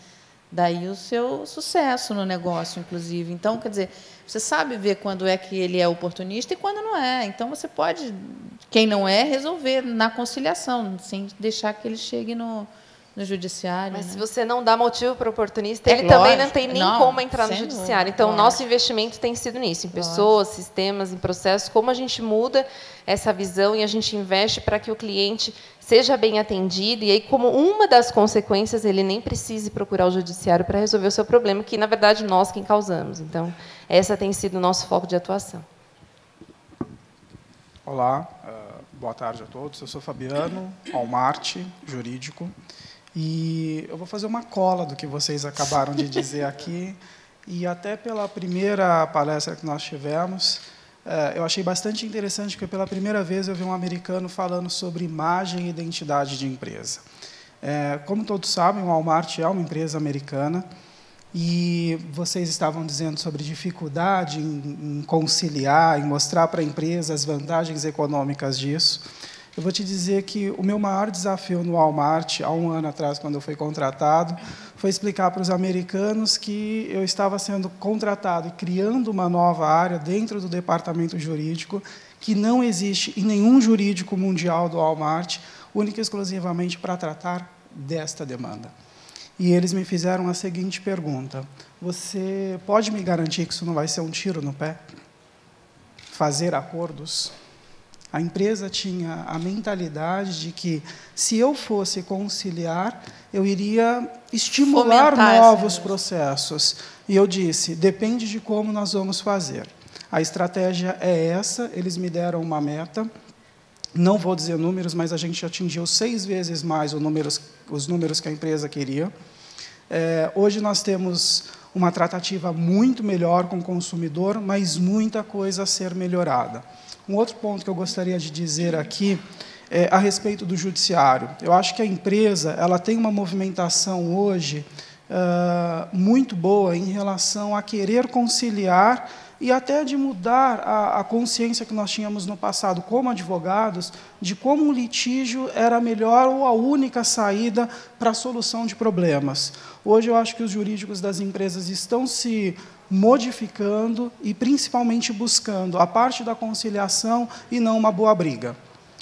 Daí o seu sucesso no negócio, inclusive. Então, quer dizer, você sabe ver quando é que ele é oportunista e quando não é. Então, você pode, quem não é, resolver na conciliação, sem deixar que ele chegue no judiciário. Mas né? se você não dá motivo para o oportunista, ele também não tem nem como entrar no judiciário. Então, o nosso investimento tem sido nisso, em pessoas, sistemas, em processos, como a gente muda essa visão e a gente investe para que o cliente seja bem atendido, e aí, como uma das consequências, ele nem precise procurar o judiciário para resolver o seu problema, que, na verdade, nós quem causamos. Então, essa tem sido o nosso foco de atuação. Olá, boa tarde a todos. Eu sou Fabiano Almarte, jurídico, e eu vou fazer uma cola do que vocês acabaram de dizer aqui, e até pela primeira palestra que nós tivemos, eu achei bastante interessante, porque pela primeira vez eu vi um americano falando sobre imagem e identidade de empresa. Como todos sabem, o Walmart é uma empresa americana, e vocês estavam dizendo sobre dificuldade em conciliar, em mostrar para a empresa as vantagens econômicas disso. Eu vou te dizer que o meu maior desafio no Walmart, há um ano atrás, quando eu fui contratado, foi explicar para os americanos que eu estava sendo contratado e criando uma nova área dentro do departamento jurídico que não existe em nenhum jurídico mundial do Walmart, única e exclusivamente para tratar desta demanda. E eles me fizeram a seguinte pergunta: você pode me garantir que isso não vai ser um tiro no pé? Fazer acordos? A empresa tinha a mentalidade de que, se eu fosse conciliar, eu iria estimular novos processos. E eu disse, depende de como nós vamos fazer. A estratégia é essa, eles me deram uma meta, não vou dizer números, mas a gente atingiu 6 vezes mais os números que a empresa queria. Hoje nós temos uma tratativa muito melhor com o consumidor, mas muita coisa a ser melhorada. Um outro ponto que eu gostaria de dizer aqui é a respeito do judiciário. Eu acho que a empresa ela tem uma movimentação hoje muito boa em relação a querer conciliar e até de mudar a consciência que nós tínhamos no passado como advogados, de como um litígio era a melhor ou a única saída para a solução de problemas. Hoje eu acho que os jurídicos das empresas estão se modificando e, principalmente, buscando a parte da conciliação e não uma boa briga.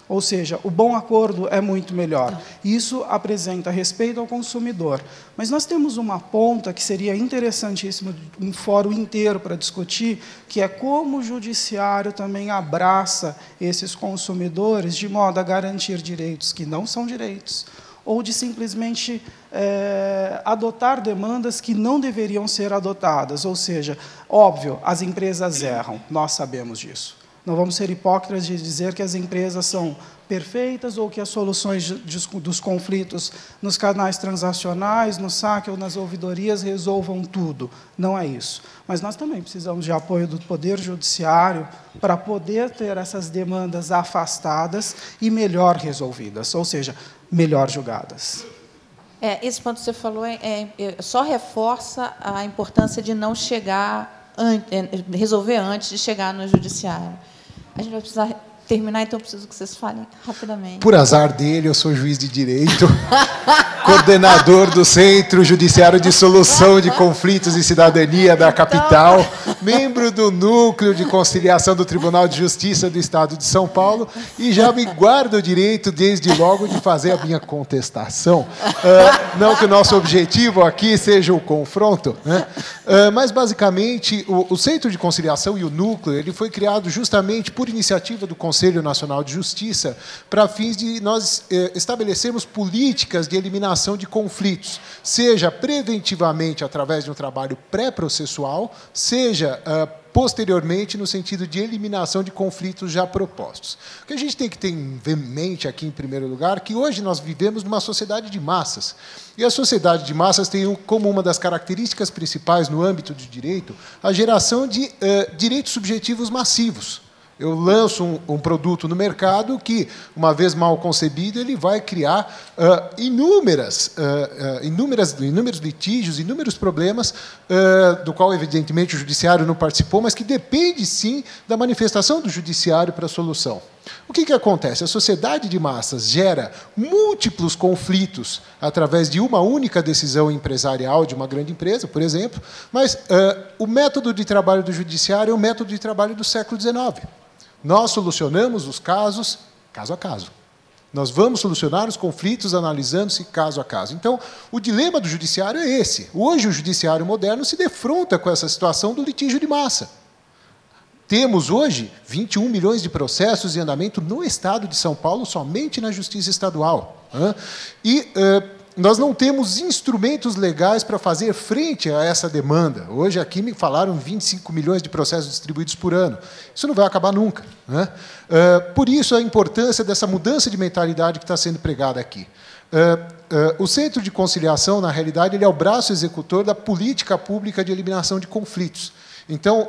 Ou seja, o bom acordo é muito melhor. Isso apresenta respeito ao consumidor. Mas nós temos uma ponta que seria interessantíssimo, um fórum inteiro para discutir, que é como o judiciário também abraça esses consumidores de modo a garantir direitos que não são direitos, ou de simplesmente adotar demandas que não deveriam ser adotadas. Ou seja, óbvio, as empresas erram, nós sabemos disso. Não vamos ser hipócritas de dizer que as empresas são perfeitas ou que as soluções dos conflitos nos canais transacionais, no saque ou nas ouvidorias resolvam tudo. Não é isso. Mas nós também precisamos de apoio do Poder Judiciário para poder ter essas demandas afastadas e melhor resolvidas, ou seja, melhor julgadas. Esse ponto que você falou só reforça a importância de não chegar, resolver antes de chegar no judiciário. A gente vai precisar terminar, então eu preciso que vocês falem rapidamente. Por azar dele, eu sou juiz de direito, coordenador do Centro Judiciário de Solução de Conflitos e Cidadania da capital, membro do Núcleo de Conciliação do Tribunal de Justiça do Estado de São Paulo, e já me guardo o direito, desde logo, de fazer a minha contestação. Não que o nosso objetivo aqui seja o confronto, né? Mas, basicamente, o Centro de Conciliação e o Núcleo ele foi criado justamente por iniciativa do Conselho Nacional de Justiça para fins de nós estabelecermos políticas de eliminação de conflitos, seja preventivamente através de um trabalho pré-processual, seja posteriormente no sentido de eliminação de conflitos já propostos. O que a gente tem que ter em mente aqui, em primeiro lugar, que hoje nós vivemos numa sociedade de massas. E a sociedade de massas tem como uma das características principais no âmbito do direito a geração de direitos subjetivos massivos. Eu lanço um produto no mercado que, uma vez mal concebido, ele vai criar inúmeros litígios, inúmeros problemas, do qual, evidentemente, o judiciário não participou, mas que depende, sim, da manifestação do judiciário para a solução. O que acontece? A sociedade de massas gera múltiplos conflitos através de uma única decisão empresarial de uma grande empresa, por exemplo, mas o método de trabalho do judiciário é o método de trabalho do século XIX. Nós solucionamos os casos caso a caso. Nós vamos solucionar os conflitos analisando-se caso a caso. Então, o dilema do judiciário é esse. Hoje, o judiciário moderno se defronta com essa situação do litígio de massa. Temos hoje 21 milhões de processos em andamento no Estado de São Paulo, somente na Justiça Estadual. E nós não temos instrumentos legais para fazer frente a essa demanda. Hoje, aqui me falaram 25 milhões de processos distribuídos por ano. Isso não vai acabar nunca. Por isso, a importância dessa mudança de mentalidade que está sendo pregada aqui. O Centro de Conciliação, na realidade, ele é o braço executor da política pública de eliminação de conflitos. Então,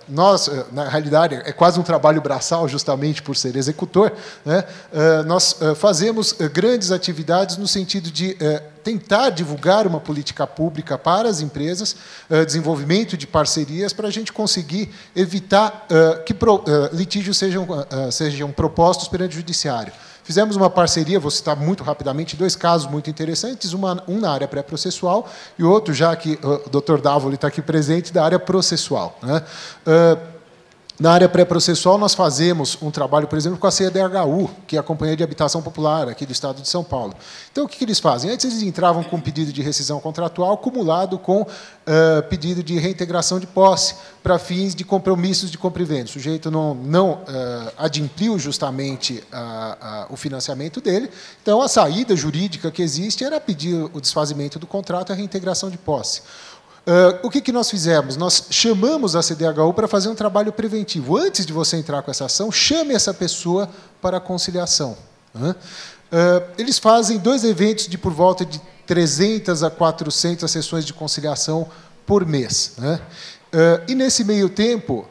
nós, na realidade, é quase um trabalho braçal, justamente por ser executor, nós fazemos grandes atividades no sentido de tentar divulgar uma política pública para as empresas, desenvolvimento de parcerias, para a gente conseguir evitar que litígios sejam propostos perante o judiciário. Fizemos uma parceria, vou citar muito rapidamente, 2 casos muito interessantes, um na área pré-processual e outro, já que o Dr. Dávoli está aqui presente, da área processual. Na área pré-processual, nós fazemos um trabalho, por exemplo, com a CDHU, que é a Companhia de Habitação Popular, aqui do Estado de São Paulo. Então, o que eles fazem? Antes, eles entravam com pedido de rescisão contratual acumulado com pedido de reintegração de posse, para fins de compromissos de compra e venda. O sujeito não adimpliu justamente o financiamento dele, então a saída jurídica que existe era pedir o desfazimento do contrato e a reintegração de posse. O que nós fizemos? Nós chamamos a CDHU para fazer um trabalho preventivo. Antes de você entrar com essa ação, chame essa pessoa para a conciliação. Eles fazem 2 eventos de por volta de 300 a 400 sessões de conciliação por mês. E, nesse meio tempo,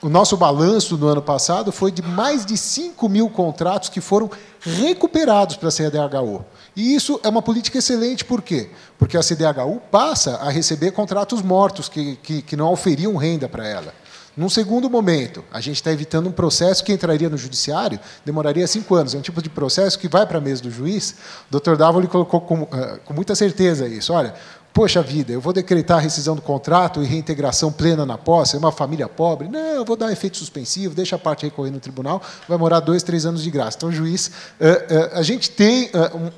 o nosso balanço no ano passado foi de mais de 5 mil contratos que foram recuperados para a CDHU. E isso é uma política excelente, por quê? Porque a CDHU passa a receber contratos mortos que não oferiam renda para ela. Num segundo momento, a gente está evitando um processo que entraria no judiciário, demoraria 5 anos. É um tipo de processo que vai para a mesa do juiz. O Dr. Dávoli colocou com muita certeza isso. Olha, poxa vida, eu vou decretar a rescisão do contrato e reintegração plena na posse, é uma família pobre. Não, eu vou dar um efeito suspensivo, deixa a parte recorrer no tribunal, vai morar 2, 3 anos de graça. Então, o juiz, a gente tem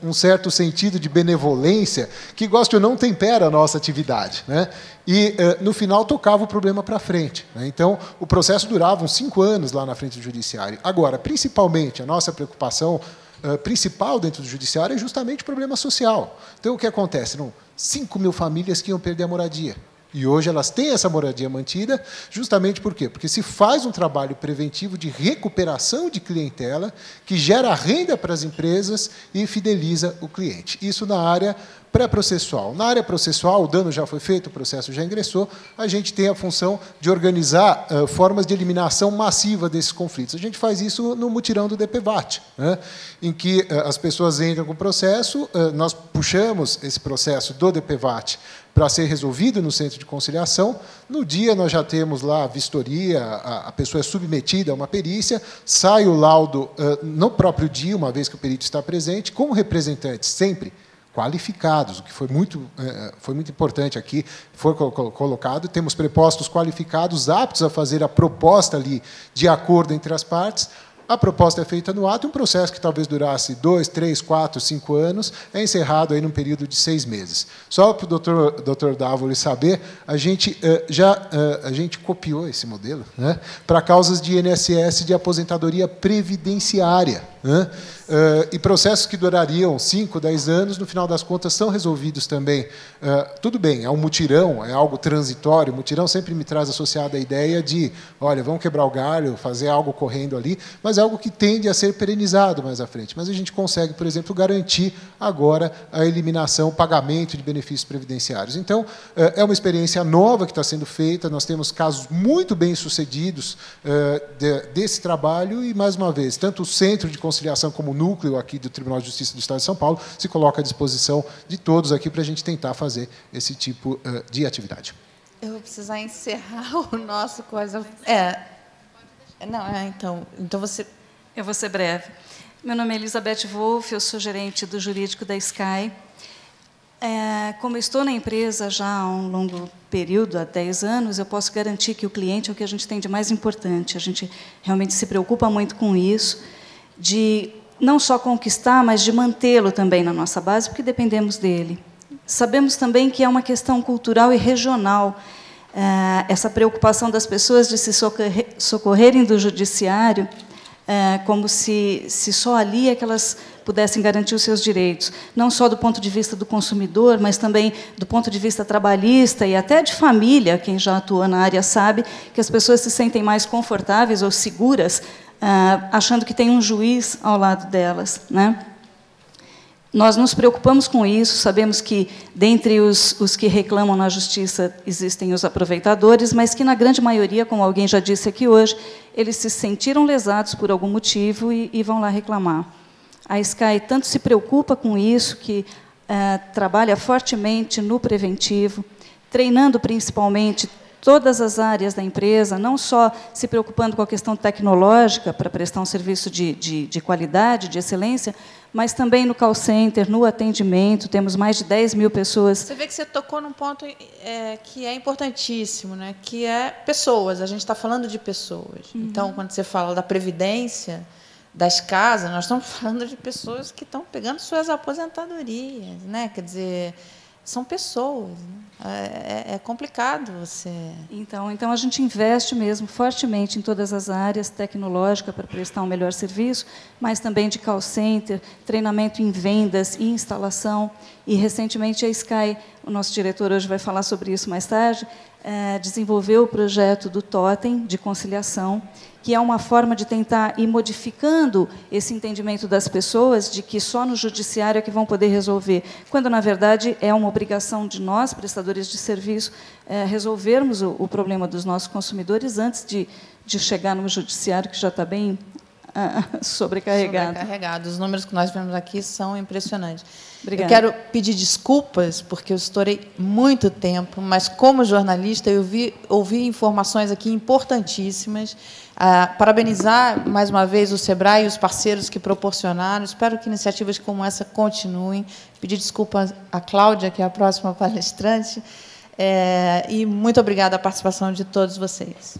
um certo sentido de benevolência que, gosto ou não, tempera a nossa atividade. E, no final, tocava o problema para frente. Então, o processo durava uns 5 anos lá na frente do judiciário. Agora, principalmente, a nossa preocupação principal dentro do judiciário é justamente o problema social. Então, o que acontece? 5 mil famílias que iam perder a moradia. E hoje elas têm essa moradia mantida, justamente por quê? Porque se faz um trabalho preventivo de recuperação de clientela, que gera renda para as empresas e fideliza o cliente. Isso na área pré-processual. Na área processual, o dano já foi feito, o processo já ingressou, a gente tem a função de organizar formas de eliminação massiva desses conflitos. A gente faz isso no mutirão do DPVAT, em que as pessoas entram com o processo, nós puxamos esse processo do DPVAT para ser resolvido no centro de conciliação. No dia, nós já temos lá a vistoria, a pessoa é submetida a uma perícia, sai o laudo no próprio dia, uma vez que o perito está presente, com representantes sempre qualificados, o que foi muito importante aqui, foi colocado. Temos prepostos qualificados, aptos a fazer a proposta ali de acordo entre as partes. A proposta é feita no ato, um processo que talvez durasse 2, 3, 4, 5 anos, é encerrado aí num período de 6 meses. Só para o Dr. Dávoli saber, a gente copiou esse modelo, para causas de INSS de aposentadoria previdenciária. né? E processos que durariam 5, 10 anos, no final das contas, são resolvidos também. Tudo bem, é um mutirão, é algo transitório. O mutirão sempre me traz associada a ideia de, olha, vamos quebrar o galho, fazer algo correndo ali, mas é algo que tende a ser perenizado mais à frente. Mas a gente consegue, por exemplo, garantir agora a eliminação, o pagamento de benefícios previdenciários. Então, é uma experiência nova que está sendo feita, nós temos casos muito bem-sucedidos desse trabalho e, mais uma vez, tanto o Centro de Conciliação como o núcleo aqui do Tribunal de Justiça do Estado de São Paulo se coloca à disposição de todos aqui para a gente tentar fazer esse tipo de atividade. Eu vou precisar encerrar o nosso coisa. Então você... Eu vou ser breve. Meu nome é Elizabeth Wolff, eu sou gerente do jurídico da Sky. Como eu estou na empresa já há um longo período, há 10 anos, eu posso garantir que o cliente é o que a gente tem de mais importante. A gente realmente se preocupa muito com isso, de não só conquistar, mas de mantê-lo também na nossa base, porque dependemos dele. Sabemos também que é uma questão cultural e regional, essa preocupação das pessoas de se socorrerem do judiciário, como se só ali é que elas pudessem garantir os seus direitos, não só do ponto de vista do consumidor, mas também do ponto de vista trabalhista e até de família. Quem já atua na área sabe que as pessoas se sentem mais confortáveis ou seguras achando que tem um juiz ao lado delas, né? Nós nos preocupamos com isso, sabemos que, dentre os que reclamam na justiça, existem os aproveitadores, mas que, na grande maioria, como alguém já disse aqui hoje, eles se sentiram lesados por algum motivo e vão lá reclamar. A Sky tanto se preocupa com isso, que trabalha fortemente no preventivo, treinando principalmente todas as áreas da empresa, não só se preocupando com a questão tecnológica para prestar um serviço de qualidade, de excelência, mas também no call center, no atendimento. Temos mais de 10 mil pessoas. Você vê que você tocou num ponto que é importantíssimo, né? Que é pessoas. A gente está falando de pessoas. Então, quando você fala da previdência, das casas, nós estamos falando de pessoas que estão pegando suas aposentadorias, né? Quer dizer, são pessoas, né? É complicado você... Então, a gente investe mesmo fortemente em todas as áreas, tecnológica para prestar um melhor serviço, mas também de call center, treinamento em vendas e instalação. E, recentemente, a Sky, o nosso diretor hoje vai falar sobre isso mais tarde, desenvolveu o projeto do Totem de conciliação, que é uma forma de tentar ir modificando esse entendimento das pessoas de que só no judiciário é que vão poder resolver, quando, na verdade, é uma obrigação de nós, prestadores de serviço, resolvermos o problema dos nossos consumidores antes de chegar no judiciário, que já está bem sobrecarregado. Os números que nós vemos aqui são impressionantes. Obrigada. Eu quero pedir desculpas, porque eu estourei muito tempo, mas, como jornalista, eu ouvi informações aqui importantíssimas. Parabenizar, mais uma vez, o SEBRAE e os parceiros que proporcionaram. Espero que iniciativas como essa continuem. Pedir desculpas à Cláudia, que é a próxima palestrante. E muito obrigada à participação de todos vocês.